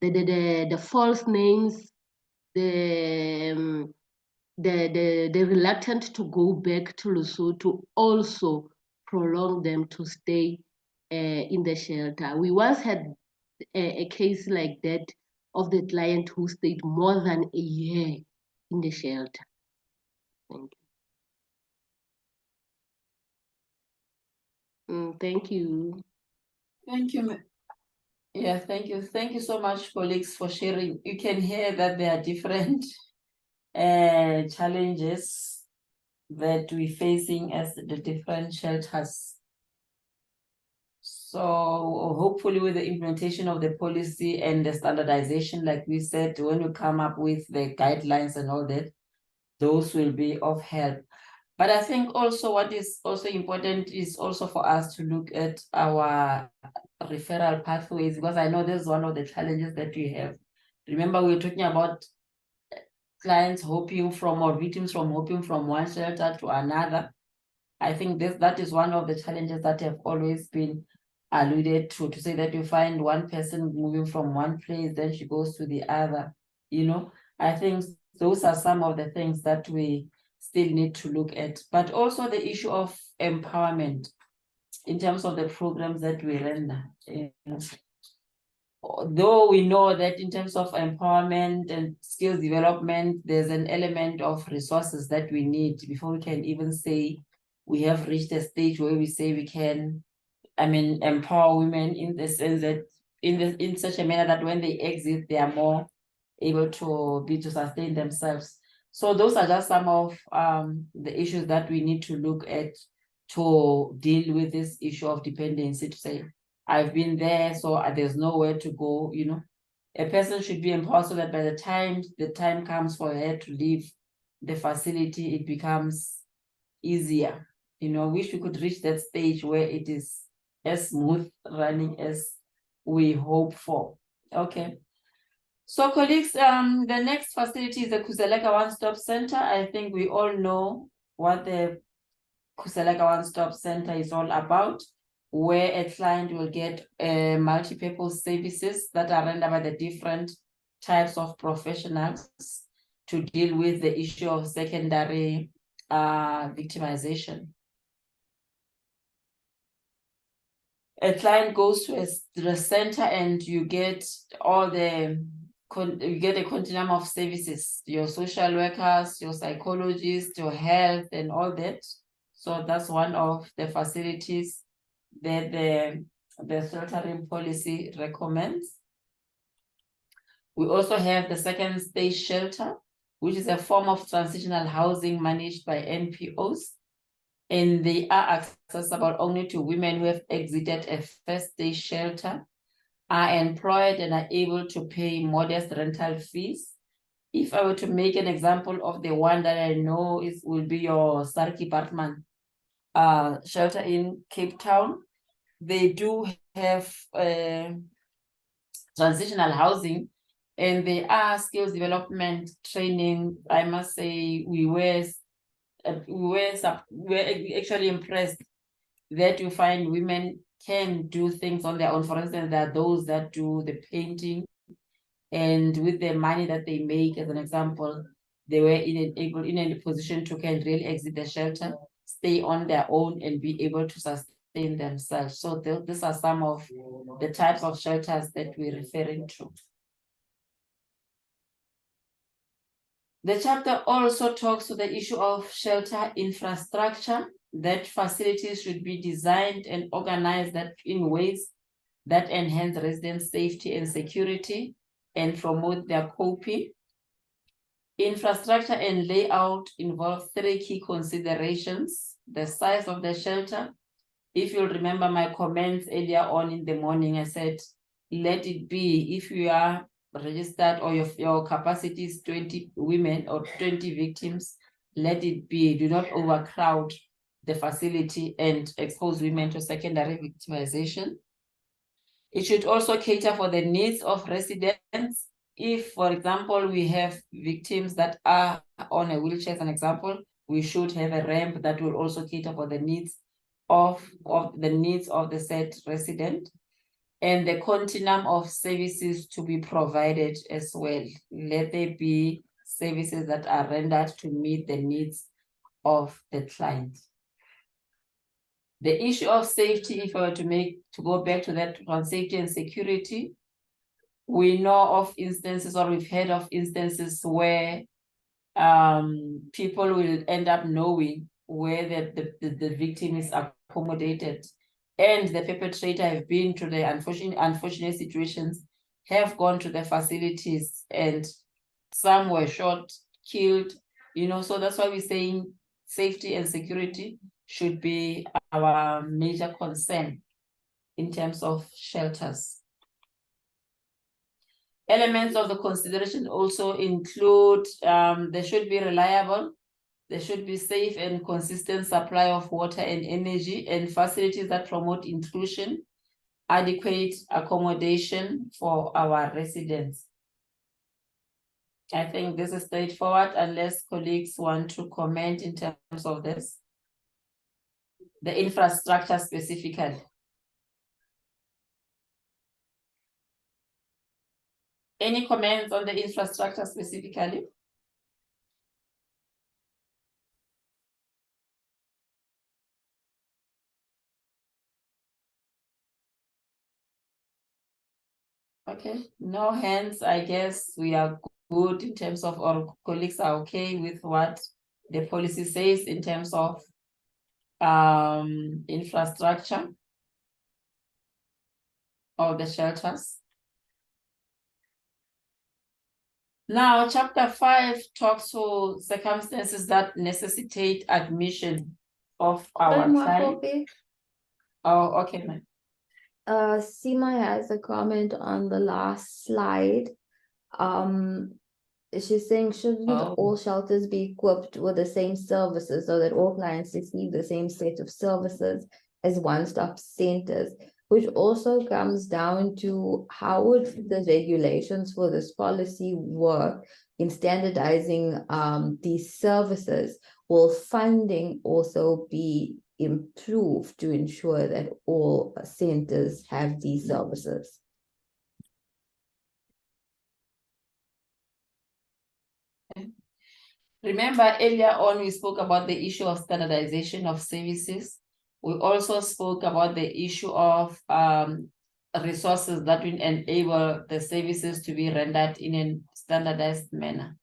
The false names, the reluctant to go back to Lesotho also prolong them to stay in the shelter. We once had a case like that of the client who stayed more than a year in the shelter. Thank you. Thank you. Thank you. Yeah, thank you. Thank you so much, colleagues, for sharing. You can hear that there are different challenges that we're facing as the different shelters. So hopefully with the implementation of the policy and the standardization, like we said, when we come up with the guidelines and all that, those will be of help. But I think also what is also important is also for us to look at our referral pathways, because I know this is one of the challenges that we have. Remember, we were talking about clients hopping from, or victims from hopping from one shelter to another. I think that is one of the challenges that have always been alluded to say that you find one person moving from one place, then she goes to the other. I think those are some of the things that we still need to look at. But also the issue of empowerment in terms of the programs that we render. Though we know that in terms of empowerment and skills development, there's an element of resources that we need before we can even say we have reached a stage where we say we can, empower women in the sense that in such a manner that when they exit, they are more able to sustain themselves. So those are just some of the issues that we need to look at to deal with this issue of dependency, to say, I've been there, so there's nowhere to go, A person should be empowered so that by the time comes for her to leave the facility, it becomes easier. Wish we could reach that stage where it is as smooth running as we hope for. Okay. So colleagues, the next facility is the Khuseleka One-Stop Center. I think we all know what the Khuseleka One-Stop Center is all about, where a client will get multi-purpose services that are rendered by the different types of professionals to deal with the issue of secondary victimization. A client goes to the center and you get you get a continuum of services, your social workers, your psychologists, your health, and all that. So that's one of the facilities that the sheltering policy recommends. We also have the second stage shelter, which is a form of transitional housing managed by NPOs. And they are accessible only to women who have exited a first stage shelter, are employed, and are able to pay modest rental fees. If I were to make an example of the one that I know will be your Sarki Bartman shelter in Cape Town, they do have transitional housing, and they are skills development training. I must say we were actually impressed that you find women can do things on their own. For instance, there are those that do the painting, and with the money that they make, as an example, they were in a position to can really exit the shelter, stay on their own, and be able to sustain themselves. So these are some of the types of shelters that we're referring to. The chapter also talks to the issue of shelter infrastructure, that facilities should be designed and organized in ways that enhance resident safety and security and promote their coping. Infrastructure and layout involve three key considerations: the size of the shelter. If you'll remember my comments earlier on in the morning, I said, let it be, if you are registered or your capacity is 20 women or 20 victims, let it be. Do not overcrowd the facility and expose women to secondary victimization. It should also cater for the needs of residents. If, for example, we have victims that are on a wheelchair, as an example, we should have a ramp that will also cater for the needs of the said resident, and the continuum of services to be provided as well. Let there be services that are rendered to meet the needs of the client. The issue of safety, if I were to go back to that on safety and security, we know of instances, or we've heard of instances where people will end up knowing where the victim is accommodated, and the perpetrator have been to the unfortunate situations, have gone to the facilities, and some were shot, killed, so that's why we're saying safety and security should be our major concern in terms of shelters. Elements of the consideration also include they should be reliable, there should be safe and consistent supply of water and energy, and facilities that promote inclusion, adequate accommodation for our residents. I think this is straightforward, unless colleagues want to comment in terms of this. The infrastructure specifically. Any comments on the infrastructure specifically? Okay, no hands. I guess we are good in terms of our colleagues are okay with what the policy says in terms of infrastructure of the shelters. Now, chapter 5 talks to circumstances that necessitate admission of our client. Oh, okay, ma'am. Seema has a comment on the last slide. She's saying, shouldn't all shelters be equipped with the same services so that all clients receive the same set of services as one-stop centers? Which also comes down to how would the regulations for this policy work in standardizing these services? Will funding also be improved to ensure that all centers have these services? Remember earlier on, we spoke about the issue of standardization of services. We also spoke about the issue of resources that will enable the services to be rendered in a standardized manner.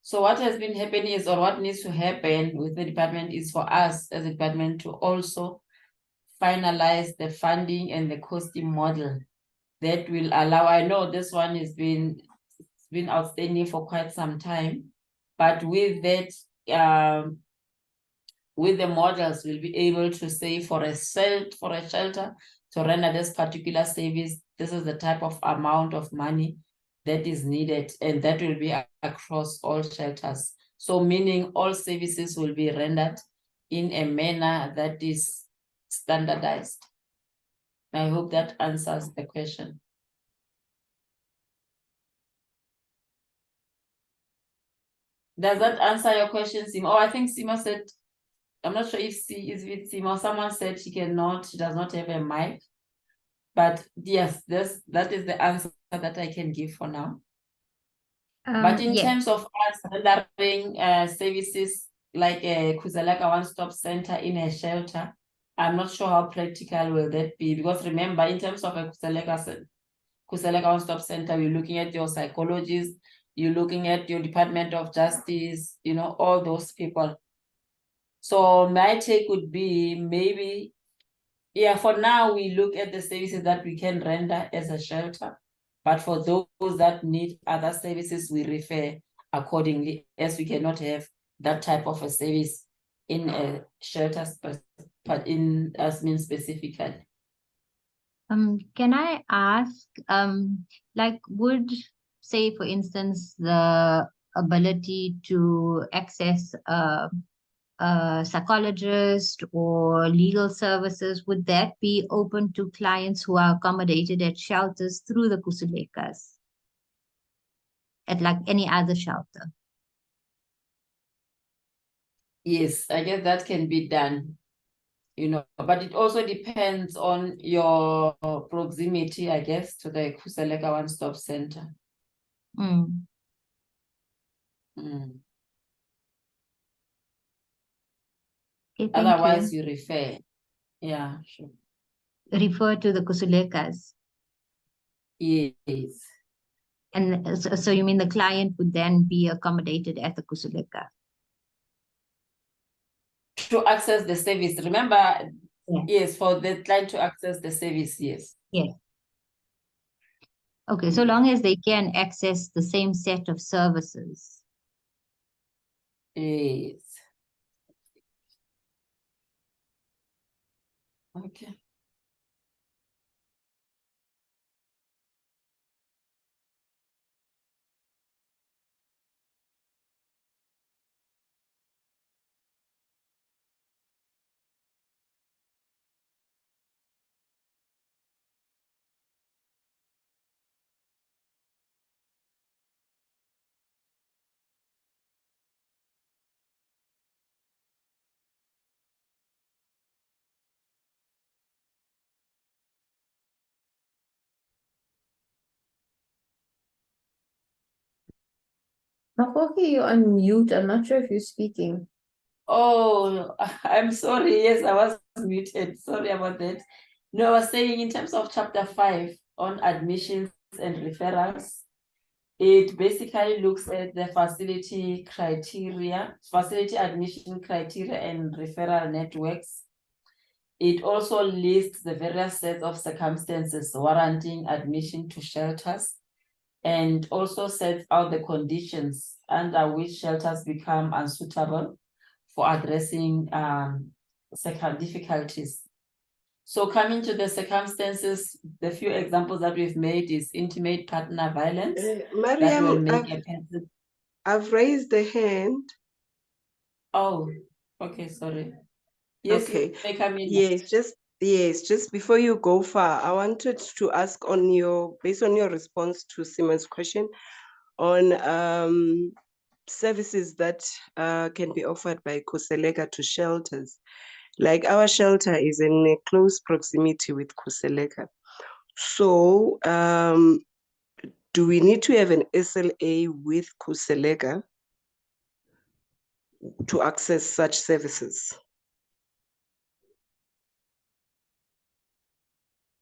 So what has been happening is, or what needs to happen with the department is for us as a department to also finalize the funding and the costing model that will allow, I know this one has been outstanding for quite some time, but with that, with the models, we'll be able to say for a shelter to render this particular service, this is the type of amount of money that is needed, and that will be across all shelters. So meaning all services will be rendered in a manner that is standardized. I hope that answers the question. Does that answer your question, Sima? Oh, I think Sima said, I'm not sure if is with Sima. Someone said she does not have a mic. But yes, that is the answer that I can give for now. But in yes. terms of us rendering services like a Kuzaleka one-stop center in a shelter, I'm not sure how practical will that be, because remember, in terms of a Kuzaleka one-stop center, you're looking at your psychologists, you're looking at your Department of Justice, you know, all those people. So my take would be maybe, yeah, for now, we look at the services that we can render as a shelter. But for those that need other services, we refer accordingly, as we cannot have that type of a service in a shelter, but in Asmin specifically. Can I ask, like, would, say, for instance, the ability to access a psychologist or legal services, would that be open to clients who are accommodated at shelters through the Kusulekas, at like any other shelter? Yes, I guess that can be done, you know, but it also depends on your proximity, I guess, to the Kusaleka one-stop center. Mm. Mm. Okay, thank Otherwise, you. you refer. Yeah, sure. Refer to the Kusulekas. Yes. And so you mean the client would then be accommodated at the Kusuleka? To access the service. Remember, yes, for the client to access the service, yes. Yes. Okay, so long as they can access the same set of services. Yes. Okay. Makoki, you're on mute. I'm not sure if you're speaking. Oh, I'm sorry. Yes, I was muted. Sorry about that. No, I was saying in terms of chapter 5 on admissions and referrals. It basically looks at the facility criteria, facility admission criteria and referral networks. It also lists the various sets of circumstances warranting admission to shelters, and also sets out the conditions under which shelters become unsuitable for addressing difficulties. So coming to the circumstances, the few examples that we've made is intimate partner violence. That will Mariam, make a person. I've raised the hand. Oh, okay, sorry. Yes, you Okay. may come in. Yes, just before you go far, I wanted to ask based on your response to Simon's question on services that can be offered by Khuseleka to shelters. Like our shelter is in a close proximity with Khuseleka. So do we need to have an SLA with Khuseleka to access such services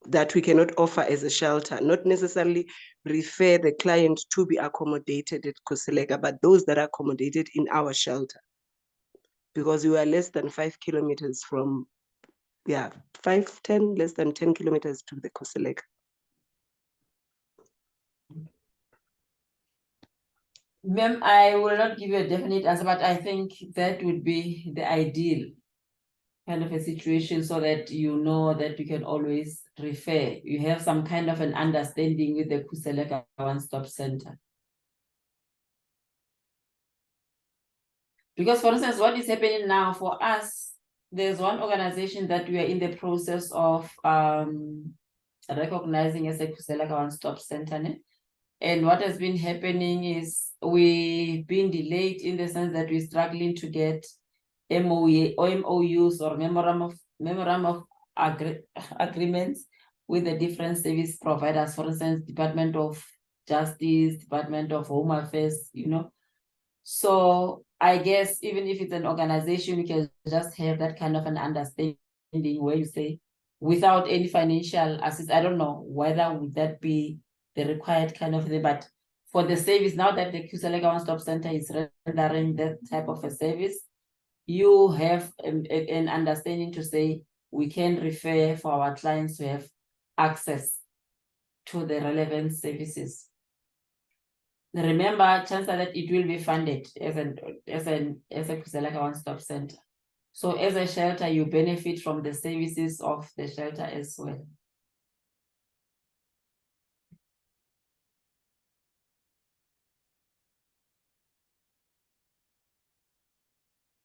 that we cannot offer as a shelter? Not necessarily refer the client to be accommodated at Khuseleka, but those that are accommodated in our shelter. Because we are less than 5 kilometers from, less than 10 kilometers to the Khuseleka. Ma'am, I will not give you a definite answer, but I think that would be the ideal kind of a situation, so that you know that you can always refer. You have some kind of an understanding with the Khuseleka one-stop center. Because for instance, what is happening now for us, there's one organization that we are in the process of recognizing as a Khuseleka one-stop center. And what has been happening is we've been delayed in the sense that we're struggling to get MOUs or memorandum of agreements with the different service providers. For instance, Department of Justice, Department of Home Affairs, So I guess even if it's an organization, we can just have that kind of an understanding where you say, without any financial assistance, I don't know whether would that be the required kind of thing, but for the service, now that the Khuseleka One-Stop Center is rendering that type of a service, you have an understanding to say, we can refer for our clients to have access to the relevant services. Remember, chances are that it will be funded as a Khuseleka one-stop center. So as a shelter, you benefit from the services of the shelter as well.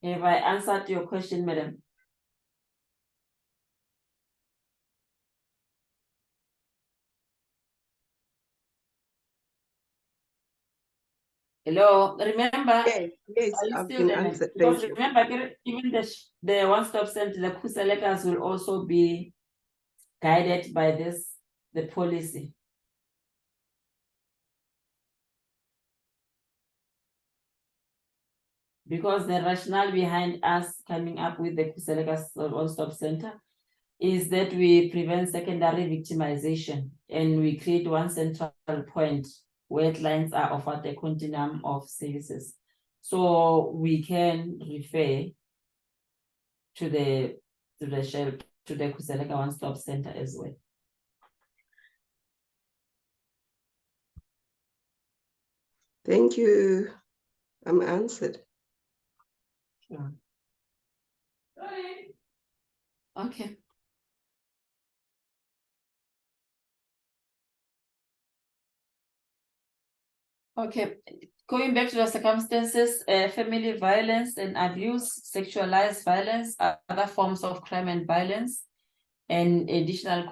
Have I answered your question, madam? Hello, remember? Yes, I've been answered. Thank you. Remember, even the one-stop center, the Khuselekas will also be guided by the policy. Because the rationale behind us coming up with the Khuseleka one-stop center is that we prevent secondary victimization and we create one central point where clients are offered a continuum of services. So we can refer to the Khuseleka one-stop center as well. Thank you. I'm answered. Sure. Okay. Okay, going back to the circumstances, family violence and abuse, sexualized violence, other forms of crime and violence, and additional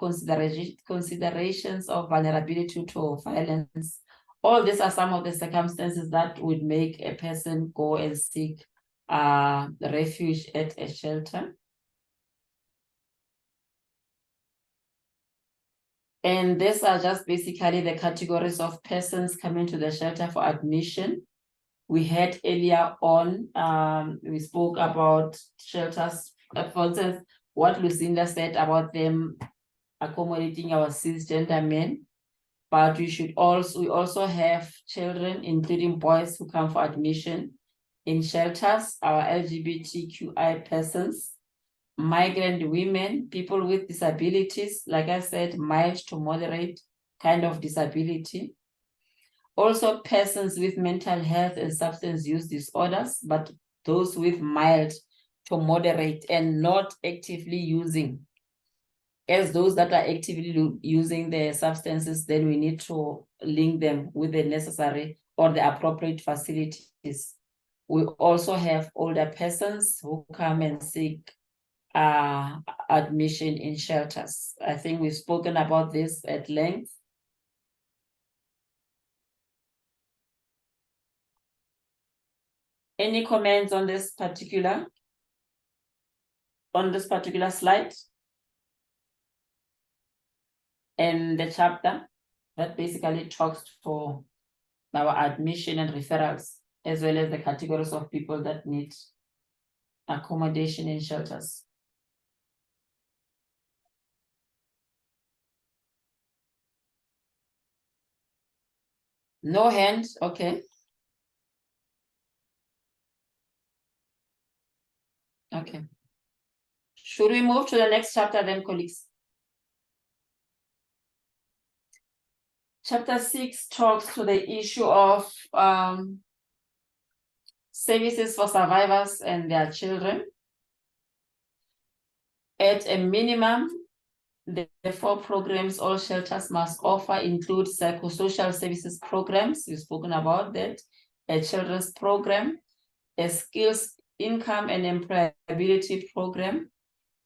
considerations of vulnerability to violence. All these are some of the circumstances that would make a person go and seek refuge at a shelter. And these are just basically the categories of persons coming to the shelter for admission. We had earlier on, we spoke about shelters, for instance, what Lucinda said about them accommodating our cisgender men. but we also have children, including boys, who come for admission in shelters, our LGBTQI persons, migrant women, people with disabilities, like I said, mild to moderate kind of disability. Also persons with mental health and substance use disorders, but those with mild to moderate and not actively using. As those that are actively using the substances, then we need to link them with the necessary or the appropriate facilities. We also have older persons who come and seek admission in shelters. I think we've spoken about this at length. Any comments on this particular slide? And the chapter that basically talks to our admission and referrals, as well as the categories of people that need accommodation in shelters. No hands, okay. Okay. Should we move to the next chapter then, colleagues? Chapter 6 talks to the issue of services for survivors and their children. At a minimum, the 4 programs all shelters must offer include psychosocial services programs, we've spoken about that, a children's program, a skills, income and employability program,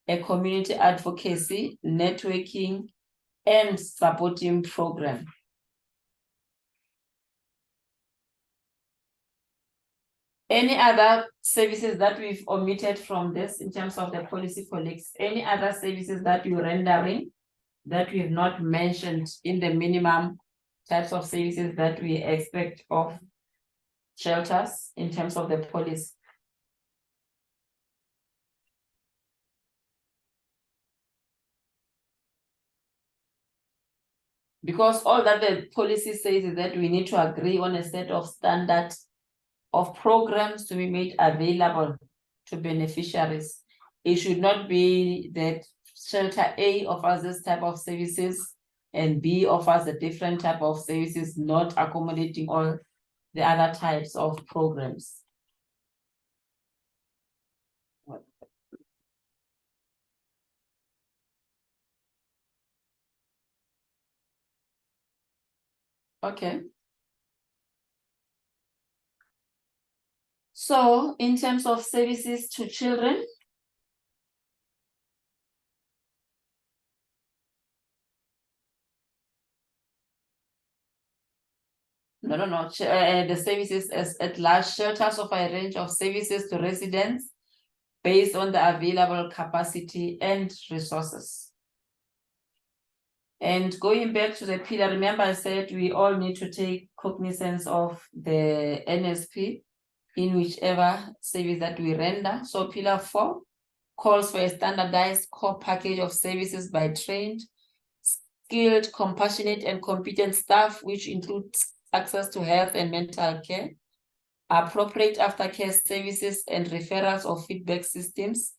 a community advocacy, networking, and supporting program. Any other services that we've omitted from this in terms of the policy colleagues? Any other services that you're rendering that we've not mentioned in the minimum types of services that we expect of shelters in terms of the policy? Because all that the policy says is that we need to agree on a set of standards of programs to be made available to beneficiaries. It should not be that shelter A offers this type of services and B offers a different type of services, not accommodating all the other types of programs. Okay. So in terms of services to children, the services as at large shelters offer a range of services to residents based on the available capacity and resources. And going back to the pillar, remember I said we all need to take cognizance of the NSP in whichever service that we render. So pillar 4 calls for a standardized core package of services by trained, skilled, compassionate, and competent staff, which includes access to health and mental care, appropriate aftercare services and referrals of feedback systems,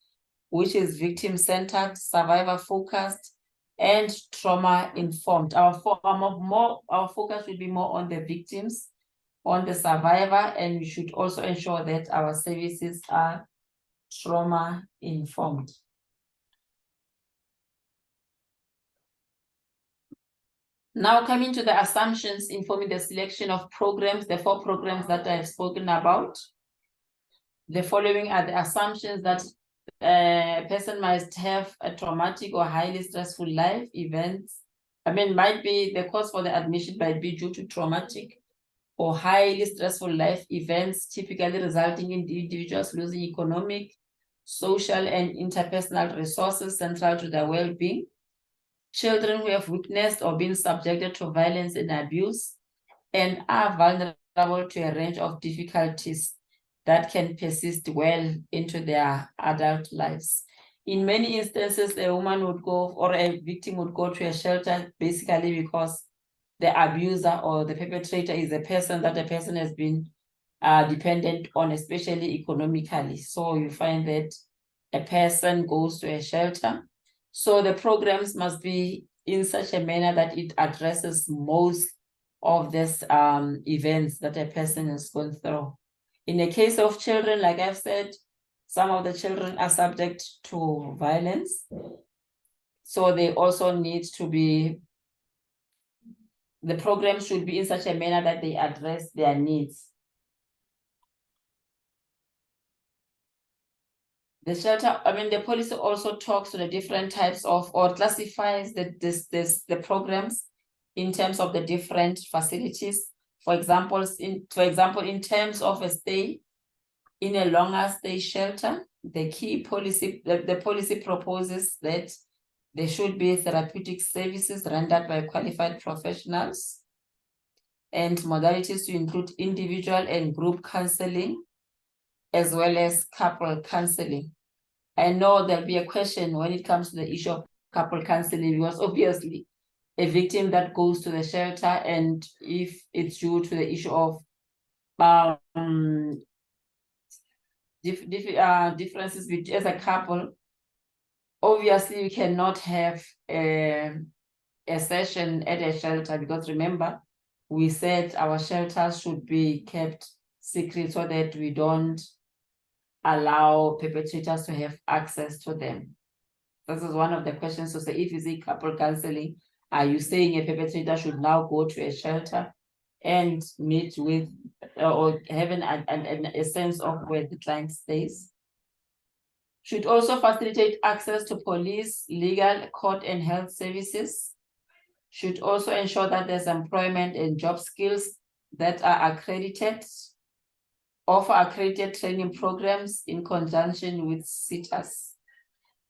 which is victim-centered, survivor-focused, and trauma-informed. Our focus will be more on the victims, on the survivor, and we should also ensure that our services are trauma-informed. Now coming to the assumptions informing the selection of programs, the 4 programs that I've spoken about. The following are the assumptions that a person must have a traumatic or highly stressful life events. Might be the cause for the admission might be due to traumatic or highly stressful life events, typically resulting in the individuals losing economic, social, and interpersonal resources central to their well-being. Children who have witnessed or been subjected to violence and abuse and are vulnerable to a range of difficulties that can persist well into their adult lives. In many instances, a woman would go or a victim would go to a shelter basically because the abuser or the perpetrator is a person that the person has been dependent on, especially economically. So you find that a person goes to a shelter. So the programs must be in such a manner that it addresses most of these events that a person is going through. In the case of children, like I've said, some of the children are subject to violence. So they also need to be, the program should be in such a manner that they address their needs. The shelter, I mean, the policy also talks to the different types of, or classifies the programs in terms of the different facilities. For example, in terms of a stay in a longer stay shelter, the key policy, the policy proposes that there should be therapeutic services rendered by qualified professionals and modalities to include individual and group counseling, as well as couple counseling. I know there'll be a question when it comes to the issue of couple counseling, because obviously a victim that goes to the shelter, and if it's due to the issue of differences as a couple, obviously you cannot have a session at a shelter, because remember, we said our shelters should be kept secret so that we don't allow perpetrators to have access to them. This is one of the questions. So say, if you see couple counseling, are you saying a perpetrator should now go to a shelter and meet with, or having a sense of where the client stays? Should also facilitate access to police, legal, court, and health services. Should also ensure that there's employment and job skills that are accredited. Offer accredited training programs in conjunction with SITAs.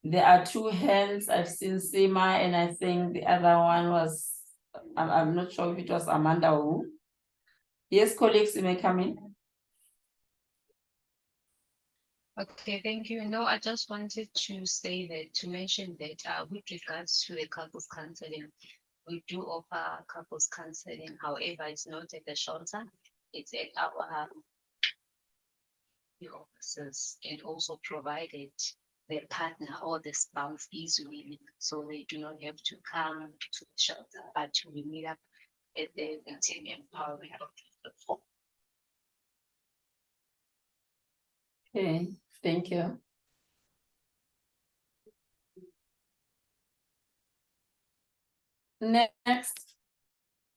There are two hands. I've seen Sima, and I think the other one was, I'm not sure if it was Amanda or who. Yes, colleagues, you may come in. Okay, thank you. No, I just wanted to say that, to mention that with regards to the couples counseling, we do offer couples counseling. However, it's not at the shelter, it's at our offices, and also provided their partner or the spouse is willing, so they do not have to come to the shelter, but we meet up at the victim empowerment office. Okay, thank you. Next.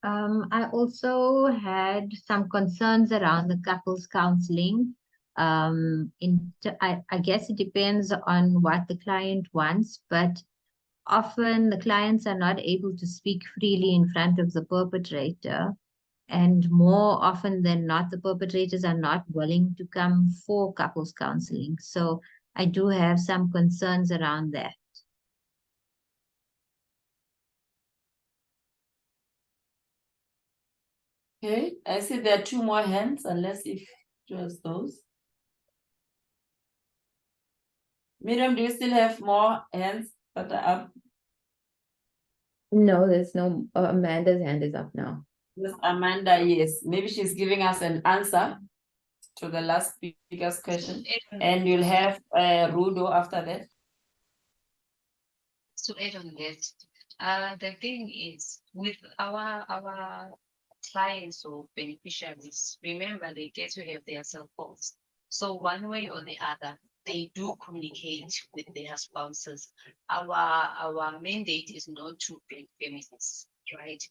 I also had some concerns around the couples counseling. I guess it depends on what the client wants, but often the clients are not able to speak freely in front of the perpetrator. And more often than not, the perpetrators are not willing to come for couples counseling. So I do have some concerns around that. Okay, I see there are two more hands, unless if it was those. Miriam, do you still have more hands that are up? No, there's no, Amanda's hand is up now. Yes, Amanda, yes. Maybe she's giving us an answer to the last speaker's question. And you'll have Rudo after that. To add on that, the thing is, with our clients or beneficiaries, remember they get to have their cell phones. So one way or the other, they do communicate with their spouses. Our mandate is not to break families, right?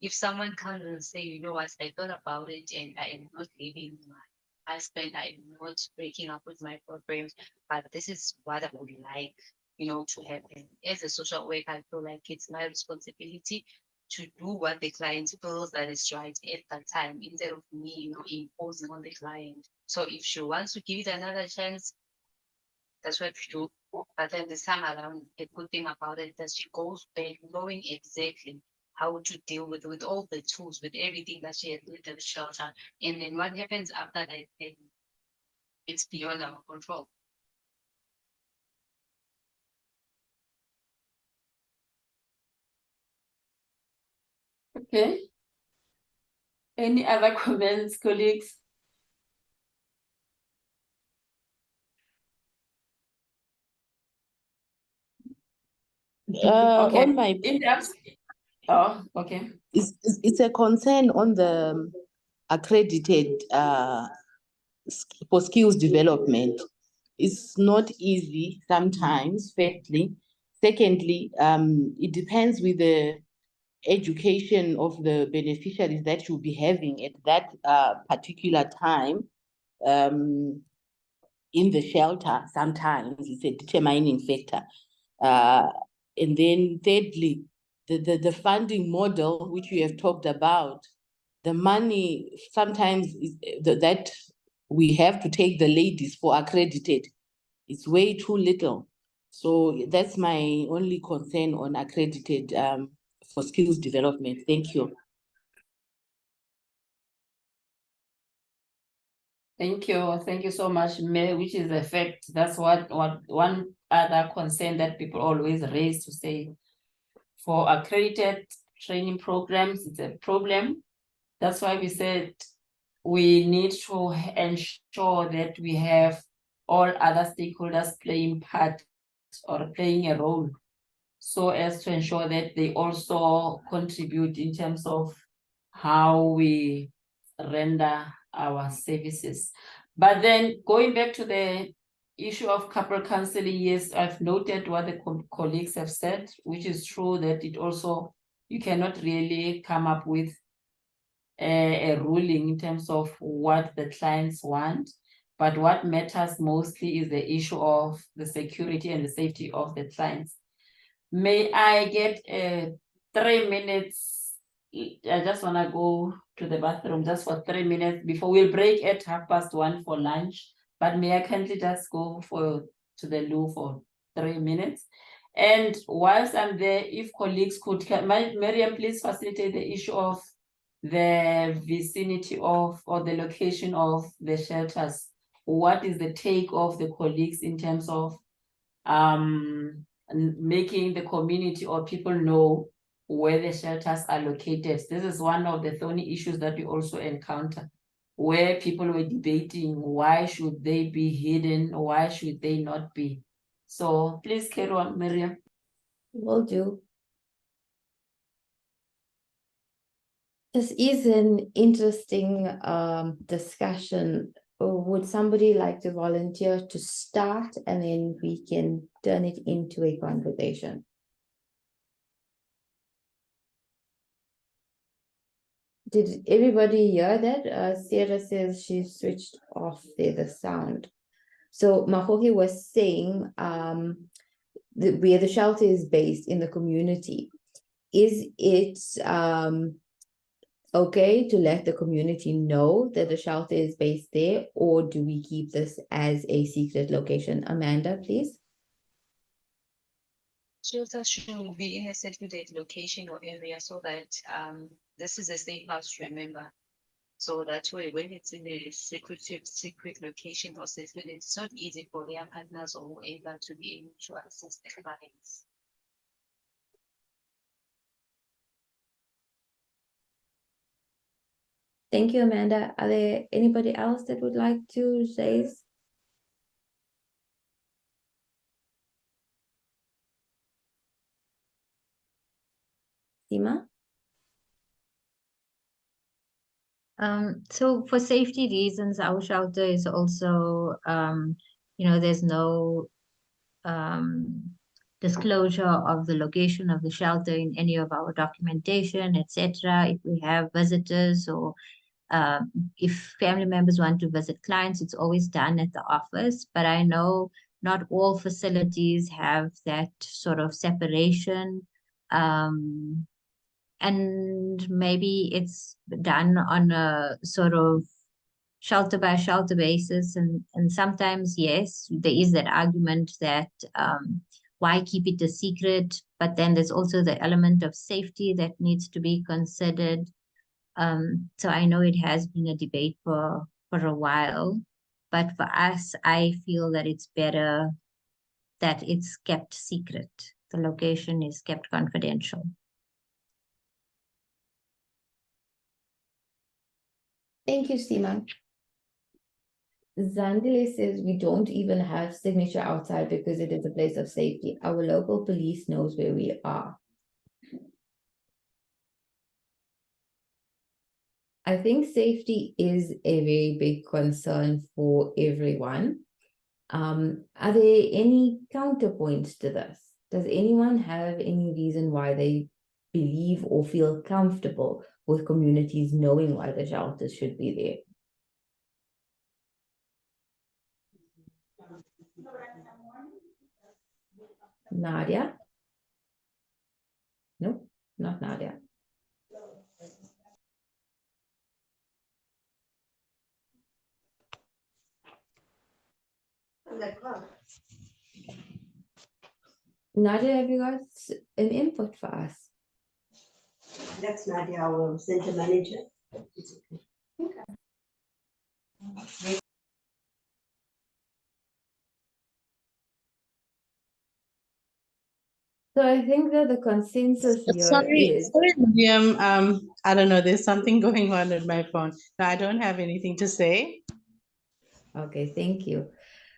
If someone comes and say, you know what, I thought about it and I am not leaving my husband, I am not breaking up with my boyfriend, but this is what I would like, to happen. As a social worker, I feel like it's my responsibility to do what the client feels that is right at that time, instead of me, imposing on the client. So if she wants to give it another chance, that's what we do. But then this time around, the good thing about it is that she goes back knowing exactly how to deal with all the tools, with everything that she had with the shelter. And then what happens after that, it's beyond our control. Okay, Any other comments, colleagues? Okay. On my Oh, okay. It's a concern on the accredited for skills development. It's not easy sometimes, firstly. Secondly, it depends with the education of the beneficiaries that you'll be having at that particular time in the shelter. Sometimes it's a determining factor. And then thirdly, the funding model, which we have talked about, the money sometimes is that we have to take the ladies for accredited. It's way too little. So that's my only concern on accredited for skills development. Thank you. Thank you. Thank you so much, May, which is a fact. That's what one other concern that people always raise, to say for accredited training programs, it's a problem. That's why we said we need to ensure that we have all other stakeholders playing part or playing a role, so as to ensure that they also contribute in terms of how we render our services. But then going back to the issue of couple counseling, yes, I've noted what the colleagues have said, which is true, that it also, you cannot really come up with a ruling in terms of what the clients want. But what matters mostly is the issue of the security and the safety of the clients. May I get 3 minutes? I just want to go to the bathroom just for 3 minutes before we'll break at 1:30 for lunch. But may I kindly just go to the loo for 3 minutes? And whilst I'm there, if colleagues could, Miriam, please facilitate the issue of the vicinity of or the location of the shelters. What is the take of the colleagues in terms of making the community or people know where the shelters are located? This is one of the thorny issues that we also encounter, where people were debating why should they be hidden, why should they not be. So please carry on, Miriam. Will do. This is an interesting discussion. Would somebody like to volunteer to start, and then we can turn it into a conversation? Did everybody hear that? Sarah says she switched off the sound. So Mahohi was saying where the shelter is based in the community, is it okay to let the community know that the shelter is based there, or do we keep this as a secret location? Amanda, please. Shelter should be in a segregated location or area so that this is a safe house to remember. So that way, when it's in a secret location or secret, it's not easy for their partners or whoever to be able to access the clients. Thank you, Amanda. Are there anybody else that would like to say? Seema? So for safety reasons, our shelter is also, there's no disclosure of the location of the shelter in any of our documentation, etc. If we have visitors or if family members want to visit clients, it's always done at the office. But I know not all facilities have that sort of separation. And maybe it's done on a sort of shelter by shelter basis. And sometimes, yes, there is that argument that why keep it a secret? But then there's also the element of safety that needs to be considered. So I know it has been a debate for a while, but for us, I feel that it's better that it's kept secret. The location is kept confidential. Thank you, Seema. Zandile says we don't even have signature outside because it is a place of safety. Our local police knows where we are. I think safety is a very big concern for everyone. Are there any counterpoints to this? Does anyone have any reason why they believe or feel comfortable with communities knowing why the shelters should be there? Nadia? No, not Nadia. Nadia, have you got an input for us? That's Nadia, our center manager. It's okay. So I think that the consensus here Sorry, is. sorry, William. I don't know. There's something going on with my phone. No, I don't have anything to say. Okay, thank you.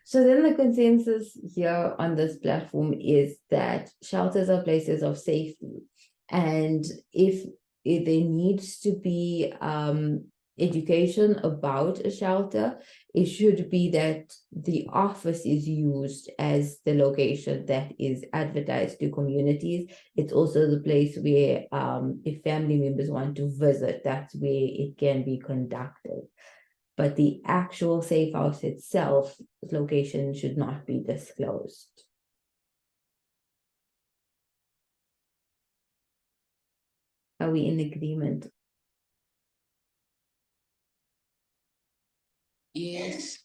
So then the consensus here on this platform is that shelters are places of safety. And if there needs to be education about a shelter, it should be that the office is used as the location that is advertised to communities. It's also the place where if family members want to visit, that's where it can be conducted. But the actual safe house itself, location should not be disclosed. Are we in agreement? Yes.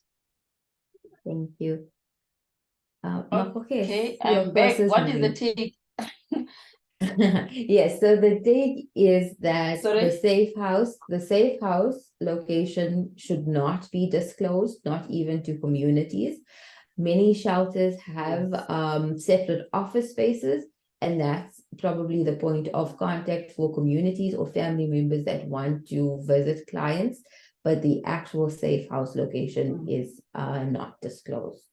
Thank you. Okay, your I'm back. process What is the mind. take? Yes, so the take is that Sorry? the safe house location should not be disclosed, not even to communities. Many shelters have separate office spaces, and that's probably the point of contact for communities or family members that want to visit clients, but the actual safe house location is not disclosed.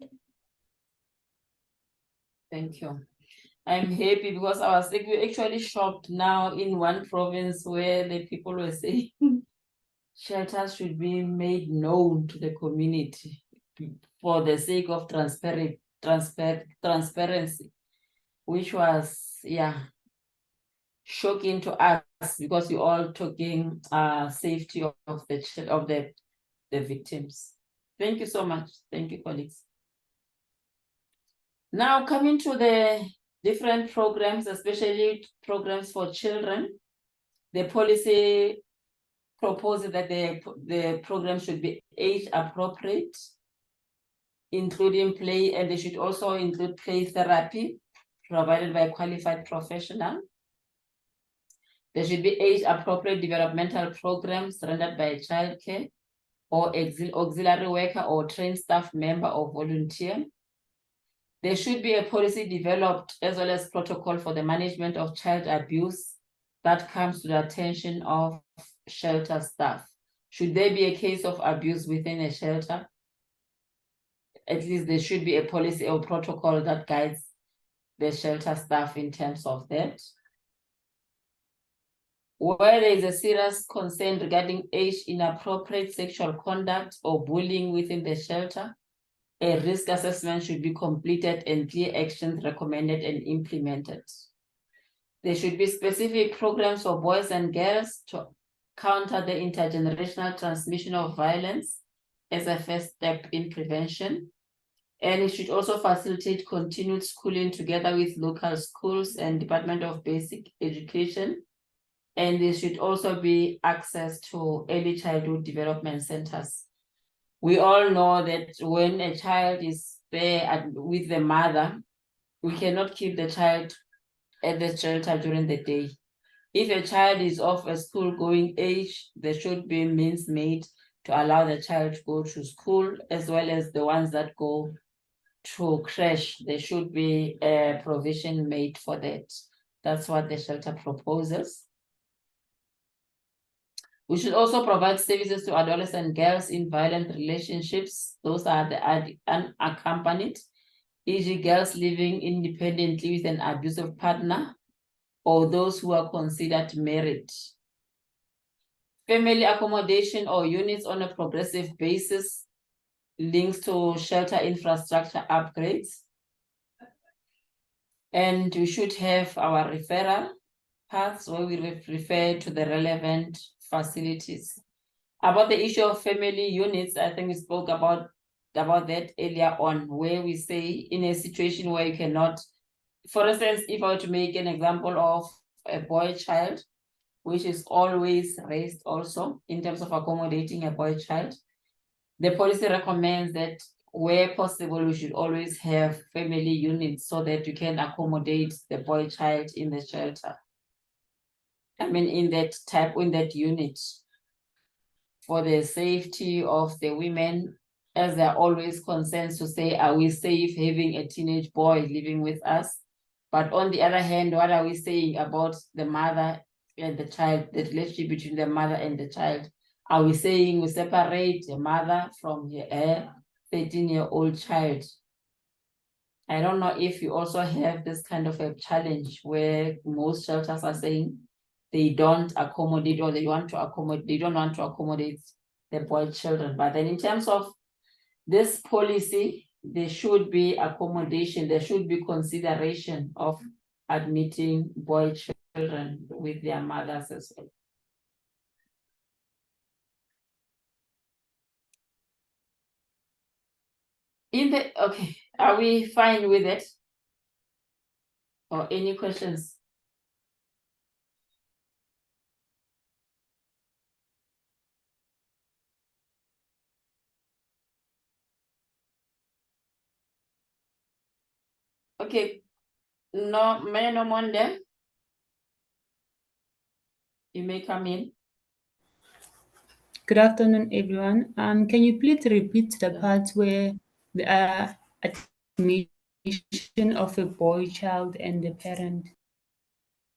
Thank you. I'm happy because I was actually shocked now in one province where the people were saying shelters should be made known to the community for the sake of transparency, which was, yeah, shocking to us because we're all talking safety of the victims. Thank you so much. Thank you, colleagues. Now coming to the different programs, especially programs for children, the policy proposes that the program should be age appropriate, including play, and they should also include play therapy provided by a qualified professional. There should be age appropriate developmental programs rendered by a childcare or auxiliary worker or trained staff member or volunteer. There should be a policy developed as well as protocol for the management of child abuse that comes to the attention of shelter staff. Should there be a case of abuse within a shelter, at least there should be a policy or protocol that guides the shelter staff in terms of that. Where there is a serious concern regarding age inappropriate sexual conduct or bullying within the shelter, a risk assessment should be completed and clear actions recommended and implemented. There should be specific programs for boys and girls to counter the intergenerational transmission of violence as a first step in prevention. And it should also facilitate continued schooling together with local schools and Department of Basic Education. And there should also be access to early childhood development centers. We all know that when a child is there with the mother, we cannot keep the child at the shelter during the day. If a child is of a school-going age, there should be means made to allow the child to go to school, as well as the ones that go to crash. There should be a provision made for that. That's what the shelter proposes. We should also provide services to adolescent girls in violent relationships. Those are the unaccompanied, e.g. girls living independently with an abusive partner, or those who are considered married. Family accommodation or units on a progressive basis links to shelter infrastructure upgrades. And we should have our referral paths where we refer to the relevant facilities. About the issue of family units, I think we spoke about that earlier on, where we say in a situation where you cannot, for instance, if I were to make an example of a boy child, which is always raised also in terms of accommodating a boy child, the policy recommends that where possible, we should always have family units so that you can accommodate the boy child in the shelter. I mean, in that unit, for the safety of the women, as there are always concerns to say, are we safe having a teenage boy living with us? But on the other hand, what are we saying about the mother and the child, the relationship between the mother and the child? Are we saying we separate the mother from her 13-year-old child? I don't know if you also have this kind of a challenge where most shelters are saying they don't accommodate, or they don't want to accommodate the boy children. But then in terms of this policy, there should be accommodation, there should be consideration of admitting boy children with their mothers as well. Okay, are we fine with it? Or any questions? Okay, no, may no Monday. You may come in. Good afternoon, everyone. Can you please repeat the part where the admission of a boy child and the parent?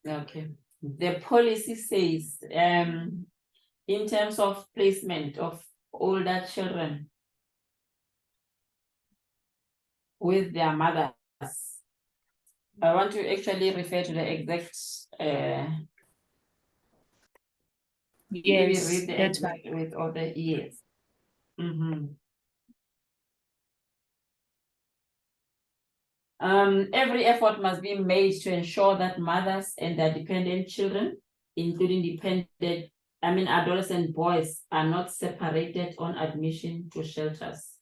Okay. The policy says, in terms of placement of older children with their mothers, I want to actually refer to the exact. Maybe Yes, read the that's exact right. with all the years. Every effort must be made to ensure that mothers and their dependent children, including adolescent boys, are not separated on admission to shelters.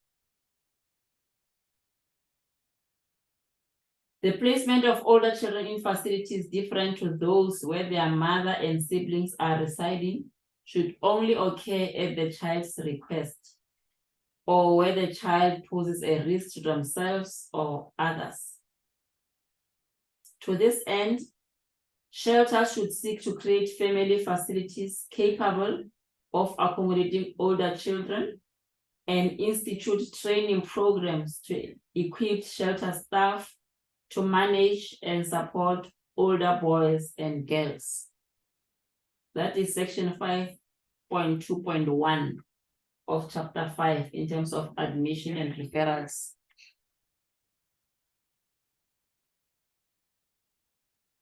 The placement of older children in facilities different to those where their mother and siblings are residing should only occur at the child's request, or where the child poses a risk to themselves or others. To this end, shelters should seek to create family facilities capable of accommodating older children and institute training programs to equip shelter staff to manage and support older boys and girls. That is section 5.2.1 of chapter 5 in terms of admission and referrals.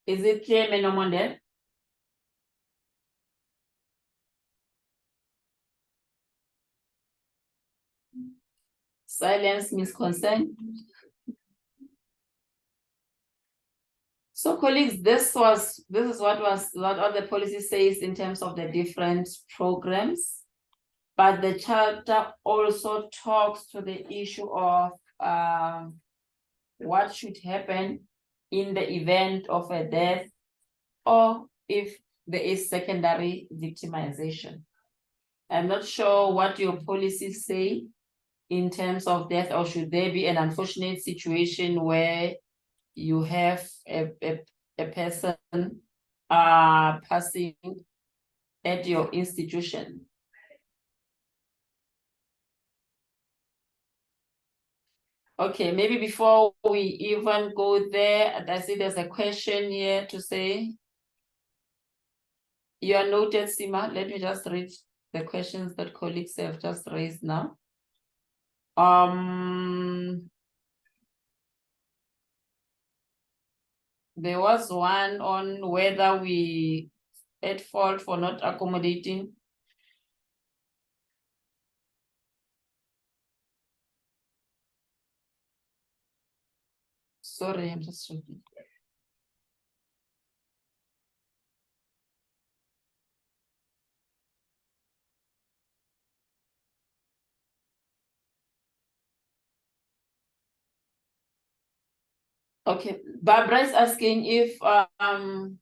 Is it clear, Menomonde? Silence means consent. So colleagues, this is what the policy says in terms of the different programs, but the charter also talks to the issue of what should happen in the event of a death, or if there is secondary victimization. I'm not sure what your policies say in terms of death, or should there be an unfortunate situation where you have a person passing at your institution. Okay, maybe before we even go there, I see there's a question here to say, You are noted, Sima. Let me just read the questions that colleagues have just raised now. There was one on whether we at fault for not accommodating. Sorry, I'm just reading. Okay, Barbara is asking if no.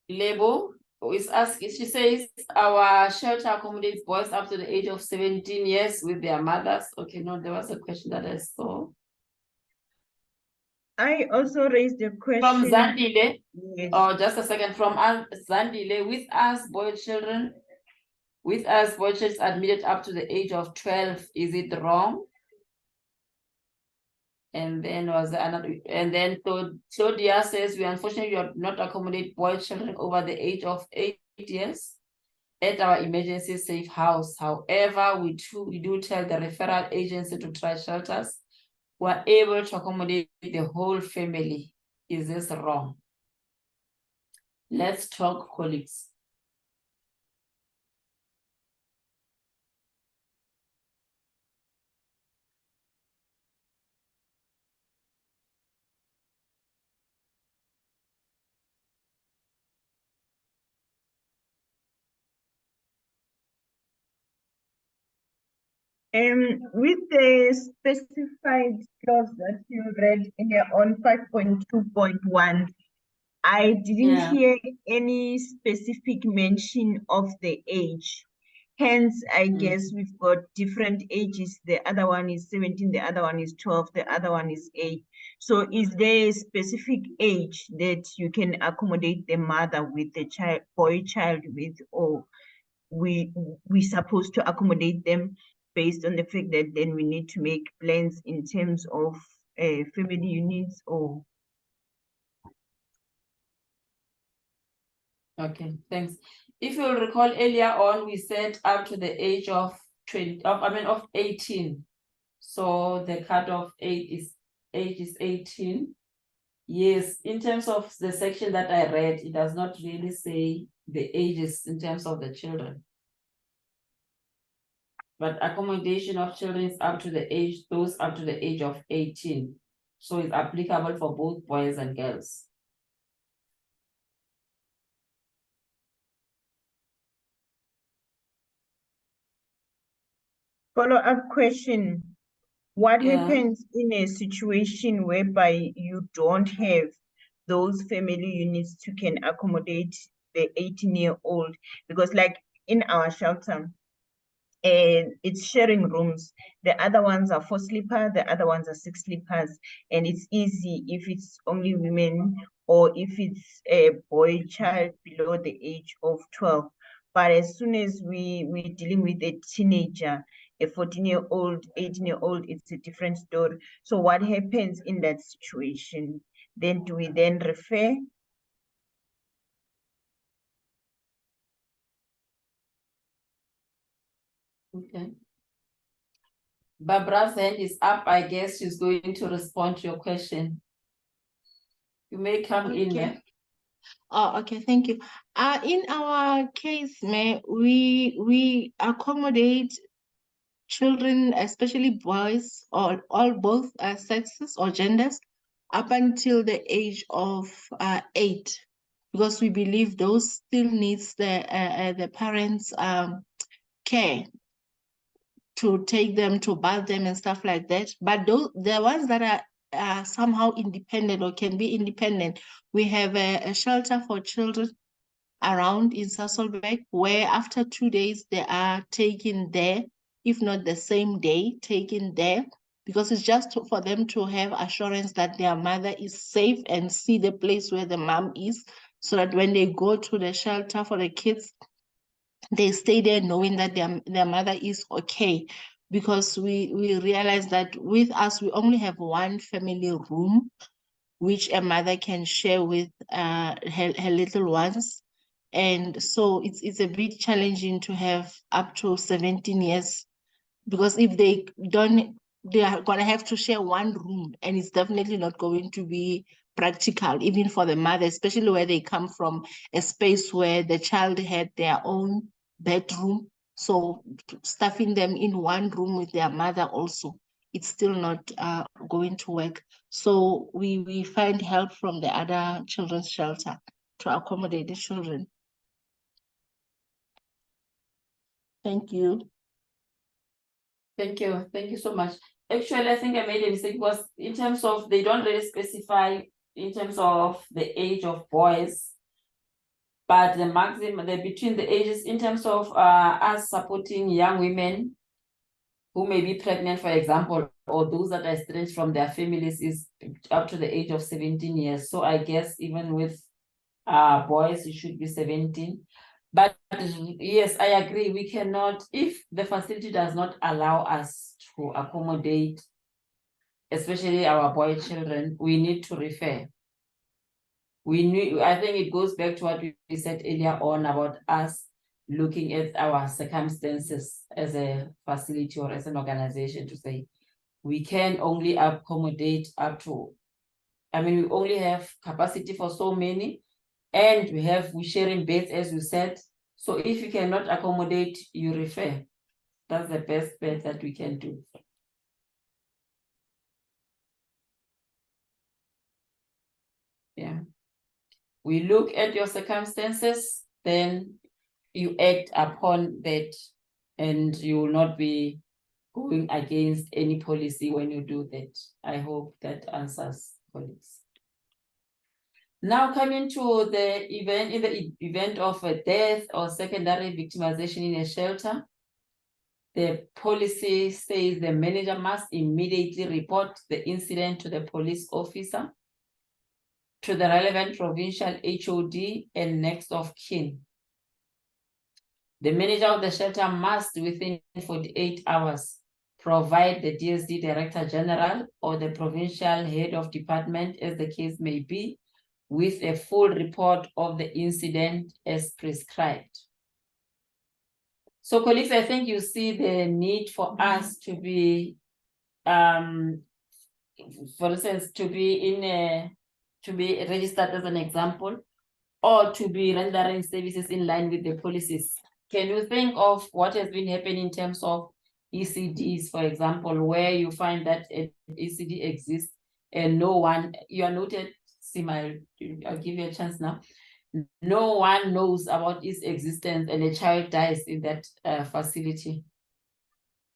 Lebo is asking, she says our shelter accommodates boys up to the age of 17 years with their mothers. Okay, no, there was a question that I saw. I also raised a question. From Zandile, Yes. oh, just a second, from Zandile, with us boy children admitted up to the age of 12, is it wrong? And then was another, and then Claudia says, we unfortunately do not accommodate boy children over the age of 8 years at our emergency safe house. However, we do tell the referral agency to try shelters who are able to accommodate the whole family. Is this wrong? Let's talk, colleagues. With the specified clause that you read in your own 5.2.1, I didn't hear any specific mention of the age. Hence, I guess we've got different ages. The other one is 17, the other one is 12, the other one is 8. So is there a specific age that you can accommodate the mother with the child, boy child with, or we supposed to accommodate them based on the fact that then we need to make plans in terms of family units or? Okay, thanks. If you'll recall earlier on, we said up to the age of 18. So the cutoff age is 18. Yes, in terms of the section that I read, it does not really say the ages in terms of the children. But accommodation of children is up to the age, those up to the age of 18. So it's applicable for both boys and girls. Follow-up question. What happens in a situation whereby you don't have those family units to can accommodate the 18-year-old? Because like in our shelter, and it's sharing rooms. The other ones are 4 sleeper, the other ones are 6 sleepers, and it's easy if it's only women or if it's a boy child below the age of 12. But as soon as we're dealing with a teenager, a 14-year-old, 18-year-old, it's a different story. So what happens in that situation? Then do we then refer? Okay. Barbara's hand is up. I guess she's going to respond to your question. You may come in there. Oh, okay, thank you. In our case, we accommodate children, especially boys, or both sexes or genders, up until the age of 8, because we believe those still needs the parents' care to take them, to bath them and stuff like that. But the ones that are somehow independent or can be independent, we have a shelter for children around in Sasolburg, where after 2 days they are taken there, if not the same day, taken there, because it's just for them to have assurance that their mother is safe and see the place where the mom is, so that when they go to the shelter for the kids, they stay there knowing that their mother is okay. because we realize that with us, we only have one family room, which a mother can share with her little ones. And so it's a bit challenging to have up to 17 years, because if they don't, they are going to have to share one room, and it's definitely not going to be practical, even for the mother, especially where they come from a space where the child had their own bedroom. So stuffing them in one room with their mother also, it's still not going to work. So we find help from the other children's shelter to accommodate the children. Thank you. Thank you. Thank you so much. Actually, I think I made a mistake because in terms of, they don't really specify in terms of the age of boys, but the maximum, the between the ages in terms of us supporting young women who may be pregnant, for example, or those that are estranged from their families is up to the age of 17 years. So I guess even with boys, it should be 17. But yes, I agree. We cannot, if the facility does not allow us to accommodate, especially our boy children, we need to refer. I think it goes back to what we said earlier on about us looking at our circumstances as a facility or as an organization to say, we can only accommodate up to, I mean, we only have capacity for so many, and we're sharing beds, as you said. So if you cannot accommodate, you refer. That's the best bet that we can do. Yeah. We look at your circumstances, then you act upon that, and you will not be going against any policy when you do that. I hope that answers, colleagues. Now coming to the event, in the event of a death or secondary victimization in a shelter, the policy says the manager must immediately report the incident to the police officer, to the relevant provincial HOD and next of kin. The manager of the shelter must, within 48 hours, provide the DSD Director General or the provincial head of department, as the case may be, with a full report of the incident as prescribed. So colleagues, I think you see the need for us to be, for instance, to be registered as an example, or to be rendering services in line with the policies. Can you think of what has been happening in terms of ECDs, for example, where you find that an ECD exists and no one, you are noted, Sima, I'll give you a chance now. No one knows about its existence and a child dies in that facility.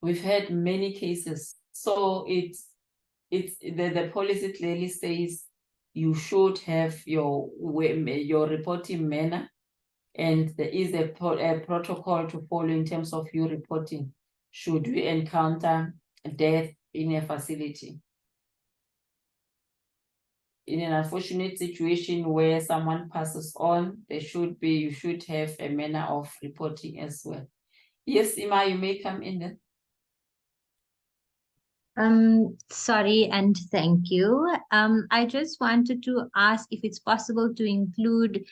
We've had many cases. So the policy clearly says you should have your reporting manner, and there is a protocol to follow in terms of you reporting should we encounter death in a facility. In an unfortunate situation where someone passes on, you should have a manner of reporting as well. Yes, Ima, you may come in then. Sorry and thank you. I just wanted to ask if it's possible to include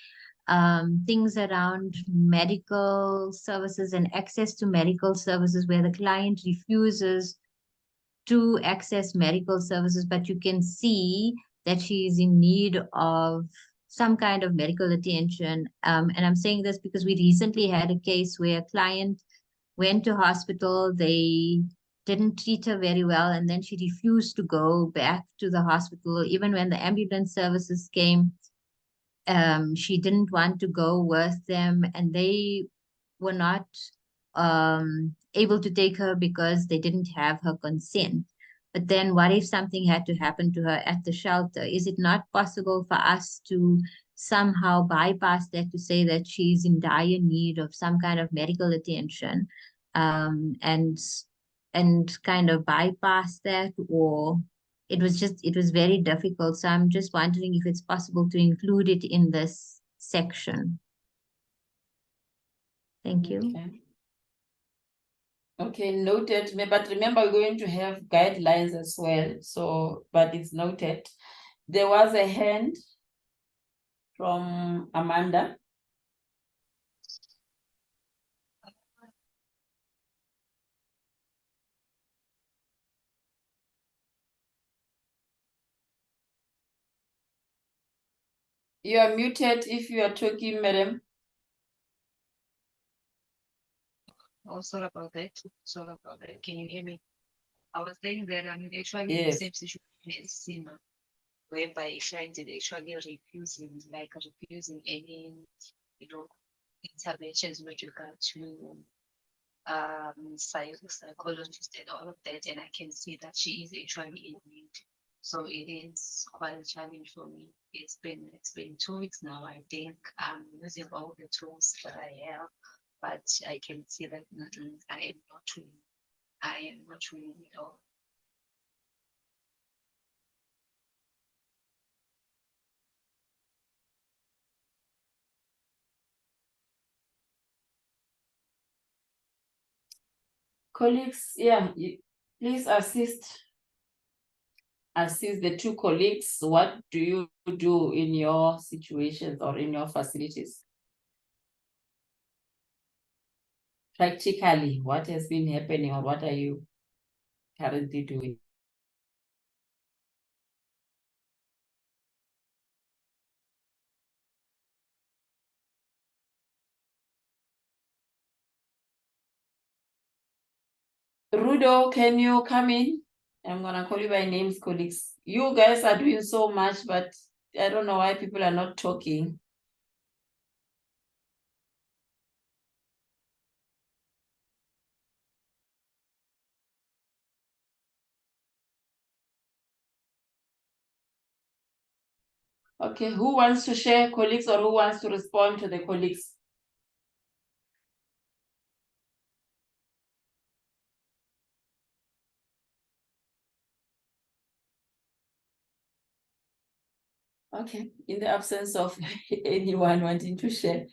things around medical services and access to medical services where the client refuses to access medical services, but you can see that she is in need of some kind of medical attention. And I'm saying this because we recently had a case where a client went to hospital, they didn't treat her very well, and then she refused to go back to the hospital. Even when the ambulance services came, she didn't want to go with them, and they were not able to take her because they didn't have her consent. But then what if something had to happen to her at the shelter? Is it not possible for us to somehow bypass that, to say that she's in dire need of some kind of medical attention, and kind of bypass that? Or it was very difficult. So I'm just wondering if it's possible to include it in this section. Thank you. Okay, noted. But remember, we're going to have guidelines as well. So, but it's noted. There was a hand from Amanda. You are muted if you are talking, madam. Oh, sorry about that. Sorry about that. Can you hear me? I was saying that I'm actually in the Yes. same situation as Sima, whereby clients is actually refusing any, interventions with regard to psychologist and all of that, and I can see that she is actually in need. So it is quite a challenge for me. It's been 2 weeks now. I think I'm using all the tools that I have, but I can see that I am not winning. I am not winning at all. Colleagues, yeah, please assist the two colleagues. What do you do in your situations or in your facilities? Practically, what has been happening or what are you currently doing? Rudo, can you come in? I'm gonna call you by names, colleagues. You guys are doing so much, but I don't know why people are not talking. Okay, who wants to share, colleagues, or who wants to respond to the colleagues? Okay, in the absence of anyone wanting to share.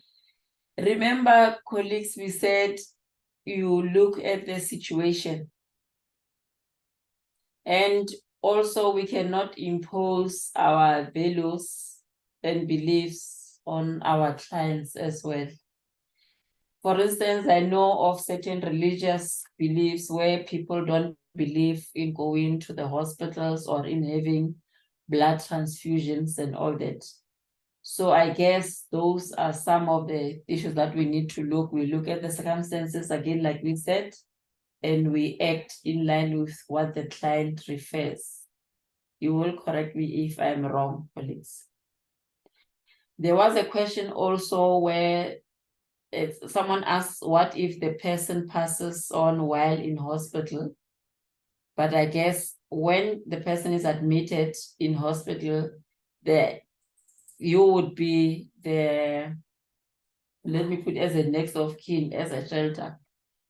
Remember, colleagues, we said you look at the situation. And also we cannot impose our values and beliefs on our clients as well. For instance, I know of certain religious beliefs where people don't believe in going to the hospitals or in having blood transfusions and all that. So I guess those are some of the issues that we need to look. We look at the circumstances again, like we said, and we act in line with what the client refers. You will correct me if I'm wrong, colleagues. There was a question also where if someone asks, what if the person passes on while in hospital? But I guess when the person is admitted in hospital, you would be the, let me put as a next of kin, as a shelter.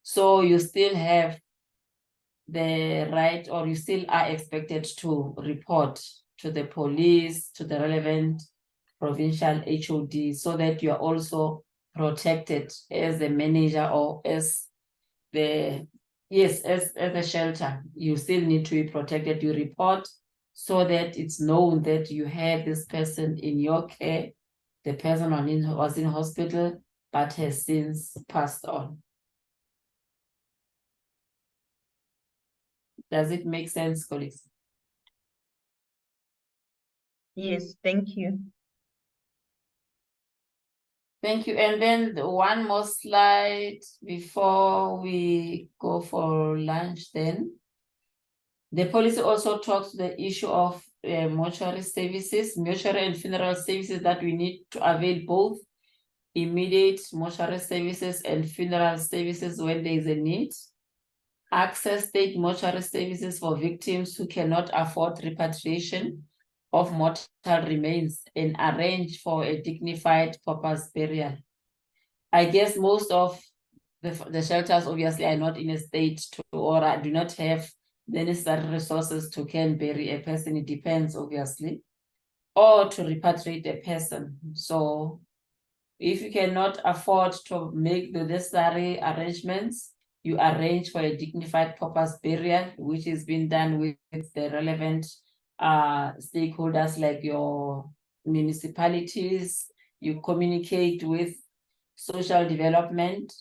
So you still have the right, or you still are expected to report to the police, to the relevant provincial HOD, so that you are also protected as a manager or as the, yes, as a shelter. You still need to be protected. You report so that it's known that you have this person in your care. The person was in hospital but has since passed on. Does it make sense, colleagues? Yes, thank you. Thank you. And then one more slide before we go for lunch then. The policy also talks to the issue of mortuary services, mortuary and funeral services, that we need to avail both immediate mortuary services and funeral services when there is a need. Access state mortuary services for victims who cannot afford repatriation of mortal remains and arrange for a dignified purpose burial. I guess most of the shelters obviously are not in a state to, or do not have the necessary resources to can bury a person. It depends, obviously, or to repatriate a person. So if you cannot afford to make the necessary arrangements, you arrange for a dignified purpose burial, which is being done with the relevant stakeholders like your municipalities. You communicate with social development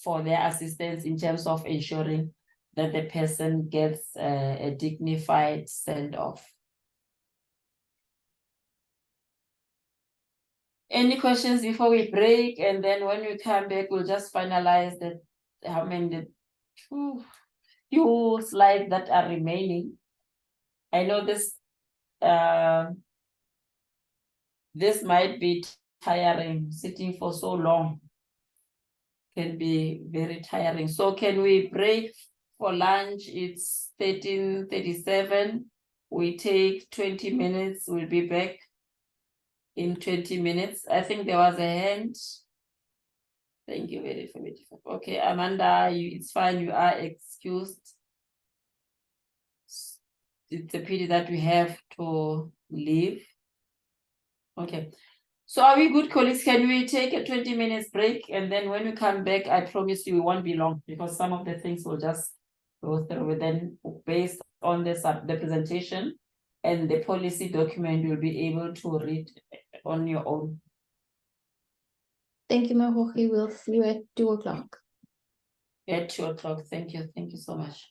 for their assistance in terms of ensuring that the person gets a dignified send-off. Any questions before we break? And then when we come back, we'll just finalize the few slides that are remaining. I know this might be tiring, sitting for so long can be very tiring. So can we break for lunch? It's 13:37. We take 20 minutes. We'll be back in 20 minutes. I think there was a hand. Thank you very much. Okay, Amanda, it's fine. You are excused. It's a pity that we have to leave. Okay. So are we good, colleagues? Can we take a 20 minutes break? And then when we come back, I promise you we won't be long because some of the things will just go through. Then based on the presentation and the policy document, you'll be able to read on your own. Thank you, Mahoki. We'll see you at 2 o'clock. At 2 o'clock. Thank you. Thank you so much.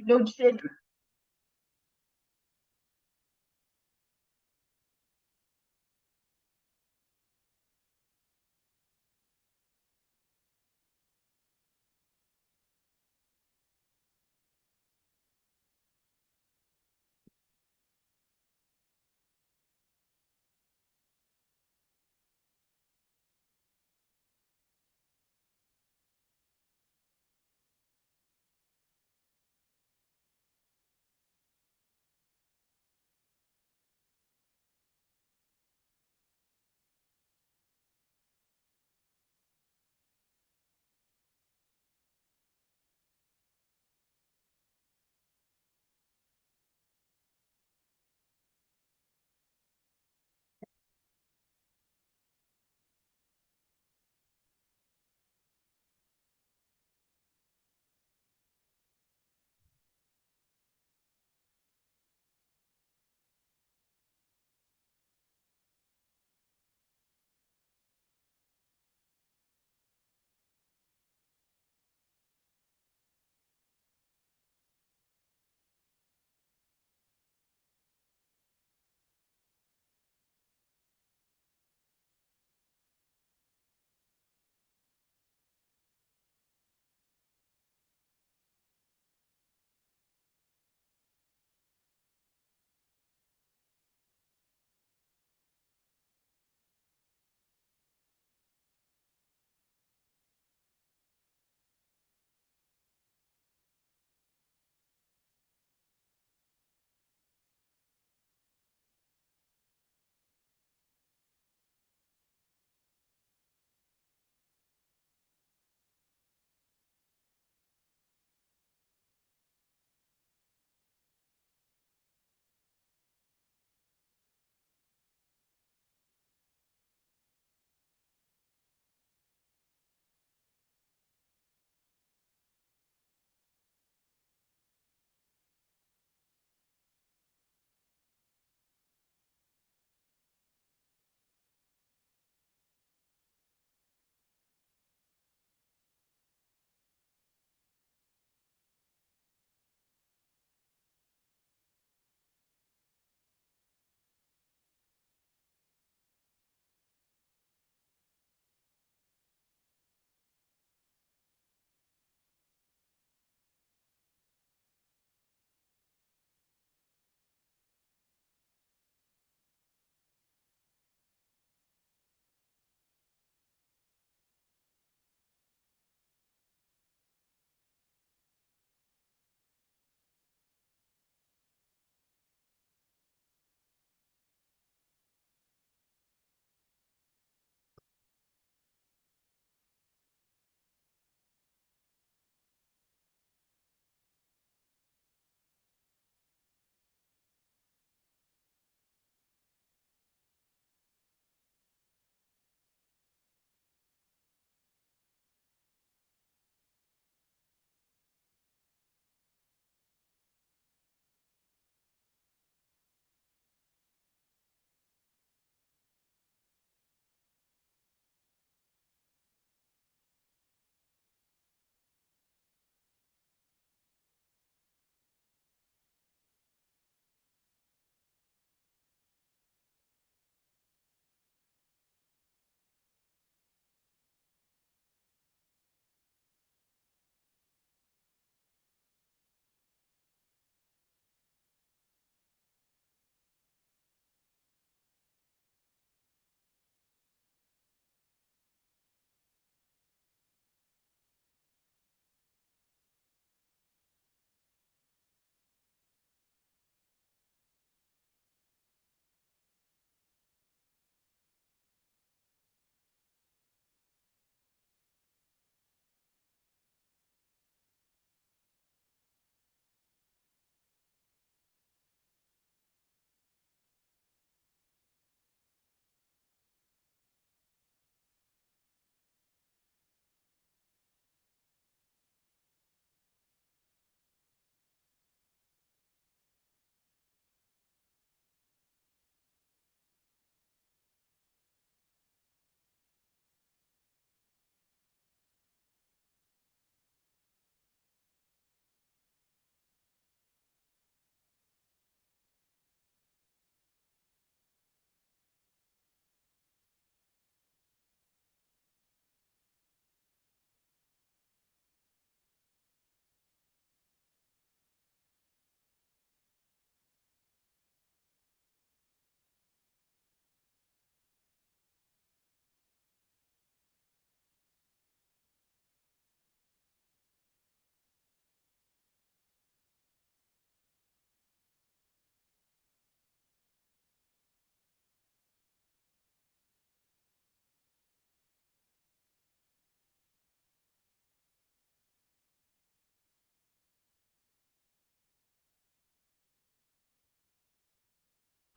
Load shedding.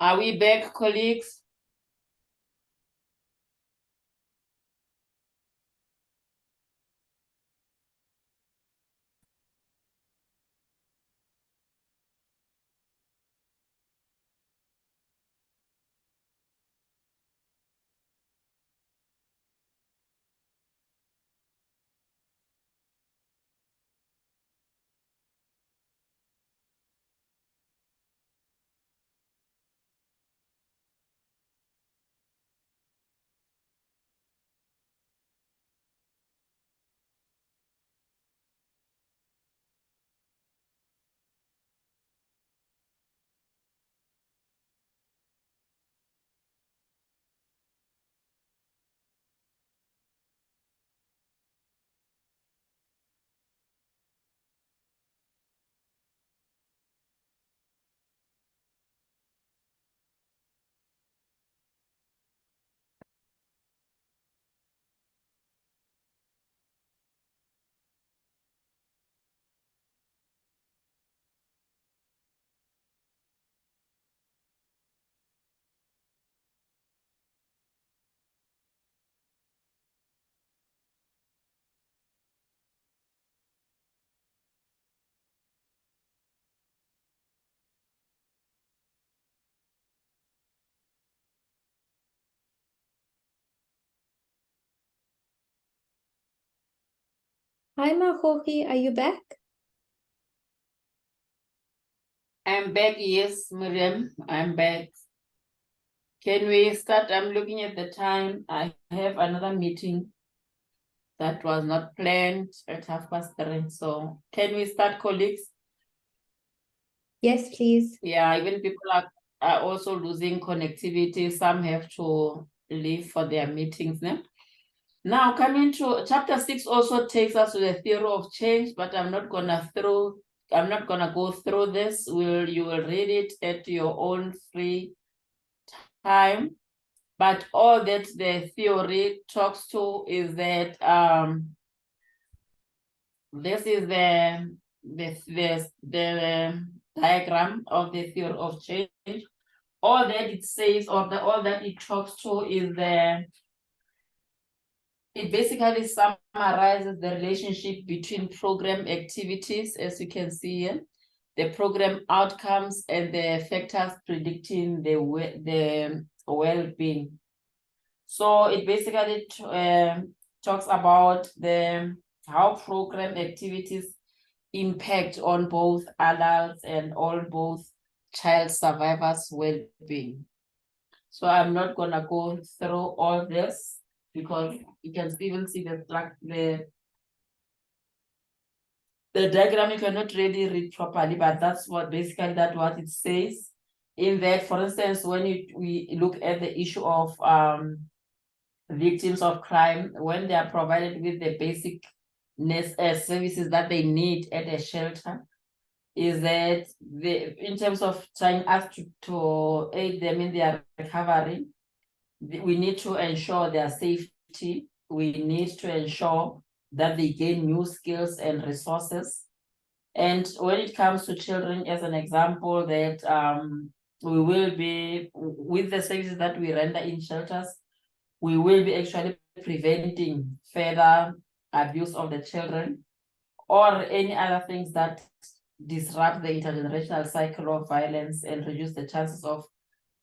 Are we back, colleagues? Hi, Mahohi, are you back? I'm back, yes, Miriam, I'm back. Can we start? I'm looking at the time. I have another meeting that was not planned at 3:30. So can we start, colleagues? Yes, please. Yeah, even people are also losing connectivity. Some have to leave for their meetings. Now coming to chapter 6 also takes us to the theory of change, but I'm not gonna go through this. You will read it at your own free time. But all that the theory talks to is that this is the diagram of the theory of change. All that it says, or all that it talks to is it basically summarizes the relationship between program activities, as you can see here, the program outcomes, and the factors predicting the well-being. So it basically talks about how program activities impact on both adults and on both child survivors' well-being. So I'm not gonna go through all this because you can even see the diagram. You cannot really read properly, but that's what what it says. In that, for instance, when we look at the issue of victims of crime, when they are provided with the basic services that they need at a shelter, is that in terms of trying us to aid them in their recovery, we need to ensure their safety. We need to ensure that they gain new skills and resources. And when it comes to children, as an example, that we will be, with the services that we render in shelters, we will be actually preventing further abuse of the children or any other things that disrupt the intergenerational cycle of violence and reduce the chances of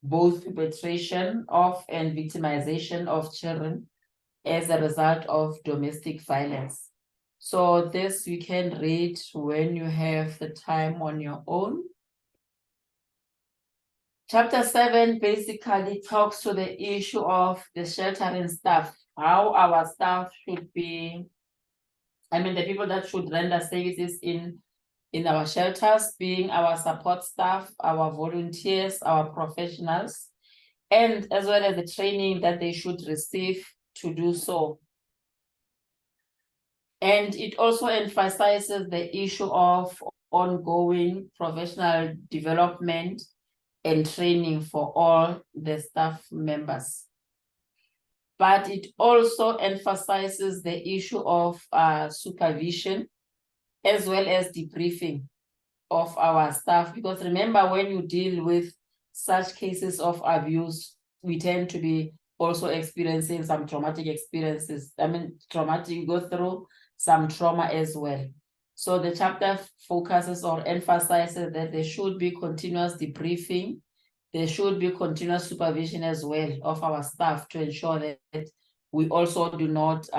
both perpetration of and victimization of children as a result of domestic violence. So this you can read when you have the time on your own. Chapter 7 basically talks to the issue of the sheltering staff, how our staff should be, the people that should render services in our shelters, being our support staff, our volunteers, our professionals, and as well as the training that they should receive to do so. And it also emphasizes the issue of ongoing professional development and training for all the staff members. But it also emphasizes the issue of supervision as well as debriefing of our staff. Because remember, when you deal with such cases of abuse, we tend to be also experiencing some traumatic experiences. I mean, traumatic, go through some trauma as well. So the chapter focuses or emphasizes that there should be continuous debriefing. There should be continuous supervision as well of our staff to ensure that we also do not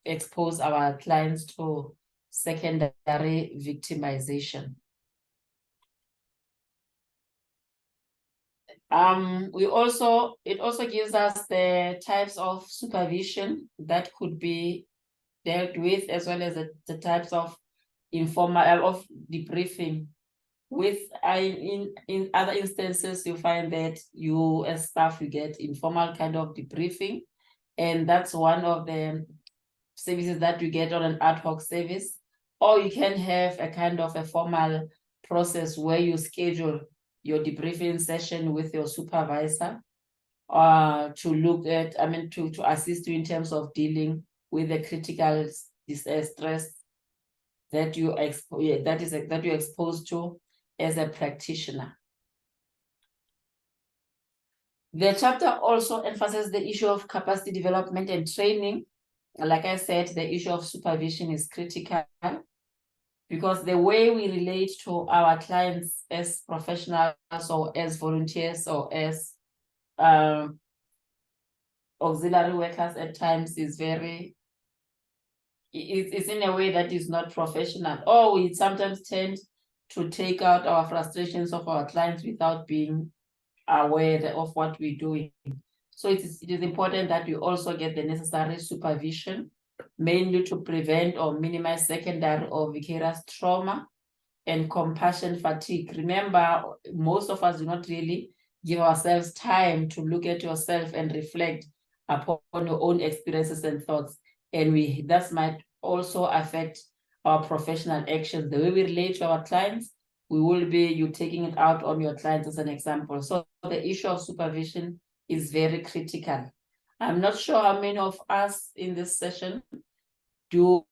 expose our clients to secondary victimization. It also gives us the types of supervision that could be dealt with, as well as the types of informal of debriefing. With in other instances, you find that you as staff, you get informal kind of debriefing, and that's one of the services that you get on an ad hoc service. Or you can have a kind of a formal process where you schedule your debriefing session with your supervisor to look at, to assist you in terms of dealing with the critical stress that you're exposed to as a practitioner. The chapter also emphasizes the issue of capacity development and training. Like I said, the issue of supervision is critical because the way we relate to our clients as professionals or as volunteers or as auxiliary workers at times is it's in a way that is not professional, or we sometimes tend to take out our frustrations of our clients without being aware of what we're doing. So it is important that we also get the necessary supervision, mainly to prevent or minimize secondary or vicarious trauma and compassion fatigue. Remember, most of us do not really give ourselves time to look at yourself and reflect upon your own experiences and thoughts. And that might also affect our professional actions. The way we relate to our clients, you taking it out on your clients as an example. So the issue of supervision is very critical. I'm not sure how many of us in this session do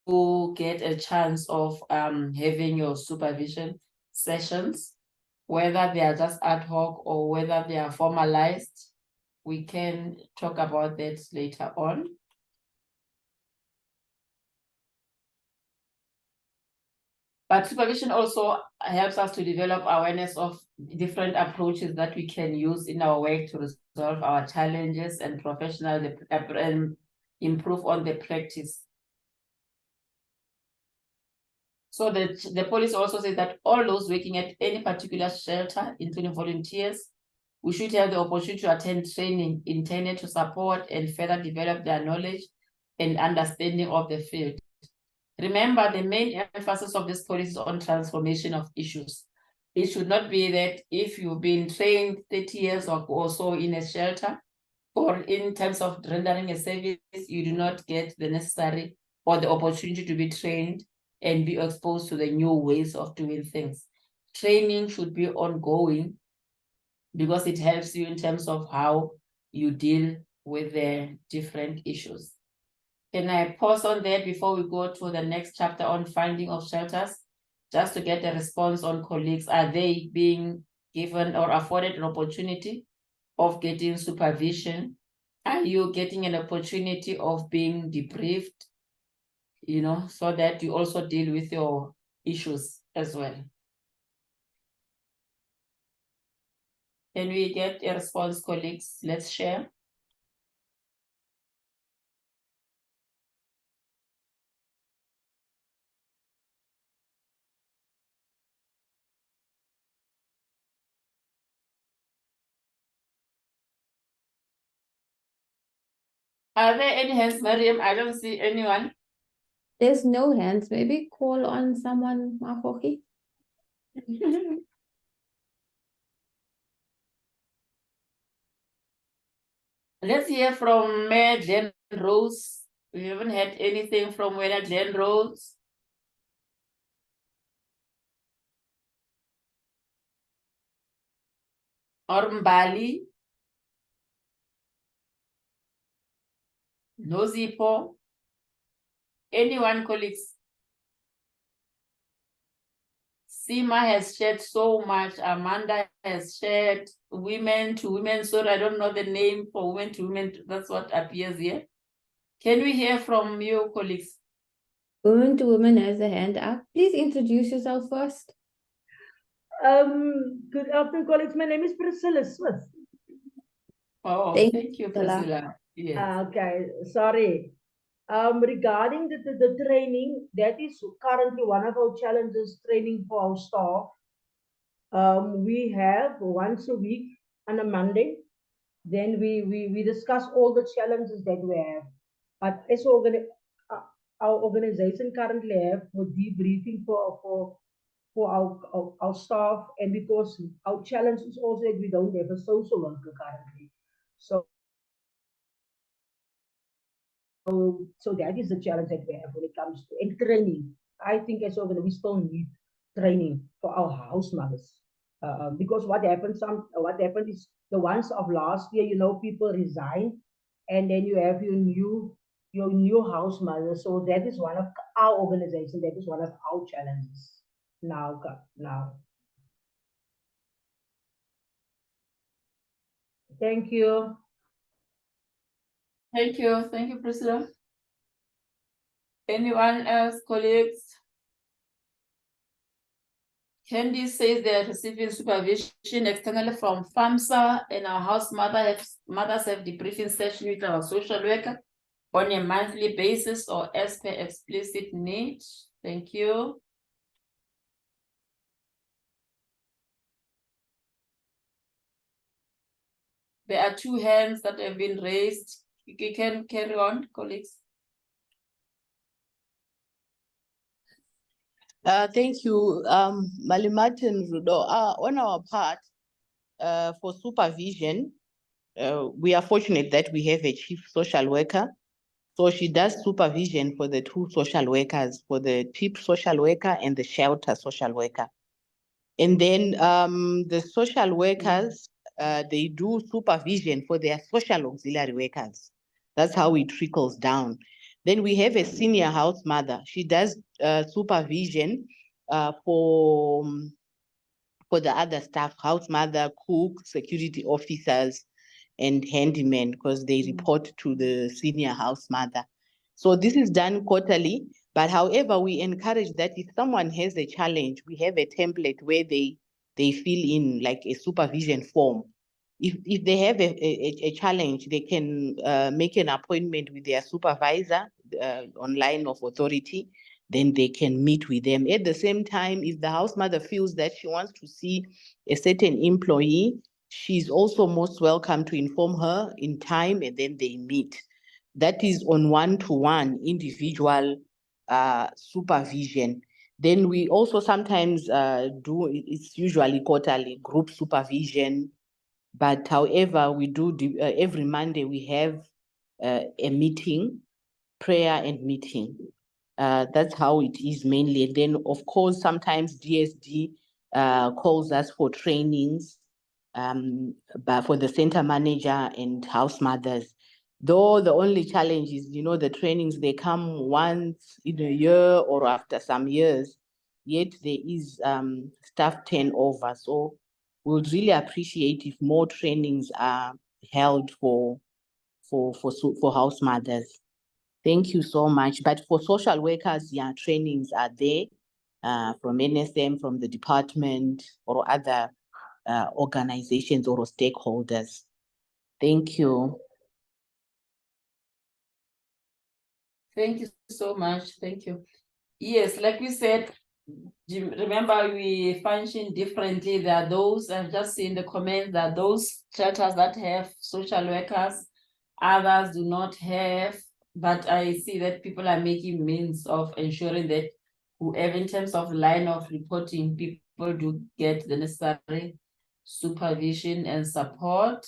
get a chance of having your supervision sessions, whether they are just ad hoc or whether they are formalized. We can talk about that later on. But supervision also helps us to develop awareness of different approaches that we can use in our work to resolve our challenges and and improve on the practice. So the policy also says that all those working at any particular shelter, including volunteers, we should have the opportunity to attend training intended to support and further develop their knowledge and understanding of the field. Remember, the main emphasis of this policy is on transformation of issues. It should not be that if you've been trained 30 years or so in a shelter, or in terms of rendering a service, you do not get the necessary or the opportunity to be trained and be exposed to the new ways of doing things. Training should be ongoing because it helps you in terms of how you deal with the different issues. Can I pause on that before we go to the next chapter on finding of shelters, just to get a response on colleagues? Are they being given or afforded an opportunity of getting supervision? Are you getting an opportunity of being debriefed, so that you also deal with your issues as well? Can we get a response, colleagues? Let's share. Are there any hands, Mariam? I don't see anyone. There's no hands. Maybe call on someone, Mafoki. Let's hear from Mayor Glen Rose. We haven't had anything from Mayor Glen Rose. Or Mbali. No Zipo. Anyone, colleagues? Sima has shared so much. Amanda has shared women to women. Sorry, I don't know the name for women to women. That's what appears here. Can we hear from you, colleagues? Woman to woman has a hand up. Please introduce yourself first. Good afternoon, colleagues. My name is Priscilla Smith. Oh, thank you, Priscilla. Yes. Okay, sorry. Regarding the training, that is currently one of our challenges, training for our staff. We have once a week on a Monday. Then we discuss all the challenges that we have. But as our organization currently have for debriefing for our staff, and because our challenge is also that we don't have a social worker currently. So that is the challenge that we have when it comes to and training. I think as organization we still need training for our house mothers. Because what happened is the ones of last year, people resign, and then you have your new house mother. So that is one of our organization, that is one of our challenges now. Thank you. Thank you, Priscilla. Anyone else, colleagues? Candy says they're receiving supervision externally from FAMSA, and our house mothers have debriefing session with our social worker on a monthly basis or as per explicit need. Thank you. There are 2 hands that have been raised. You can carry on, colleagues. Thank you, Malimatin Rudo. On our part, for supervision, we are fortunate that we have a chief social worker. So she does supervision for the 2 social workers, for the chief social worker and the shelter social worker. And then the social workers, they do supervision for their social auxiliary workers. That's how it trickles down. Then we have a senior house mother. She does supervision for the other staff, house mother, cook, security officers, and handymen, because they report to the senior house mother. So this is done quarterly, but however, we encourage that if someone has a challenge, we have a template where they fill in like a supervision form. If they have a challenge, they can make an appointment with their supervisor on line of authority, then they can meet with them. At the same time, if the house mother feels that she wants to see a certain employee, she's also most welcome to inform her in time, and then they meet. That is on one-to-one individual supervision. Then we also sometimes do, it's usually quarterly, group supervision. But however, we do every Monday, we have a meeting, prayer and meeting. That's how it is mainly. And then, of course, sometimes DSD calls us for trainings, but for the center manager and house mothers. Though the only challenge is, the trainings, they come once in a year or after some years, yet there is staff turnover. So we would really appreciate if more trainings are held for house mothers. Thank you so much. But for social workers, yeah, trainings are there from NSM, from the department, or other organizations or stakeholders. Thank you. Thank you so much. Thank you. Yes, like we said, remember we function differently. There are those, I've just seen the comments, there are those shelters that have social workers, others do not have, but I see that people are making means of ensuring that whoever, in terms of line of reporting, people do get the necessary supervision and support.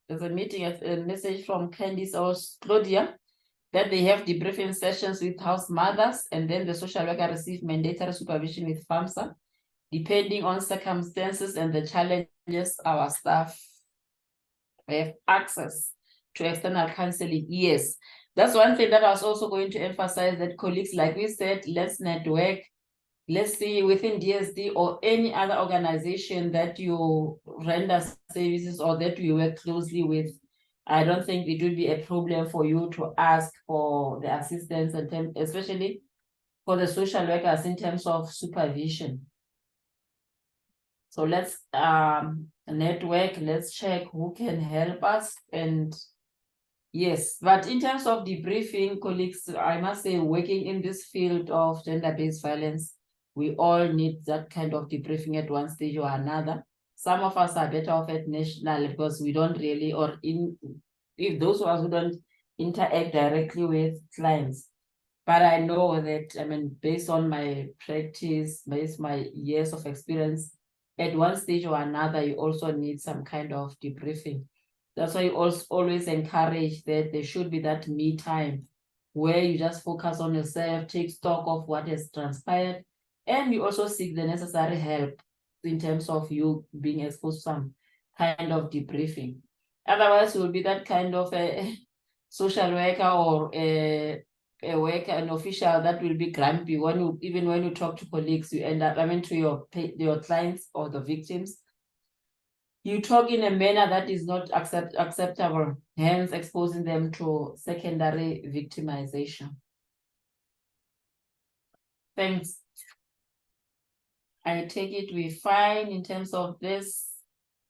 There's a message from Candice or Claudia that they have debriefing sessions with house mothers, and then the social worker receive mandatory supervision with FAMSA, depending on circumstances and the challenges. Our staff have access to external counseling. Yes, That's one thing that I was also going to emphasize, that colleagues, like we said, let's network. Let's see within DSD or any other organization that you render services or that you work closely with. I don't think it would be a problem for you to ask for the assistance, and especially for the social workers in terms of supervision. So let's network, let's check who can help us. And yes, but in terms of debriefing, colleagues, I must say, working in this field of gender-based violence, we all need that kind of debriefing at one stage or another. Some of us are better off at national because we don't really, or if those of us who don't interact directly with clients. But I know that, I mean, based on my practice, based on my years of experience, at one stage or another, you also need some kind of debriefing. That's why you also always encourage that there should be that me time where you just focus on yourself, take stock of what has transpired, and you also seek the necessary help in terms of you being exposed to some kind of debriefing. Otherwise, you will be that kind of a social worker or a worker, an official that will be grumpy when you, even when you talk to colleagues, you end up, I mean, to your clients or the victims, you talk in a manner that is not acceptable, hence exposing them to secondary victimization. Thanks. I take it we're fine in terms of this,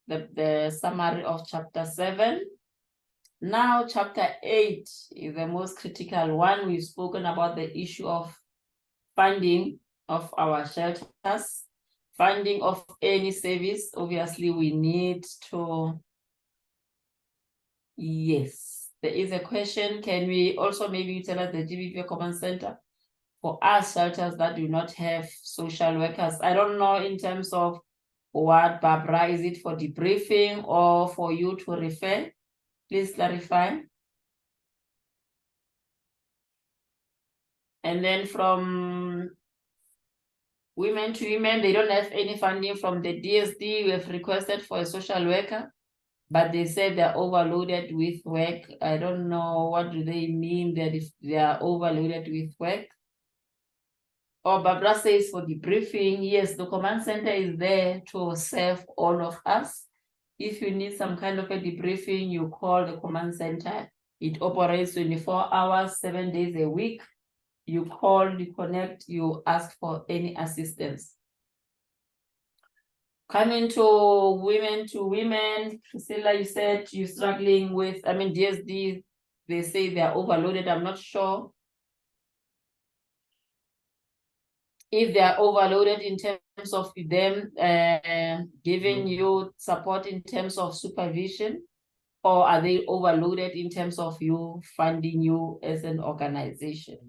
the summary of chapter 7. Now, chapter 8 is the most critical one. We've spoken about the issue of funding of our shelters, funding of any service. Obviously, we need to, yes, there is a question. Can we also maybe tell us the GBV Command Center for us shelters that do not have social workers? I don't know in terms of what, Barbara, is it for debriefing or for you to refer? Please clarify. And then from Women to Women, they don't have any funding from the DSD. We have requested for a social worker, but they said they're overloaded with work. I don't know, what do they mean that if they are overloaded with work? Or Barbara says for debriefing, yes, the command center is there to serve all of us. If you need some kind of a debriefing, you call the command center. It operates 24 hours, 7 days a week. You call, you connect, you ask for any assistance. Coming to Women, Priscilla, you said you're struggling with, I mean, DSD, they say they're overloaded. I'm not sure if they're overloaded in terms of them giving you support in terms of supervision, or are they overloaded in terms of you funding you as an organization?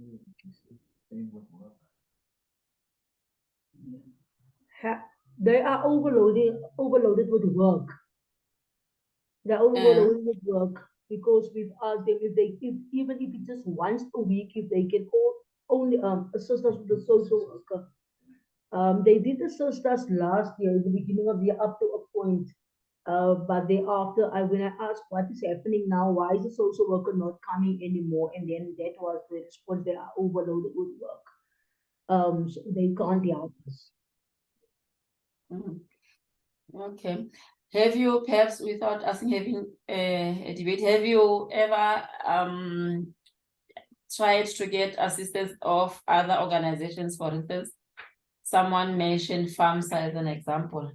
They are overloaded with work. They're overloaded with work because we've asked them even if it's just once a week, if they can only assist us with the social worker. They did assist us last year, in the beginning of the year, up to a point. But thereafter, when I asked what is happening now, why is the social worker not coming anymore? And then that was the response: they are overloaded with work. So they can't help us. Okay. Have you, perhaps without us having a debate, have you ever tried to get assistance of other organizations? For instance, someone mentioned FAMSA as an example.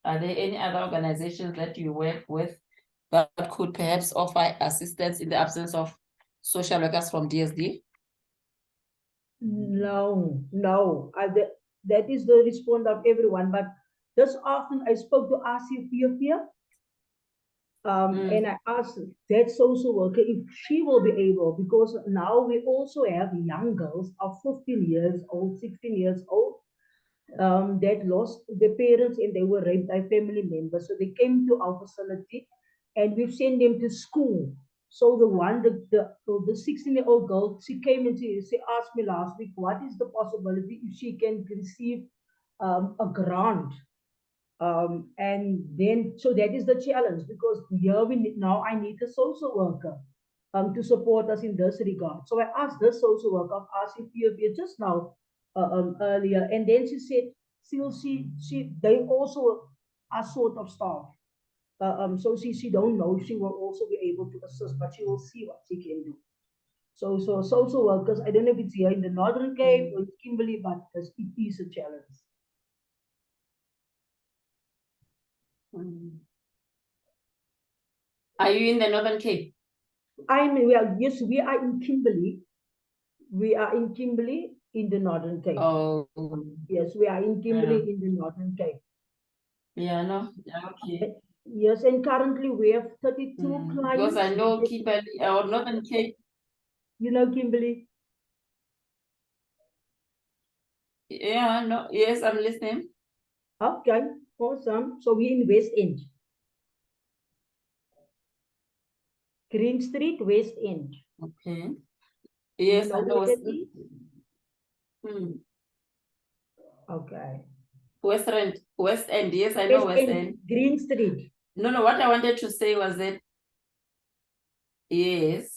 Are there any other organizations that you work with that could perhaps offer assistance in the absence of social workers from DSD? No. That is the response of everyone. But just often I spoke to Asia and I asked that social worker if she will be able, because now we also have young girls of 15 years old, 16 years old, that lost their parents and they were raped by family members. So they came to our facility and we've sent them to school. So the 16-year-old girl, she came and she asked me last week, what is the possibility if she can receive a grant? And then, so that is the challenge, because here now I need a social worker. to support us in this regard. So I asked this social worker, I've asked Ethiopia just now earlier, and then she said they also are sort of staff. So she don't know if she will also be able to assist, but she will see what she can do. So social workers, I don't know if it's here in the Northern Cape or in Kimberley, but it is a challenge. Are you in the Northern Cape? Yes, we are in Kimberley. We are in Kimberley in the Northern Cape. Oh. Yes, we are in Kimberley in the Northern Cape. Yeah, no, yeah, okay. Yes, and currently we have 32 clients. Because I know Kimberley or Northern Cape. You know Kimberley? Yeah, no, yes, I'm listening. Okay, awesome. So we're in West End. Green Street, West End. Okay. Yes, I know. Okay. West End, yes, I know West End. Green Street. No, what I wanted to say was that, yes.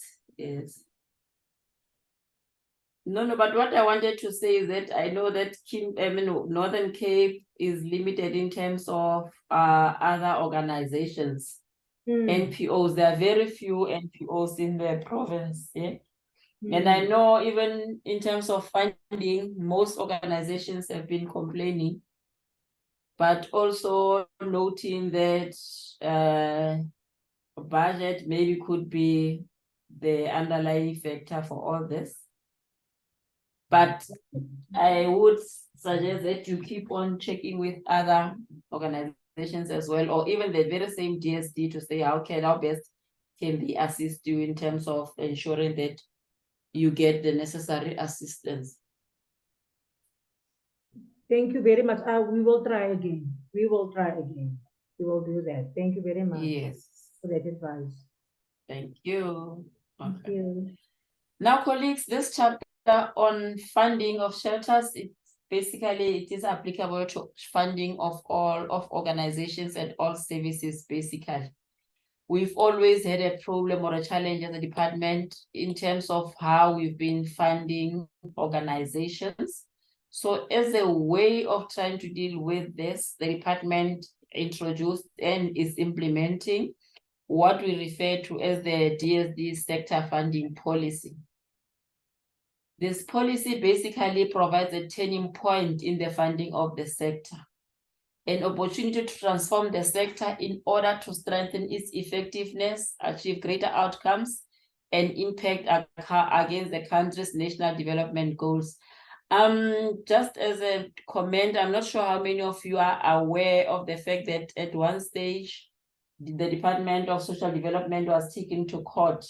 No, but what I wanted to say is that I know that Northern Cape is limited in terms of other organizations, NPOs. There are very few NPOs in the province. Yeah? And I know even in terms of funding, most organizations have been complaining, but also noting that budget maybe could be the underlying factor for all this. But I would suggest that you keep on checking with other organizations as well, or even the very same DSD to say how best can they assist you in terms of ensuring that you get the necessary assistance. Thank you very much. We will try again. We will try again. We will do that. Thank you very much. Yes. For that advice. Thank you. Okay. Thank you. Now, colleagues, this chapter on funding of shelters, it is applicable to funding of all of organizations and all services, basically. We've always had a problem or a challenge as a department in terms of how we've been funding organizations. So as a way of trying to deal with this, the department introduced and is implementing what we refer to as the DSD sector funding policy. This policy basically provides a turning point in the funding of the sector, an opportunity to transform the sector in order to strengthen its effectiveness, achieve greater outcomes, and impact against the country's national development goals. Just as a comment, I'm not sure how many of you are aware of the fact that at one stage, the Department of Social Development was taken to court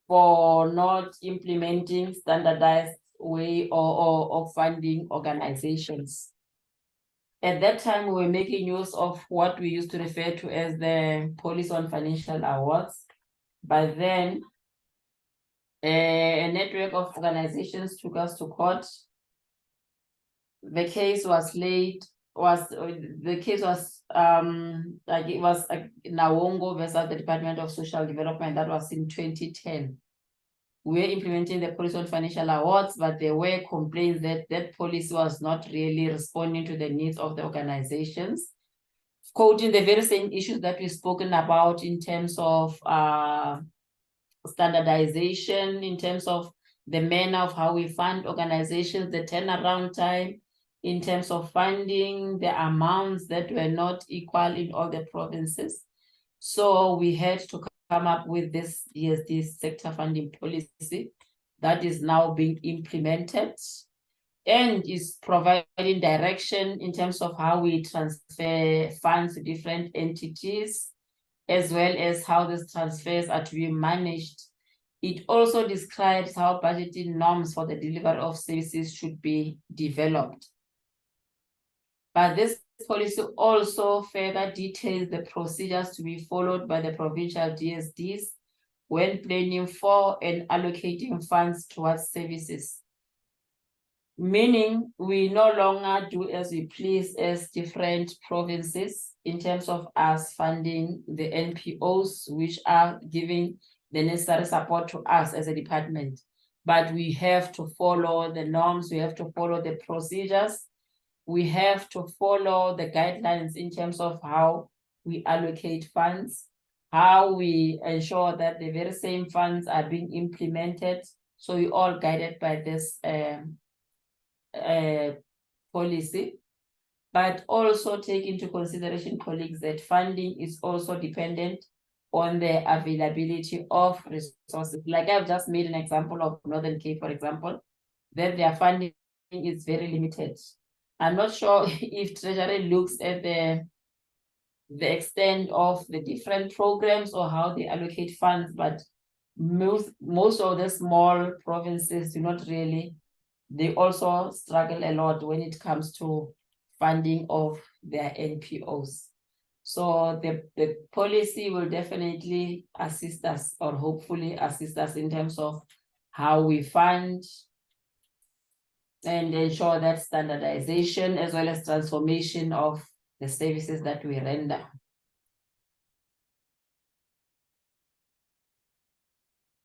for not implementing standardized way of funding organizations. At that time, we were making use of what we used to refer to as the Policy on Financial Awards. By then, a network of organizations took us to court. The case was like it was Nawongo versus the Department of Social Development. That was in 2010. We were implementing the policy on financial awards, but there were complaints that that policy was not really responding to the needs of the organizations, quoting the very same issues that we've spoken about in terms of standardization, in terms of the manner of how we fund organizations, the turnaround time, in terms of funding, the amounts that were not equal in all the provinces. So we had to come up with this DSD sector funding policy that is now being implemented and is providing direction in terms of how we transfer funds to different entities, as well as how these transfers are to be managed. It also describes how budgeting norms for the delivery of services should be developed. But this policy also further details the procedures to be followed by the provincial DSDs when planning for and allocating funds towards services. Meaning we no longer do as we please as different provinces in terms of us funding the NPOs, which are giving the necessary support to us as a department. But we have to follow the norms, we have to follow the procedures, we have to follow the guidelines in terms of how we allocate funds, how we ensure that the very same funds are being implemented. So we all guided by this policy. But also take into consideration, colleagues, that funding is also dependent on the availability of resources. Like I've just made an example of Northern Cape, for example, that their funding is very limited. I'm not sure if Treasury looks at the extent of the different programs or how they allocate funds, but most of the small provinces do not really, they also struggle a lot when it comes to funding of their NPOs. So the policy will definitely assist us, or hopefully assist us, in terms of how we fund and ensure that standardization as well as transformation of the services that we render.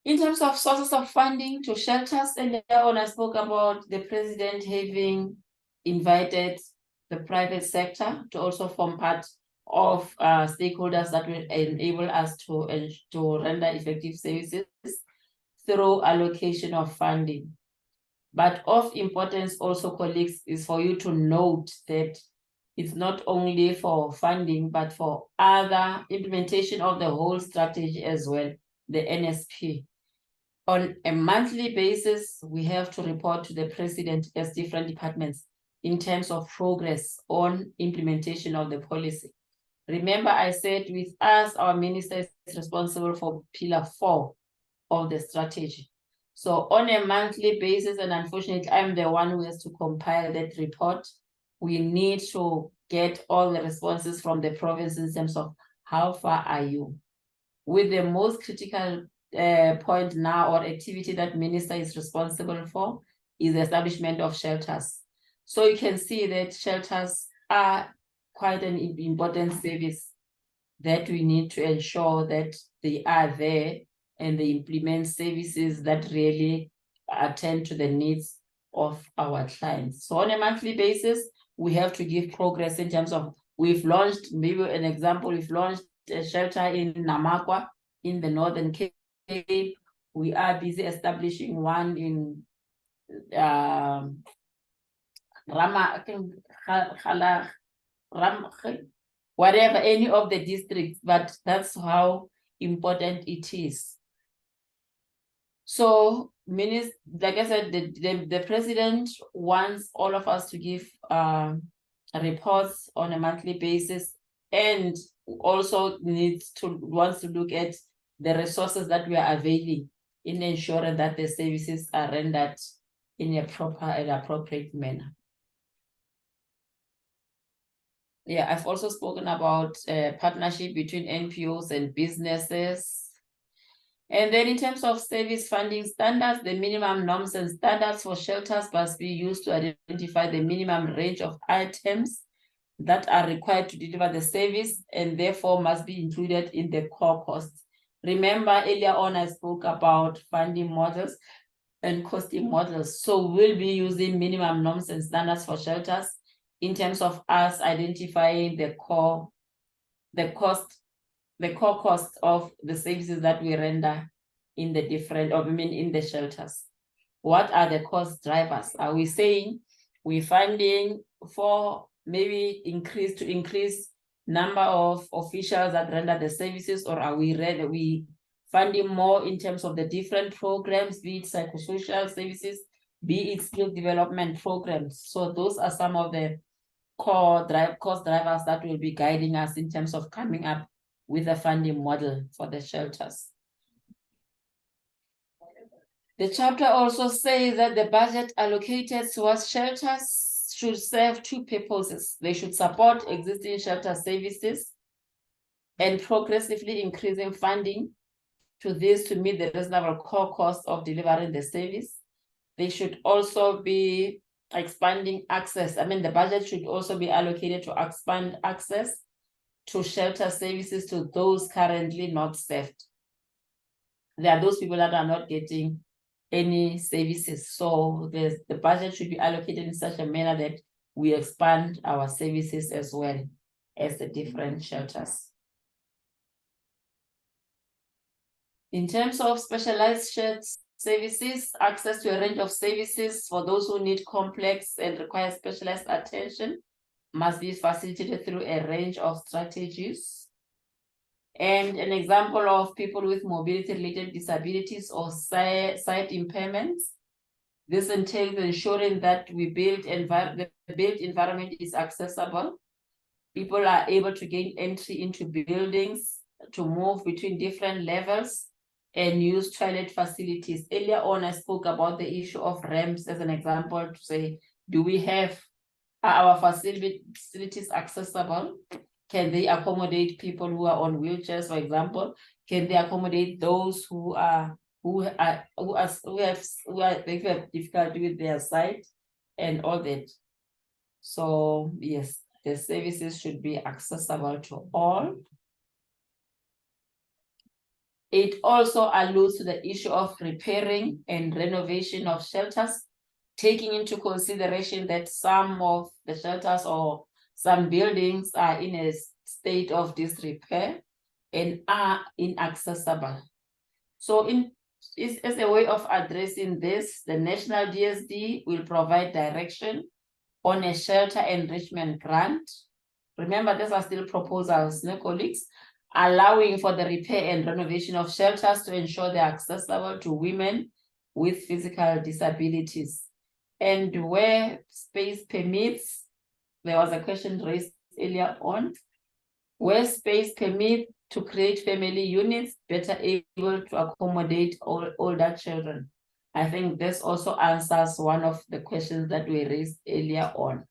In terms of sources of funding to shelters, earlier on I spoke about the president having invited the private sector to also form part of stakeholders that will enable us to render effective services through allocation of funding. But of importance also, colleagues, is for you to note that it's not only for funding, but for other implementation of the whole strategy as well, the NSP. On a monthly basis, we have to report to the president as different departments in terms of progress on implementation of the policy. Remember, I said with us, our minister is responsible for pillar 4 of the strategy. So on a monthly basis, and unfortunately, I'm the one who has to compile that report, we need to get all the responses from the province in terms of how far are you. With the most critical point now, or activity that minister is responsible for, is the establishment of shelters. So you can see that shelters are quite an important service that we need to ensure that they are there and they implement services that really attend to the needs of our clients. So on a monthly basis, we have to give progress in terms of, we've launched, maybe an example, we've launched a shelter in Namakwa in the Northern Cape. We are busy establishing one in whatever, any of the districts, but that's how important it is. So, like I said, the president wants all of us to give reports on a monthly basis, and also wants to look at the resources that we are availing in ensuring that the services are rendered in a proper and appropriate manner. Yeah, I've also spoken about partnership between NPOs and businesses. And then in terms of service funding standards, the minimum norms and standards for shelters must be used to identify the minimum range of items that are required to deliver the service, and therefore must be included in the core costs. Remember, earlier on I spoke about funding models and costing models. So we'll be using minimum norms and standards for shelters in terms of us identifying the core cost of the services that we render in the in the shelters. What are the cost drivers? Are we saying we're funding for maybe increase number of officials that render the services, or are we funding more in terms of the different programs, be it psychosocial services, be it skill development programs? So those are some of the cost drivers that will be guiding us in terms of coming up with a funding model for the shelters. The chapter also says that the budget allocated towards shelters should serve 2 purposes. They should support existing shelter services and progressively increasing funding to this to meet the reasonable core cost of delivering the service. They should also be expanding access. The budget should also be allocated to expand access to shelter services to those currently not served. there are those people that are not getting any services. So the budget should be allocated in such a manner that we expand our services as well as the different shelters. In terms of specialized shared services, access to a range of services for those who need complex and require specialized attention must be facilitated through a range of strategies. And an example of people with mobility-related disabilities or sight impairments. This entails ensuring that the built environment is accessible. People are able to gain entry into buildings, to move between different levels, and use toilet facilities. Earlier on, I spoke about the issue of ramps as an example to say, do we have our facilities accessible? Can they accommodate people who are on wheelchairs, for example? Can they accommodate those who have difficulty with their sight and all that? So yes, the services should be accessible to all. It also alludes to the issue of repairing and renovation of shelters, taking into consideration that some of the shelters or some buildings are in a state of disrepair and are inaccessible. So as a way of addressing this, the National DSD will provide direction on a shelter enrichment grant. Remember, these are still proposals, no colleagues, allowing for the repair and renovation of shelters to ensure they're accessible to women with physical disabilities. And where space permits, there was a question raised earlier on, where space permits to create family units better able to accommodate older children. I think this also answers one of the questions that we raised earlier on.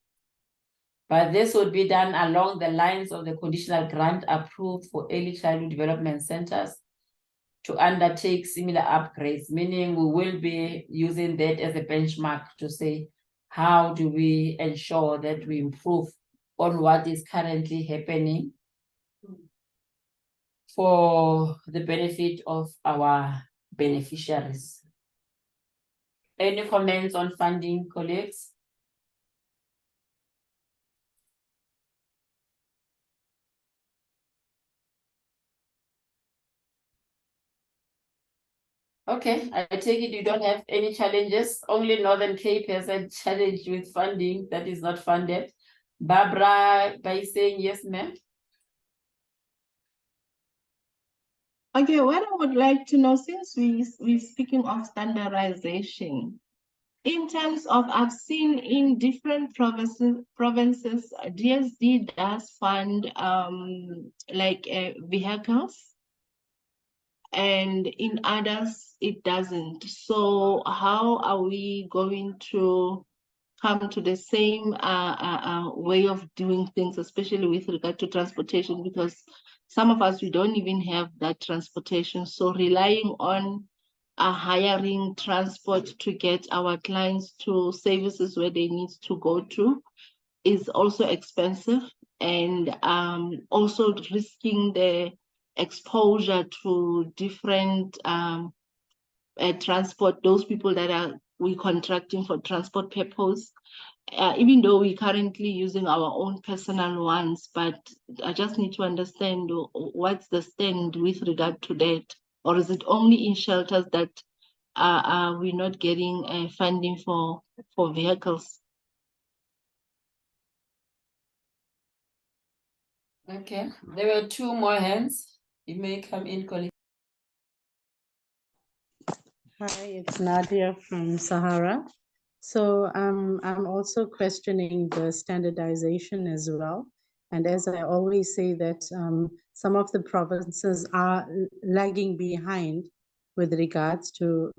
But this would be done along the lines of the conditional grant approved for early childhood development centers to undertake similar upgrades, meaning we will be using that as a benchmark to say, how do we ensure that we improve on what is currently happening for the benefit of our beneficiaries? Any comments on funding, colleagues? Okay, I take it you don't have any challenges. Only Northern Cape has a challenge with funding that is not funded. Barbara, by saying yes, ma'am. Okay, what I would like to know, since we're speaking of standardization, in terms of, I've seen in different provinces, DSD does fund vehicles, and in others it doesn't. So how are we going to come to the same way of doing things, especially with regard to transportation? Because some of us, we don't even have that transportation. So relying on hiring transport to get our clients to services where they need to go to is also expensive, and also risking the exposure to different transport, those people that we contracting for transport purpose, even though we're currently using our own personal ones. But I just need to understand what's the stand with regard to that, or is it only in shelters that we're not getting funding for vehicles? Okay, there were two more hands. You may come in, colleague. Hi, it's Nadia from Sahara. So I'm also questioning the standardization as well. And as I always say that some of the provinces are lagging behind with regards to,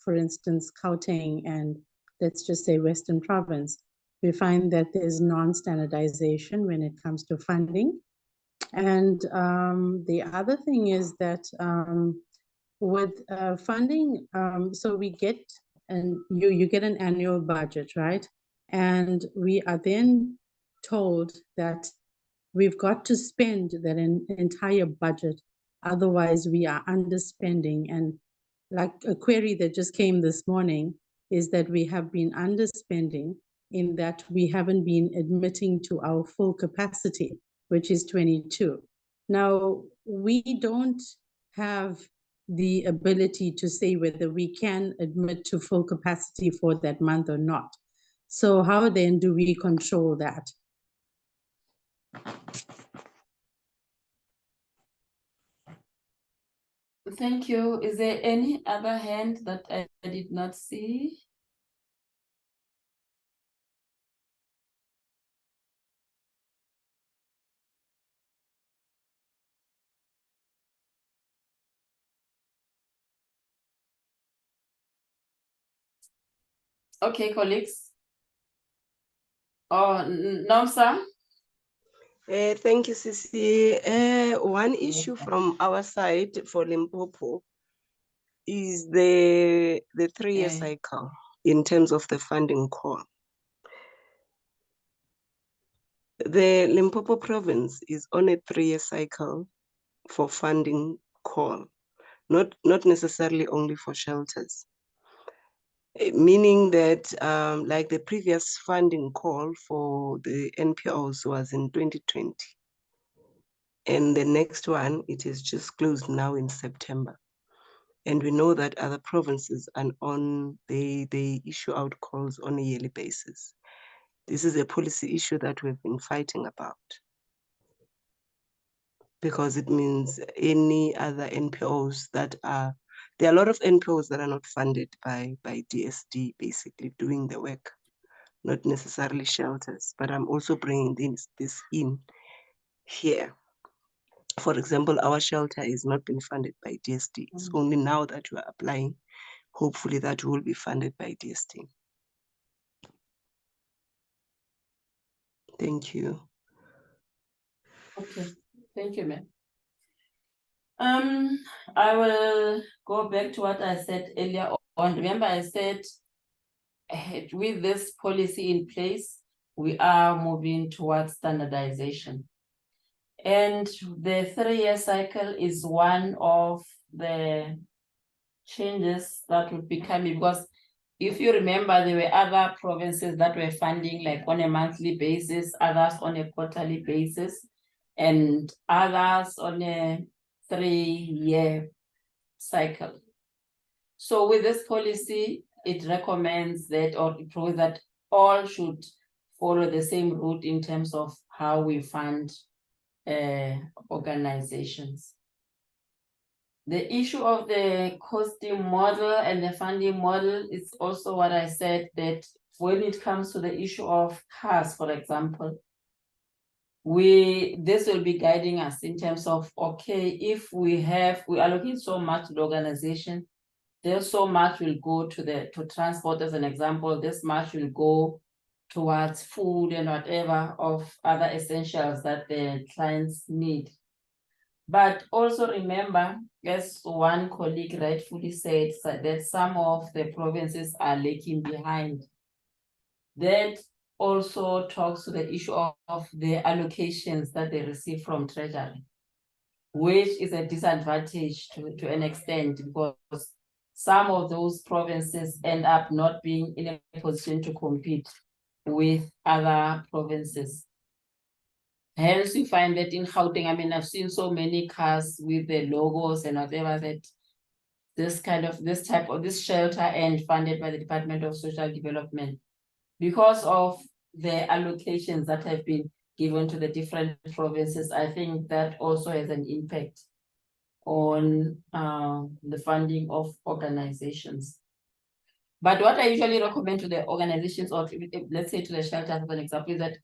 for instance, Gauteng and let's just say Western Province. We find that there's non-standardization when it comes to funding. And the other thing is that with funding, so we get, and you get an annual budget, right? And we are then told that we've got to spend that entire budget Otherwise, we are underspending. And like a query that just came this morning is that we have been underspending in that we haven't been admitting to our full capacity, which is 22. Now, we don't have the ability to say whether we can admit to full capacity for that month or not. So how then do we control that? Thank you. Is there any other hand that I did not see? Okay, colleagues. Oh, Nomsa? Thank you, Sisi. One issue from our side for Limpopo is the 3-year cycle in terms of the funding call. The Limpopo province is on a 3-year cycle for funding call, not necessarily only for shelters. Meaning that like the previous funding call for the NPOs was in 2020. And the next one, it is just closed now in September. And we know that other provinces are they issue out calls on a yearly basis. This is a policy issue that we've been fighting about, because it means any other NPOs that are, there are a lot of NPOs that are not funded by DSD, basically doing the work, not necessarily shelters, but I'm also bringing this in here. For example, our shelter is not being funded by DSD. It's only now that we are applying. Hopefully that will be funded by DSD. Thank you. Okay, thank you, ma'am. I will go back to what I said earlier on. Remember, I said with this policy in place, we are moving towards standardization. And the 3-year cycle is one of the changes that will be coming, because if you remember, there were other provinces that were funding like on a monthly basis, others on a quarterly basis, and others on a 3-year cycle. So with this policy, it recommends that, or it provides that all should follow the same route in terms of how we fund organizations. The issue of the costing model and the funding model is also what I said, that when it comes to the issue of CAS, for example, this will be guiding us in terms of, okay, if we allocate so much to the organization, there's so much will go to transport, as an example, this much will go towards food and whatever of other essentials that the clients need. But also remember, as one colleague rightfully said, that some of the provinces are lagging behind. That also talks to the issue of the allocations that they receive from Treasury, which is a disadvantage to an extent, because some of those provinces end up not being in a position to compete with other provinces. Hence, you find that in Gauteng, I mean, I've seen so many cars with the logos and whatever, that this shelter and funded by the Department of Social Development, because of the allocations that have been given to the different provinces. I think that also has an impact on the funding of organizations. But what I usually recommend to the organizations, or let's say to the shelters as an example, is that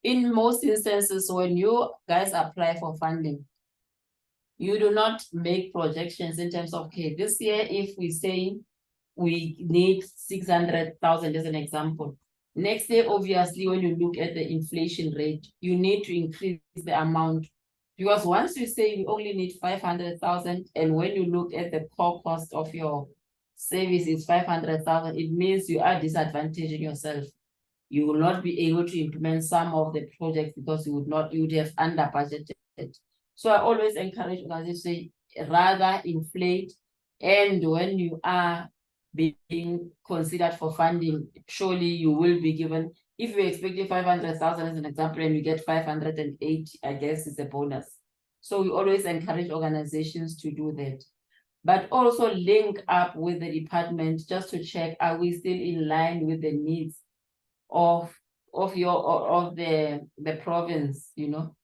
in most instances, when you guys apply for funding, you do not make projections in terms of, okay, this year, if we say we need 600,000 as an example, next year, obviously, when you look at the inflation rate, you need to increase the amount. Because once you say you only need 500,000, and when you look at the core cost of your service is 500,000, it means you are disadvantaging yourself. You will not be able to implement some of the projects because you would have under budgeted. So I always encourage organizations to say, rather inflate. And when you are being considered for funding, surely you will be given, if you're expecting 500,000 as an example and you get 508, I guess it's a bonus. So we always encourage organizations to do that. But also link up with the department just to check, are we still in line with the needs of the province, you know?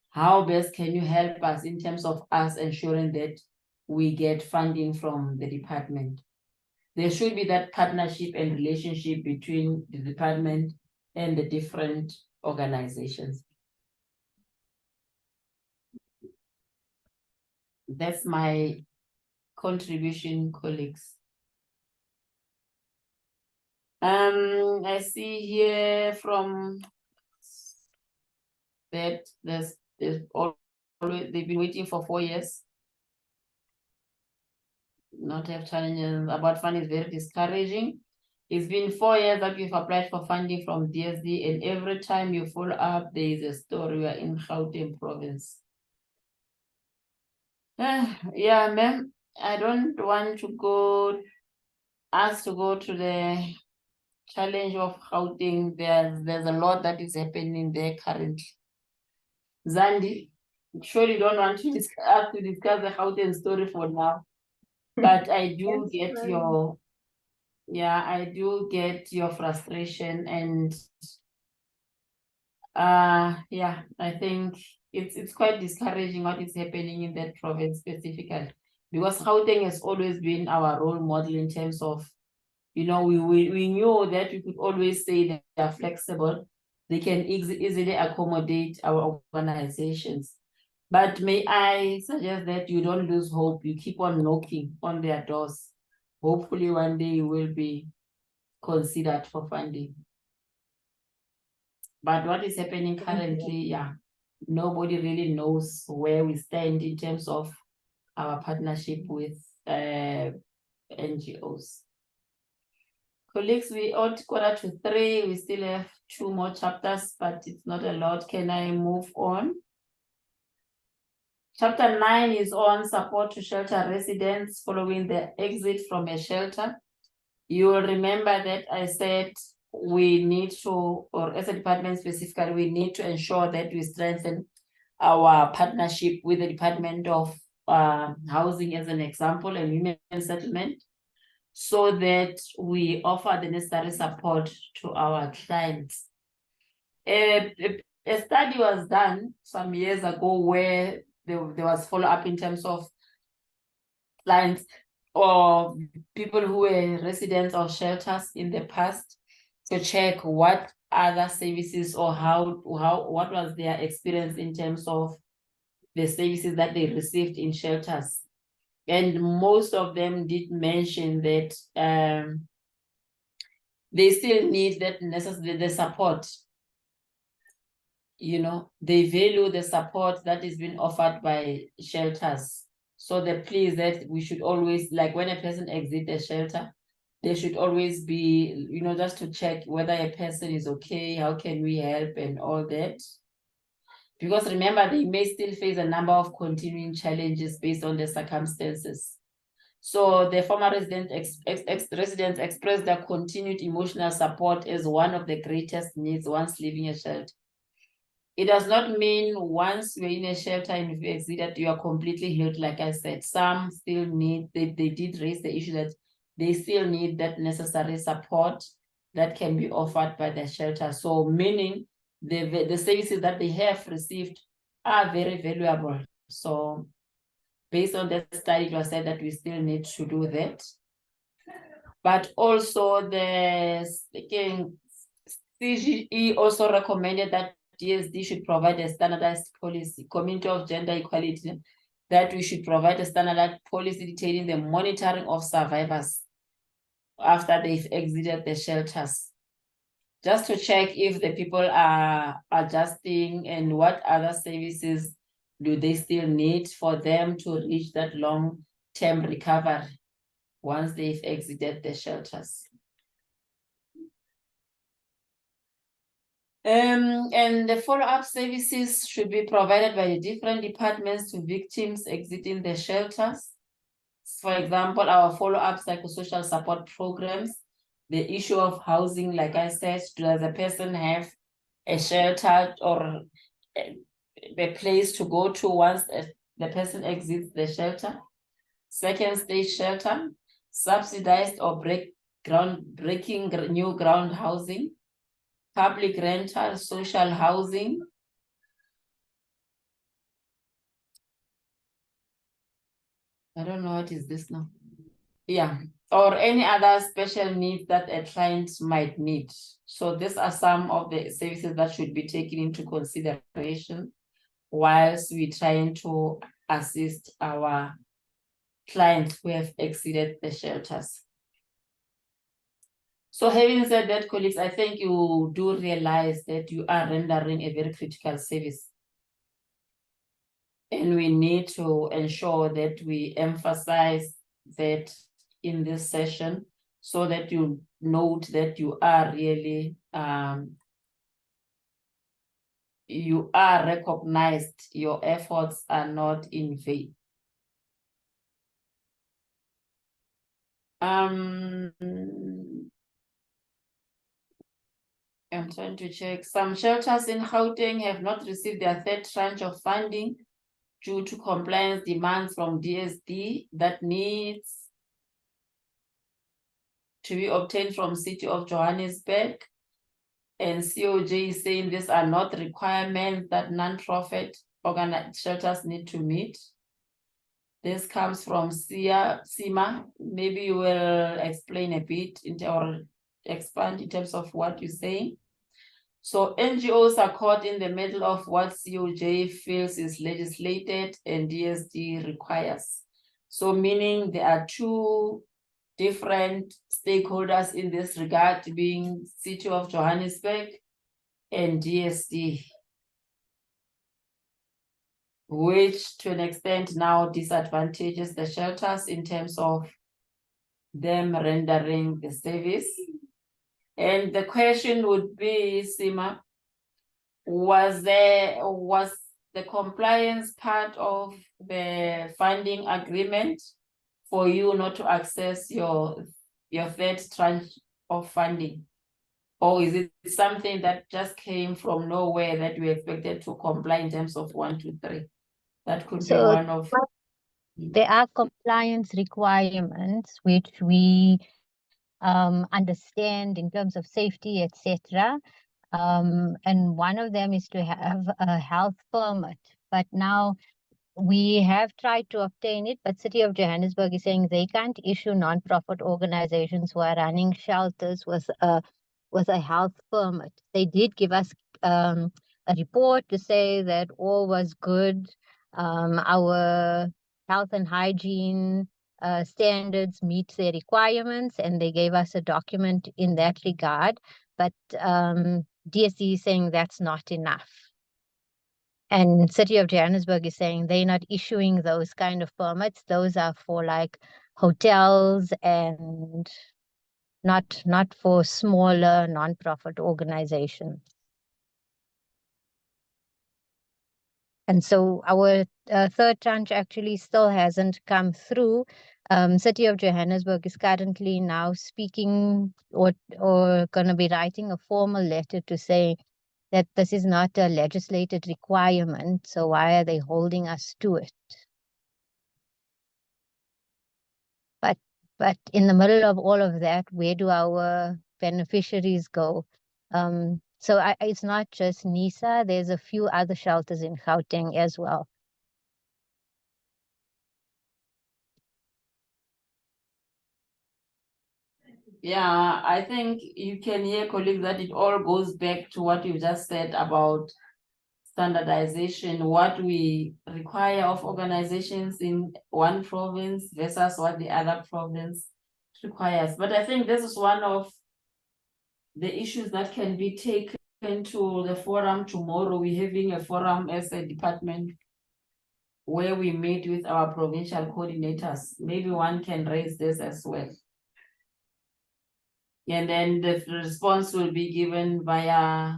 How best can you help us in terms of us ensuring that we get funding from the department? There should be that partnership and relationship between the department and the different organizations. That's my contribution, colleagues. I see here from that there's always, they've been waiting for 4 years. Not have challenges about funding is very discouraging. It's been 4 years that you've applied for funding from DSD, and every time you follow up, there is a story. We are in Gauteng province. Yeah, ma'am, I don't want to go to the challenge of Gauteng. There's a lot that is happening there currently. Zandi, surely don't want to discuss the Gauteng story for now, but I do get your, yeah, I do get your frustration, and yeah, I think it's quite discouraging what is happening in that province specifically, because Gauteng has always been our role model in terms of, you know, we knew that we could always say that they are flexible, they can easily accommodate our organizations. But may I suggest that you don't lose hope, you keep on knocking on their doors. Hopefully one day you will be considered for funding. But what is happening currently, yeah, nobody really knows where we stand in terms of our partnership with NGOs. Colleagues, we ought 2:45. We still have 2 more chapters, but it's not a lot. Can I move on? Chapter 9 is on support to shelter residents following the exit from a shelter. You will remember that I said we need to, or as a department specifically, we need to ensure that we strengthen our partnership with the Department of Housing, as an example, and Women Settlement, so that we offer the necessary support to our clients. A study was done some years ago where there was follow-up in terms of clients or people who were residents of shelters in the past, to check what other services or what was their experience in terms of the services that they received in shelters. And most of them did mention that they still need that necessary the support. You know, they value the support that is being offered by shelters. So the plea is that we should always, like when a person exits a shelter, there should always be, you know, just to check whether a person is okay, how can we help and all that. Because remember, they may still face a number of continuing challenges based on the circumstances. So the former residents expressed their continued emotional support as one of the greatest needs once leaving a shelter. It does not mean once you're in a shelter and if you exited, you are completely healed. Like I said, some still need, they did raise the issue that they still need that necessary support that can be offered by the shelter. So meaning the services that they have received are very valuable. So based on that study, it was said that we still need to do that. But also the CGE also recommended that DSD should provide a standardized policy, Committee of Gender Equality, that we should provide a standardized policy detailing the monitoring of survivors after they've exited the shelters, just to check if the people are adjusting and what other services do they still need for them to reach that long-term recovery once they've exited the shelters. And the follow-up services should be provided by the different departments to victims exiting the shelters. For example, our follow-up psychosocial support programs, the issue of housing, like I said, does the person have a shelter or a place to go to once the person exits the shelter? Second stage shelter, subsidized or breaking new ground housing, public rental, social housing. I don't know what is this now. Yeah, or any other special needs that a client might need. So these are some of the services that should be taken into consideration whilst we're trying to assist our clients who have exited the shelters. So having said that, colleagues, I think you do realize that you are rendering a very critical service. And we need to ensure that we emphasize that in this session so that you note that you are really, you are recognized, your efforts are not in vain. I'm trying to check. Some shelters in Gauteng have not received their third tranche of funding due to compliance demands from DSD that needs to be obtained from City of Johannesburg. And COJ is saying these are not requirements that non-profit organized shelters need to meet. This comes from Sima. Maybe you will explain a bit or expand in terms of what you're saying. So NGOs are caught in the middle of what COJ feels is legislated and DSD requires. So meaning there are two different stakeholders in this regard, being City of Johannesburg and DSD, which to an extent now disadvantages the shelters in terms of them rendering the service. And the question would be, Sima, was the compliance part of the funding agreement for you not to access your third tranche of funding? Or is it something that just came from nowhere that we expected to comply in terms of 1, 2, 3? That could be one of. There are compliance requirements which we understand in terms of safety, etc. And one of them is to have a health permit. But now we have tried to obtain it, but City of Johannesburg is saying they can't issue non-profit organizations who are running shelters with a health permit. They did give us a report to say that all was good. Our health and hygiene standards meet their requirements, and they gave us a document in that regard. But DSD is saying that's not enough. And City of Johannesburg is saying they're not issuing those kind of permits. Those are for like hotels and not for smaller non-profit organizations. And so our third tranche actually still hasn't come through. City of Johannesburg is currently now speaking or going to be writing a formal letter to say that this is not a legislated requirement. So why are they holding us to it? But in the middle of all of that, where do our beneficiaries go? So it's not just NISA, there's a few other shelters in Gauteng as well. Yeah, I think you can hear, colleagues, that it all goes back to what you just said about standardization, what we require of organizations in one province versus what the other province requires. But I think this is one of the issues that can be taken to the forum tomorrow. We're having a forum as a department where we meet with our provincial coordinators. Maybe one can raise this as well. And then the response will be given via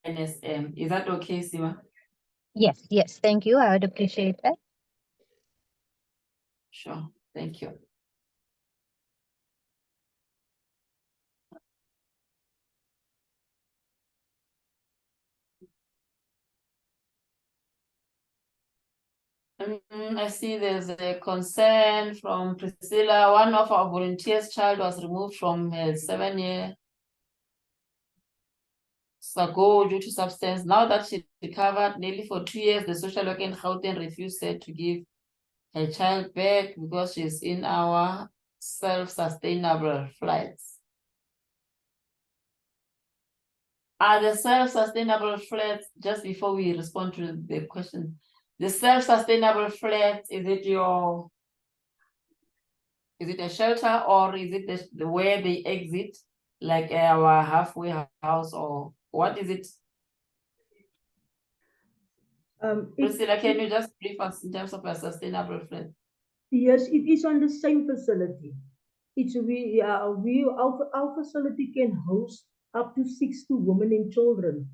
NSM. Is that okay, Sima? Yes, yes, thank you. I would appreciate that. Sure, thank you. I see there's a concern from Priscilla. One of our volunteers' child was removed from 7 years ago due to substance. Now that she recovered nearly for 2 years, the social worker in Gauteng refused her to give her child back because she's in our self-sustainable flats. Are the self-sustainable flats, just before we respond to the question, the self-sustainable flats, is it a shelter or is it the where they exit, like our halfway house, or what is it? Priscilla, can you just brief us in terms of a sustainable flat? Yes, it is on the same facility. Our facility can host up to 60 women and children.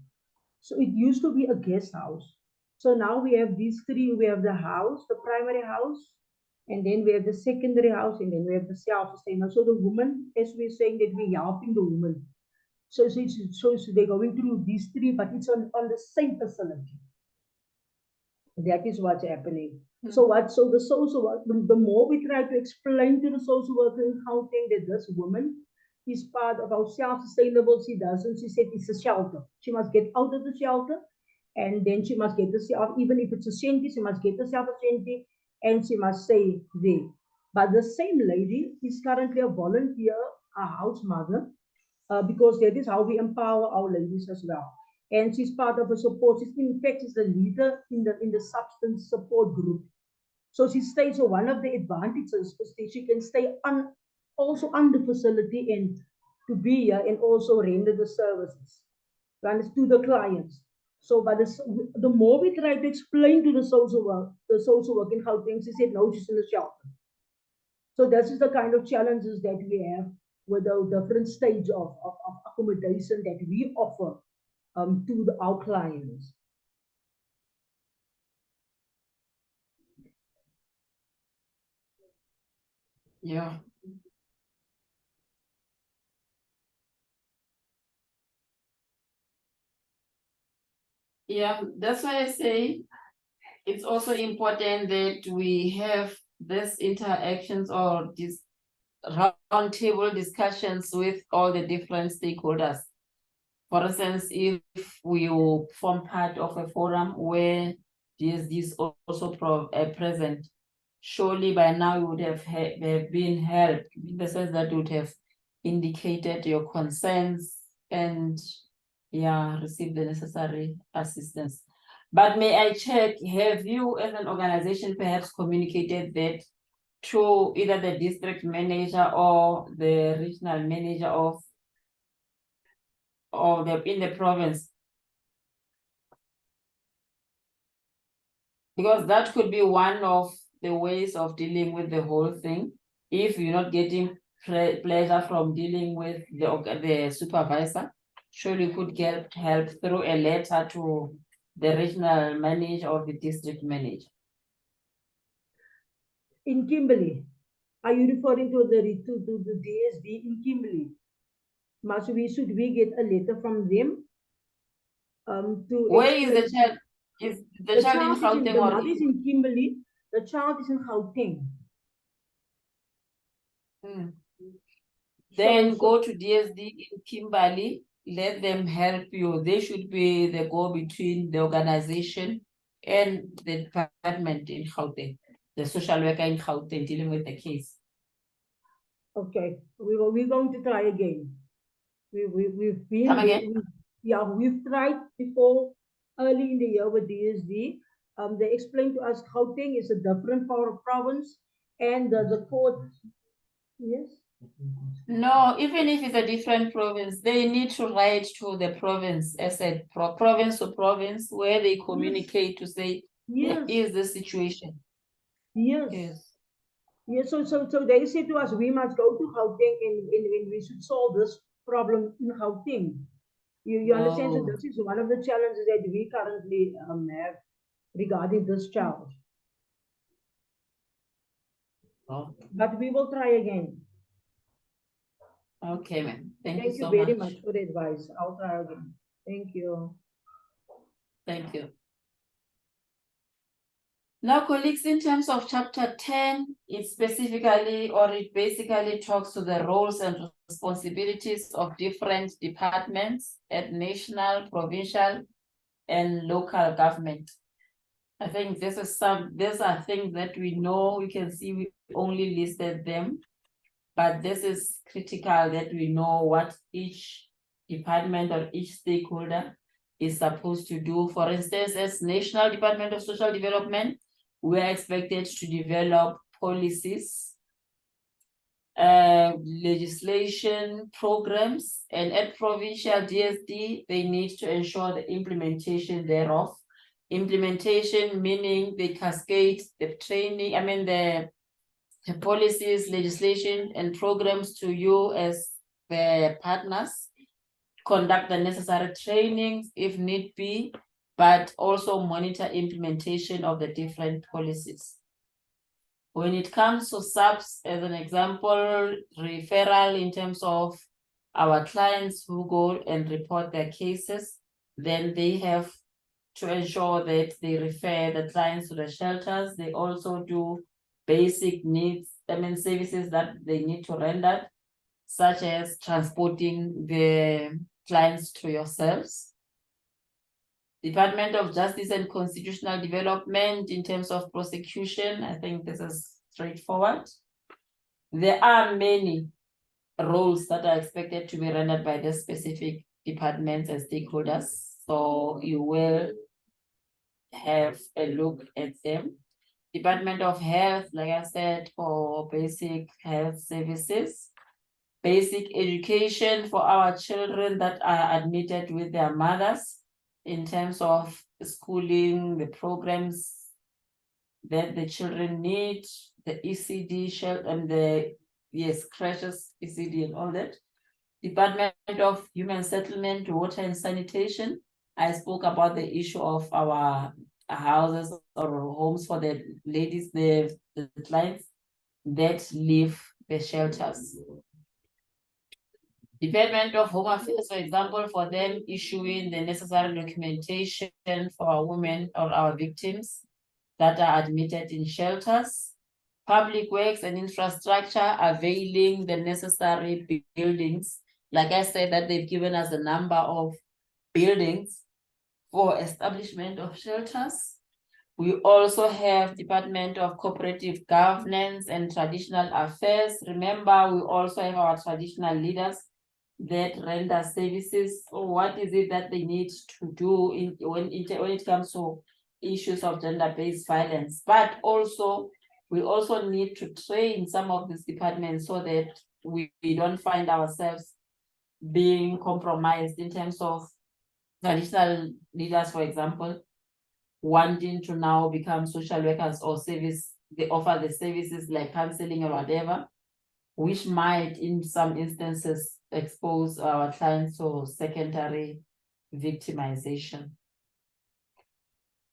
So it used to be a guest house. So now we have these three. We have the house, the primary house, and then we have the secondary house, and then we have the self-sustainable. So the woman, as we're saying, that we're helping the woman. So they're going through these three, but it's on the same facility. That is what's happening. So the social work, the more we try to explain to the social worker in Gauteng that this woman is part of our self-sustainable, she doesn't. She said it's a shelter. She must get out of the shelter, and then she must get herself, even if it's a shanty, she must get herself a shanty, and she must stay there. But the same lady is currently a volunteer, a house mother, because that is how we empower our ladies as well. And she's part of a support. In fact, she's the leader in the substance support group. So she stays. So one of the advantages is she can stay also on the facility and to be here and also render the services to the clients. So, but the more we try to explain to the social work in Gauteng, she said no, she's in the shelter. So this is the kind of challenges that we have with the different stage of accommodation that we offer to our clients. Yeah. Yeah, that's why I say it's also important that we have these interactions or these roundtable discussions with all the different stakeholders. For instance, if we form part of a forum where DSD is also present, surely by now you would have been heard, in the sense that you would have indicated your concerns and receive the necessary assistance. But may I check, have you as an organization perhaps communicated that to either the district manager or the regional manager of in the province? Because that could be one of the ways of dealing with the whole thing. If you're not getting pleasure from dealing with the supervisor, surely you could help through a letter to the regional manager or the district manager. In Kimberley, are you referring to the DSD in Kimberley? Should we get a letter from them to Where is explain? the child? Is the child in Gauteng the or mother is in Kimberley? The child is in Gauteng. Then go to DSD in Kimberley, let them help you. They should be the go-between the organization and the department in Gauteng, the social worker in Gauteng dealing with the case. Okay, we're going to try again. We've been Come again? we've tried before early in the year with DSD. They explained to us Gauteng is a different province, and the court. Yes. No, even if it's a different province, they need to write to the province as a province to province where they communicate to say, here is the situation. Yes. Yes. So they said to us, we must go to Gauteng and we should solve this problem in Gauteng. You understand? So Oh. this is one of the challenges that we currently have regarding this child. Oh. But we will try again. Okay, ma'am. Thank Thank you you so very much. much for the advice. I'll try again. Thank you. Thank you. Now, colleagues, in terms of chapter 10, it specifically or it basically talks to the roles and responsibilities of different departments at national, provincial, and local government. I think these are things that we know, we can see we only listed them, but this is critical that we know what each department or each stakeholder is supposed to do. For instance, as National Department of Social Development, we are expected to develop policies, legislation, programs, and at provincial DSD, they need to ensure the implementation thereof. Implementation meaning they cascade the training, the policies, legislation, and programs to you as the partners, conduct the necessary trainings if need be, but also monitor implementation of the different policies. When it comes to SAPs, as an example, referral in terms of our clients who go and report their cases, then they have to ensure that they refer the clients to the shelters. They also do basic needs, services that they need to render, such as transporting the clients to yourselves. Department of Justice and Constitutional Development, in terms of prosecution, I think this is straightforward. There are many roles that are expected to be rendered by the specific departments and stakeholders, so you will have a look at them. Department of Health, like I said, for basic health services. Basic education for our children that are admitted with their mothers, in terms of schooling, the programs that the children need, the ECD and the crashes, ECD and all that. Department of Human Settlement, Water and Sanitation. I spoke about the issue of our houses or homes for the ladies, the clients that leave the shelters. Department of Home Affairs, for example, for them issuing the necessary documentation for our women or our victims that are admitted in shelters. Public Works and Infrastructure, availing the necessary buildings. Like I said, that they've given us a number of buildings for establishment of shelters. We also have Department of Cooperative Governance and Traditional Affairs. Remember, we also have our traditional leaders that render services. So what is it that they need to do when it comes to issues of gender-based violence? But also, we also need to train some of these departments so that we don't find ourselves being compromised in terms of traditional leaders, for example, wanting to now become social workers or they offer the services like counseling or whatever, which might in some instances expose our clients to secondary victimization.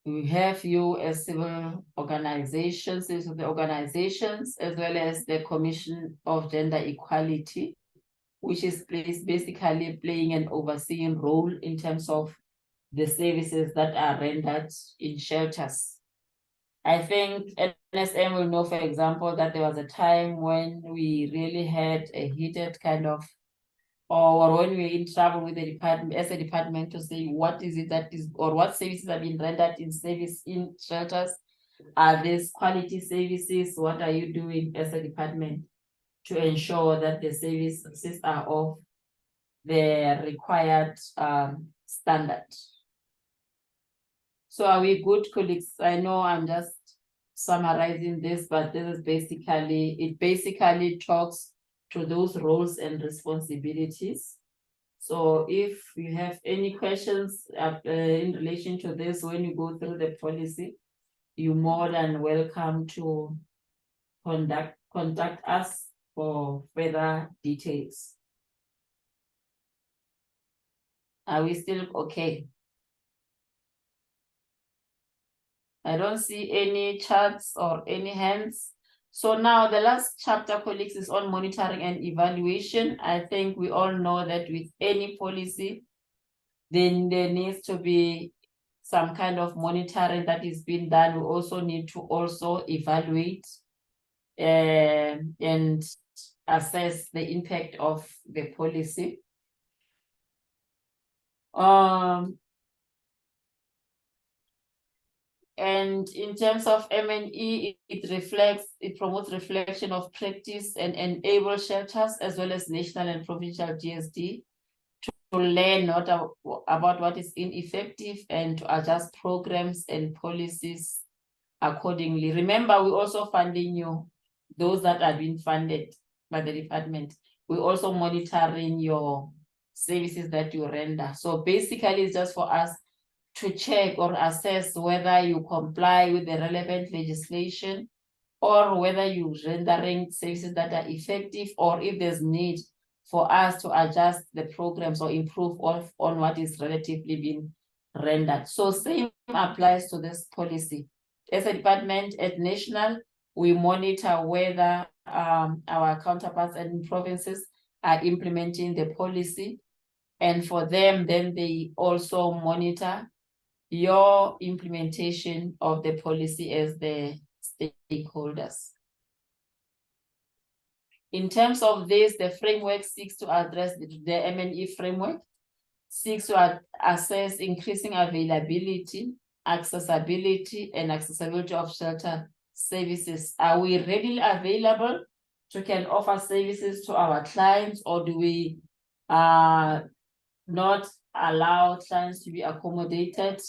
We have you as civil organizations, as well as the Commission of Gender Equality, which is basically playing an overseeing role in terms of the services that are rendered in shelters. I think NSM will know, for example, that there was a time when we really had a heated kind of, or when we were in trouble with the department, as a department, to say what is it that is, or what services have been rendered in shelters? Are these quality services? What are you doing as a department to ensure that the services are of the required standard? So are we good, colleagues? I know I'm just summarizing this, but this is basically talks to those roles and responsibilities. So if you have any questions in relation to this, when you go through the policy, you're more than welcome to contact us for further details. Are we still okay? I don't see any charts or any hands. So now the last chapter, colleagues, is on monitoring and evaluation. I think we all know that with any policy, then there needs to be some kind of monitoring that is being done. We also need to also evaluate and assess the impact of the policy. And in terms of M&E, it promotes reflection of practice and enables shelters as well as national and provincial GSD to learn about what is ineffective and to adjust programs and policies accordingly. Remember, we're also funding you, those that are being funded by the department. We're also monitoring your services that you render. So basically, it's just for us to check or assess whether you comply with the relevant legislation or whether you're rendering services that are effective, or if there's need for us to adjust the programs or improve on what is relatively being rendered. So same applies to this policy. As a department at national, we monitor whether our counterparts and provinces are implementing the policy. And for them, then they also monitor your implementation of the policy as the stakeholders. In terms of this, the framework seeks to address the M&E framework, seeks to assess increasing availability, accessibility, and accessibility of shelter services. Are we readily available to can offer services to our clients, or do we not allow clients to be accommodated?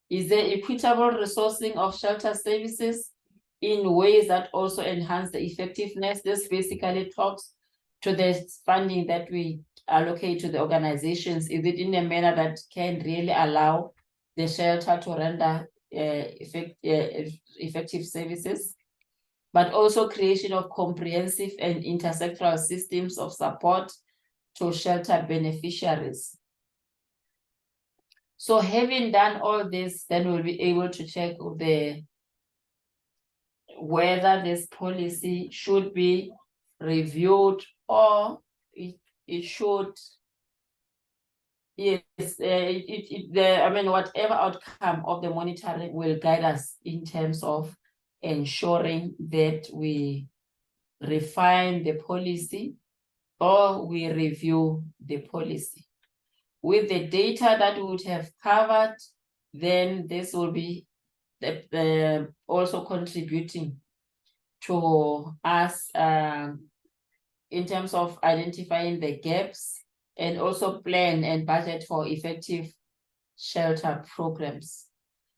Is there equitable resourcing of shelter services in ways that also enhance the effectiveness? This basically talks to the funding that we allocate to the organizations. Is it in a manner that can really allow the shelter to render effective services? But also creation of comprehensive and intersectoral systems of support to shelter beneficiaries. So having done all this, then we'll be able to check whether this policy should be reviewed or it should, yes, I mean, whatever outcome of the monitoring will guide us in terms of ensuring that we refine the policy or we review the policy. With the data that we would have covered, then this will be also contributing to us in terms of identifying the gaps and also plan and budget for effective shelter programs.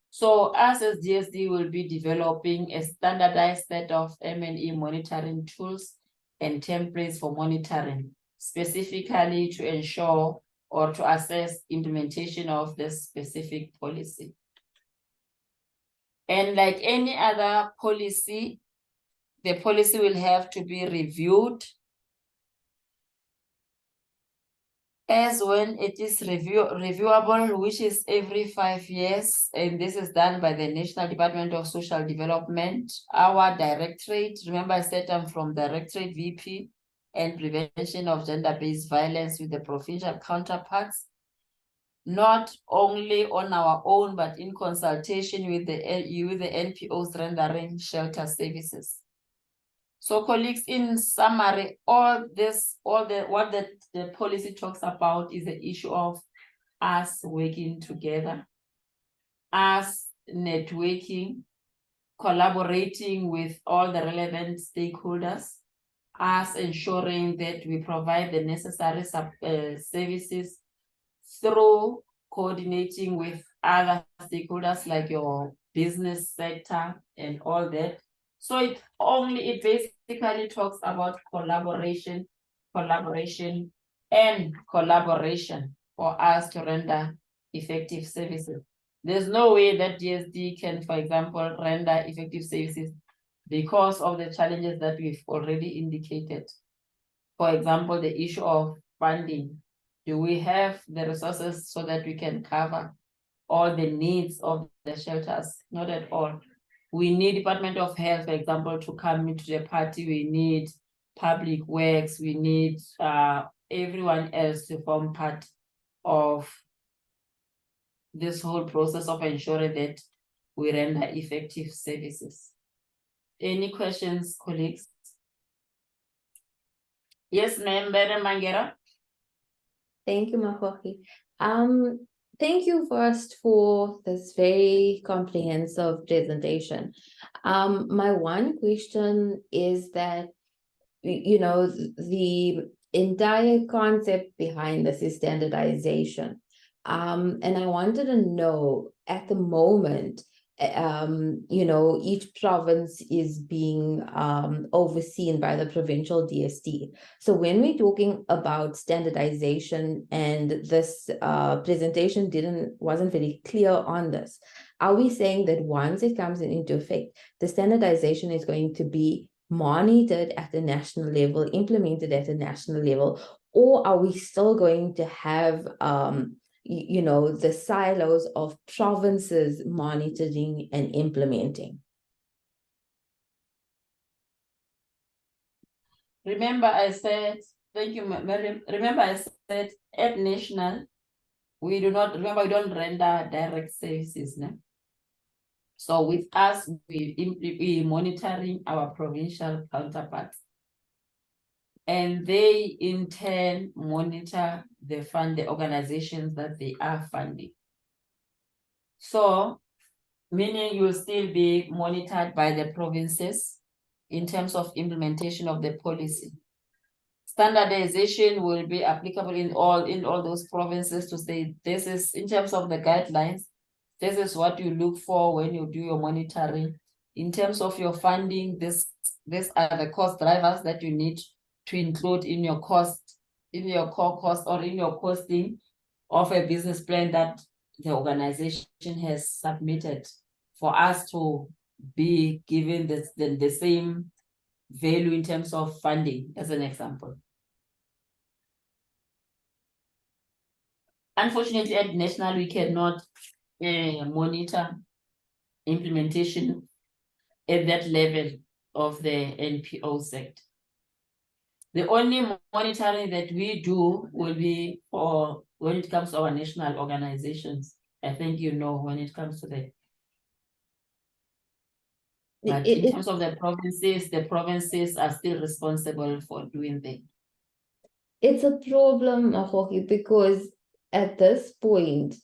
So us as DSD will be developing a standardized set of M&E monitoring tools and templates for monitoring, specifically to ensure or to assess implementation of this specific policy. And like any other policy, the policy will have to be reviewed as when it is reviewable, which is every 5 years. And this is done by the National Department of Social Development. Our directorate, remember I said I'm from Directorate VP and Prevention of Gender-Based Violence with the provincial counterparts, not only on our own, but in consultation with the NPOs rendering shelter services. So colleagues, in summary, what the policy talks about is the issue of us working together, us networking, collaborating with all the relevant stakeholders, us ensuring that we provide the necessary services through coordinating with other stakeholders like your business sector and all that. So it basically talks about collaboration and collaboration for us to render effective services. There's no way that DSD can, for example, render effective services because of the challenges that we've already indicated. For example, the issue of funding. Do we have the resources so that we can cover all the needs of the shelters? Not at all. We need Department of Health, for example, to come into the party. We need Public Works. We need everyone else to form part of this whole process of ensuring that we render effective services. Any questions, colleagues? Yes, ma'am, Madam Mangera. Thank you, Makoki. Thank you first for this very comprehensive presentation. My one question is that, the entire concept behind this is standardization. And I wanted to know at the moment, each province is being overseen by the provincial DST. So when we're talking about standardization, and this presentation wasn't very clear on this, are we saying that once it comes into effect, the standardization is going to be monitored at the national level, implemented at the national level, or are we still going to have the silos of provinces monitoring and implementing? Remember I said, thank you, Mary. Remember I said at national, we don't render direct services now. So with us, we monitoring our provincial counterparts. And they in turn monitor the organizations that they are funding. So, meaning you'll still be monitored by the provinces in terms of implementation of the policy. Standardization will be applicable in all those provinces to say, this is in terms of the guidelines, this is what you look for when you do your monitoring. In terms of your funding, these are the cost drivers that you need to include in your cost, in your core cost, or in your costing of a business plan that the organization has submitted for us to be given the same value in terms of funding, as an example. Unfortunately, at national, we cannot monitor implementation at that level of the NPO sector. The only monitoring that we do will be for when it comes to our national organizations. I think when it comes to that. But in terms of the provinces are still responsible for doing that. It's a problem, Mahoki, because at this point,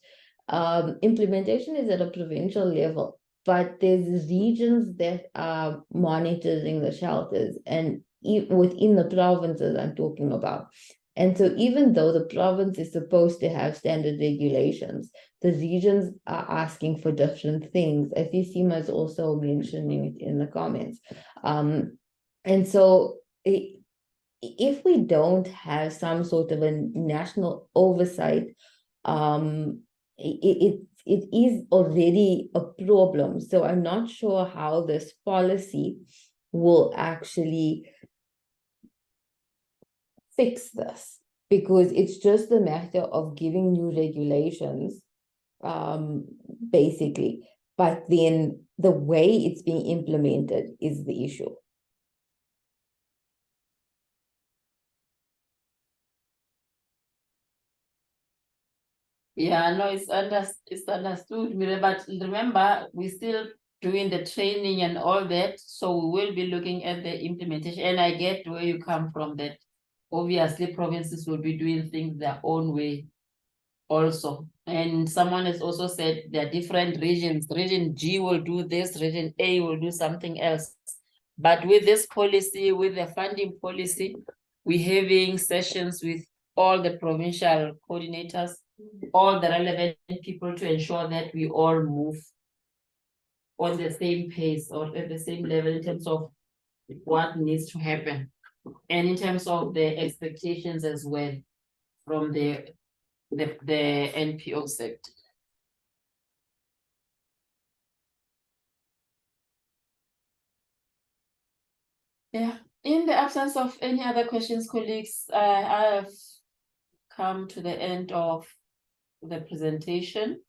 implementation is at a provincial level, but there's regions that are monitoring the shelters, and within the provinces I'm talking about. And so even though the province is supposed to have standard regulations, the regions are asking for different things. I see Seema is also mentioning it in the comments. And so if we don't have some sort of a national oversight, it is already a problem. So I'm not sure how this policy will actually fix this, because it's just a matter of giving new regulations, basically. But then the way it's being implemented is the issue. Yeah, no, it's understood, but remember, we're still doing the training and all that, so we will be looking at the implementation. And I get where you come from, that obviously provinces will be doing things their own way also. And someone has also said there are different regions. Region G will do this, region A will do something else. But with this policy, with the funding policy, we're having sessions with all the provincial coordinators, all the relevant people, to ensure that we all move on the same pace or at the same level in terms of what needs to happen. And in terms of the expectations as well from the NPO sector. Yeah, in the absence of any other questions, colleagues, I've come to the end of the presentation,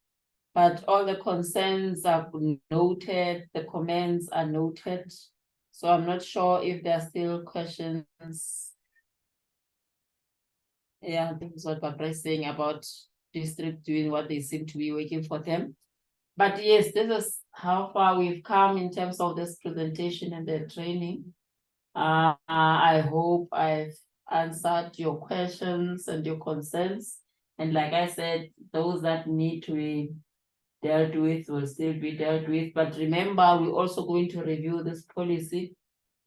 but all the concerns are noted, the comments are noted. So I'm not sure if there are still questions. Yeah, I think it's what Barbara is saying about district doing what they seem to be working for them. But yes, this is how far we've come in terms of this presentation and the training. I hope I've answered your questions and your concerns. And like I said, those that need to be dealt with will still be dealt with. But remember, we're also going to review this policy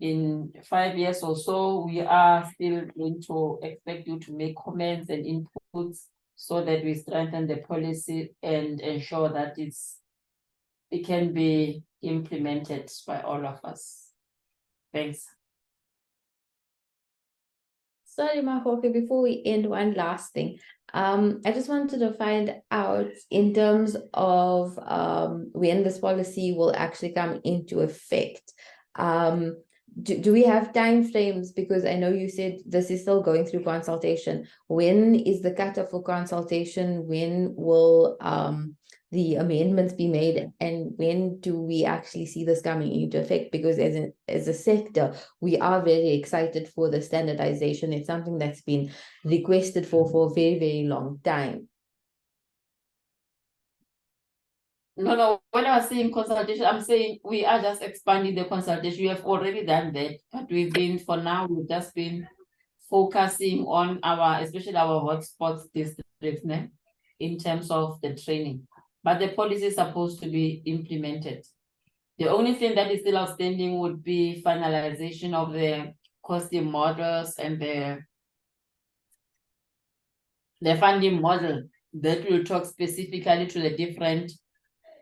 in 5 years or so. We are still going to expect you to make comments and inputs so that we strengthen the policy and ensure that it can be implemented by all of us. Thanks. Sorry, Mahoke, before we end, one last thing. I just wanted to find out in terms of when this policy will actually come into effect. Do we have time frames? Because I know you said this is still going through consultation. When is the cutoff for consultation? When will the amendments be made, and when do we actually see this coming into effect? Because as a sector, we are very excited for the standardization. It's something that's been requested for a very, very long time. No, when I was saying consultation, I'm saying we are just expanding the consultation. We have already done that, but for now, we've just been focusing on especially our hotspots districts in terms of the training. But the policy is supposed to be implemented. The only thing that is still outstanding would be finalization of the costing models and the funding model that will talk specifically to the different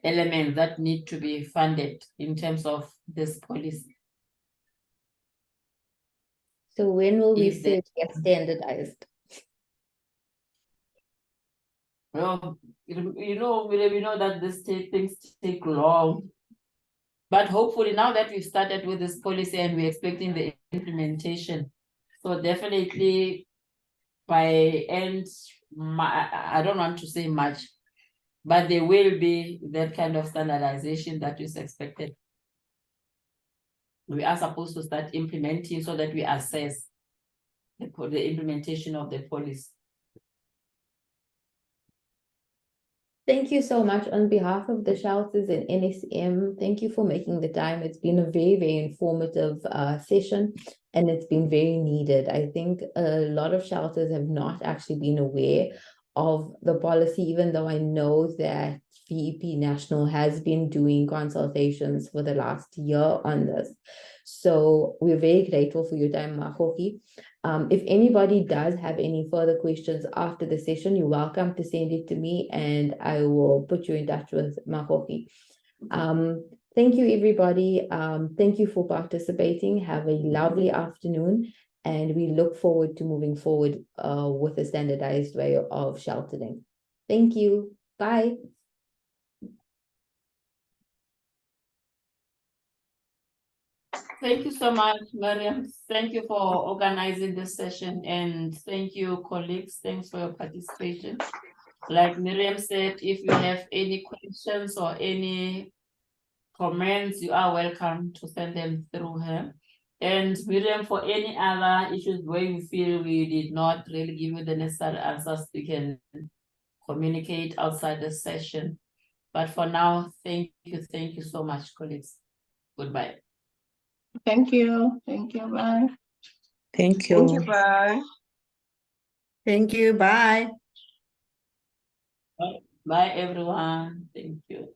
elements that need to be funded in terms of this policy. So when will we see it get standardized? Well, we know that things take long. But hopefully now that we've started with this policy and we're expecting the implementation, so definitely by end, I don't want to say much, but there will be that kind of standardization that is expected. We are supposed to start implementing so that we assess the implementation of the policy. Thank you so much on behalf of the shelters and NSM. Thank you for making the time. It's been a very, very informative session, and it's been very needed. I think a lot of shelters have not actually been aware of the policy, even though I know that VEP National has been doing consultations for the last year on this. So we're very grateful for your time, Mahoki. If anybody does have any further questions after the session, you're welcome to send it to me and I will put you in touch with Mahoki. Thank you, everybody. Thank you for participating. Have a lovely afternoon, and we look forward to moving forward with a standardized way of sheltering. Thank you. Bye. Thank you so much, Miriam. Thank you for organizing this session, and thank you, colleagues. Thanks for your participation. Like Miriam said, if you have any questions or any comments, you are welcome to send them through her. And Miriam, for any other issues where you feel we did not really give you the necessary answers, we can communicate outside the session. But for now, thank you so much, colleagues. Goodbye. Thank you. Thank you. Bye. Thank you. Thank you. Bye. Thank you. Bye. Bye, everyone. Thank you.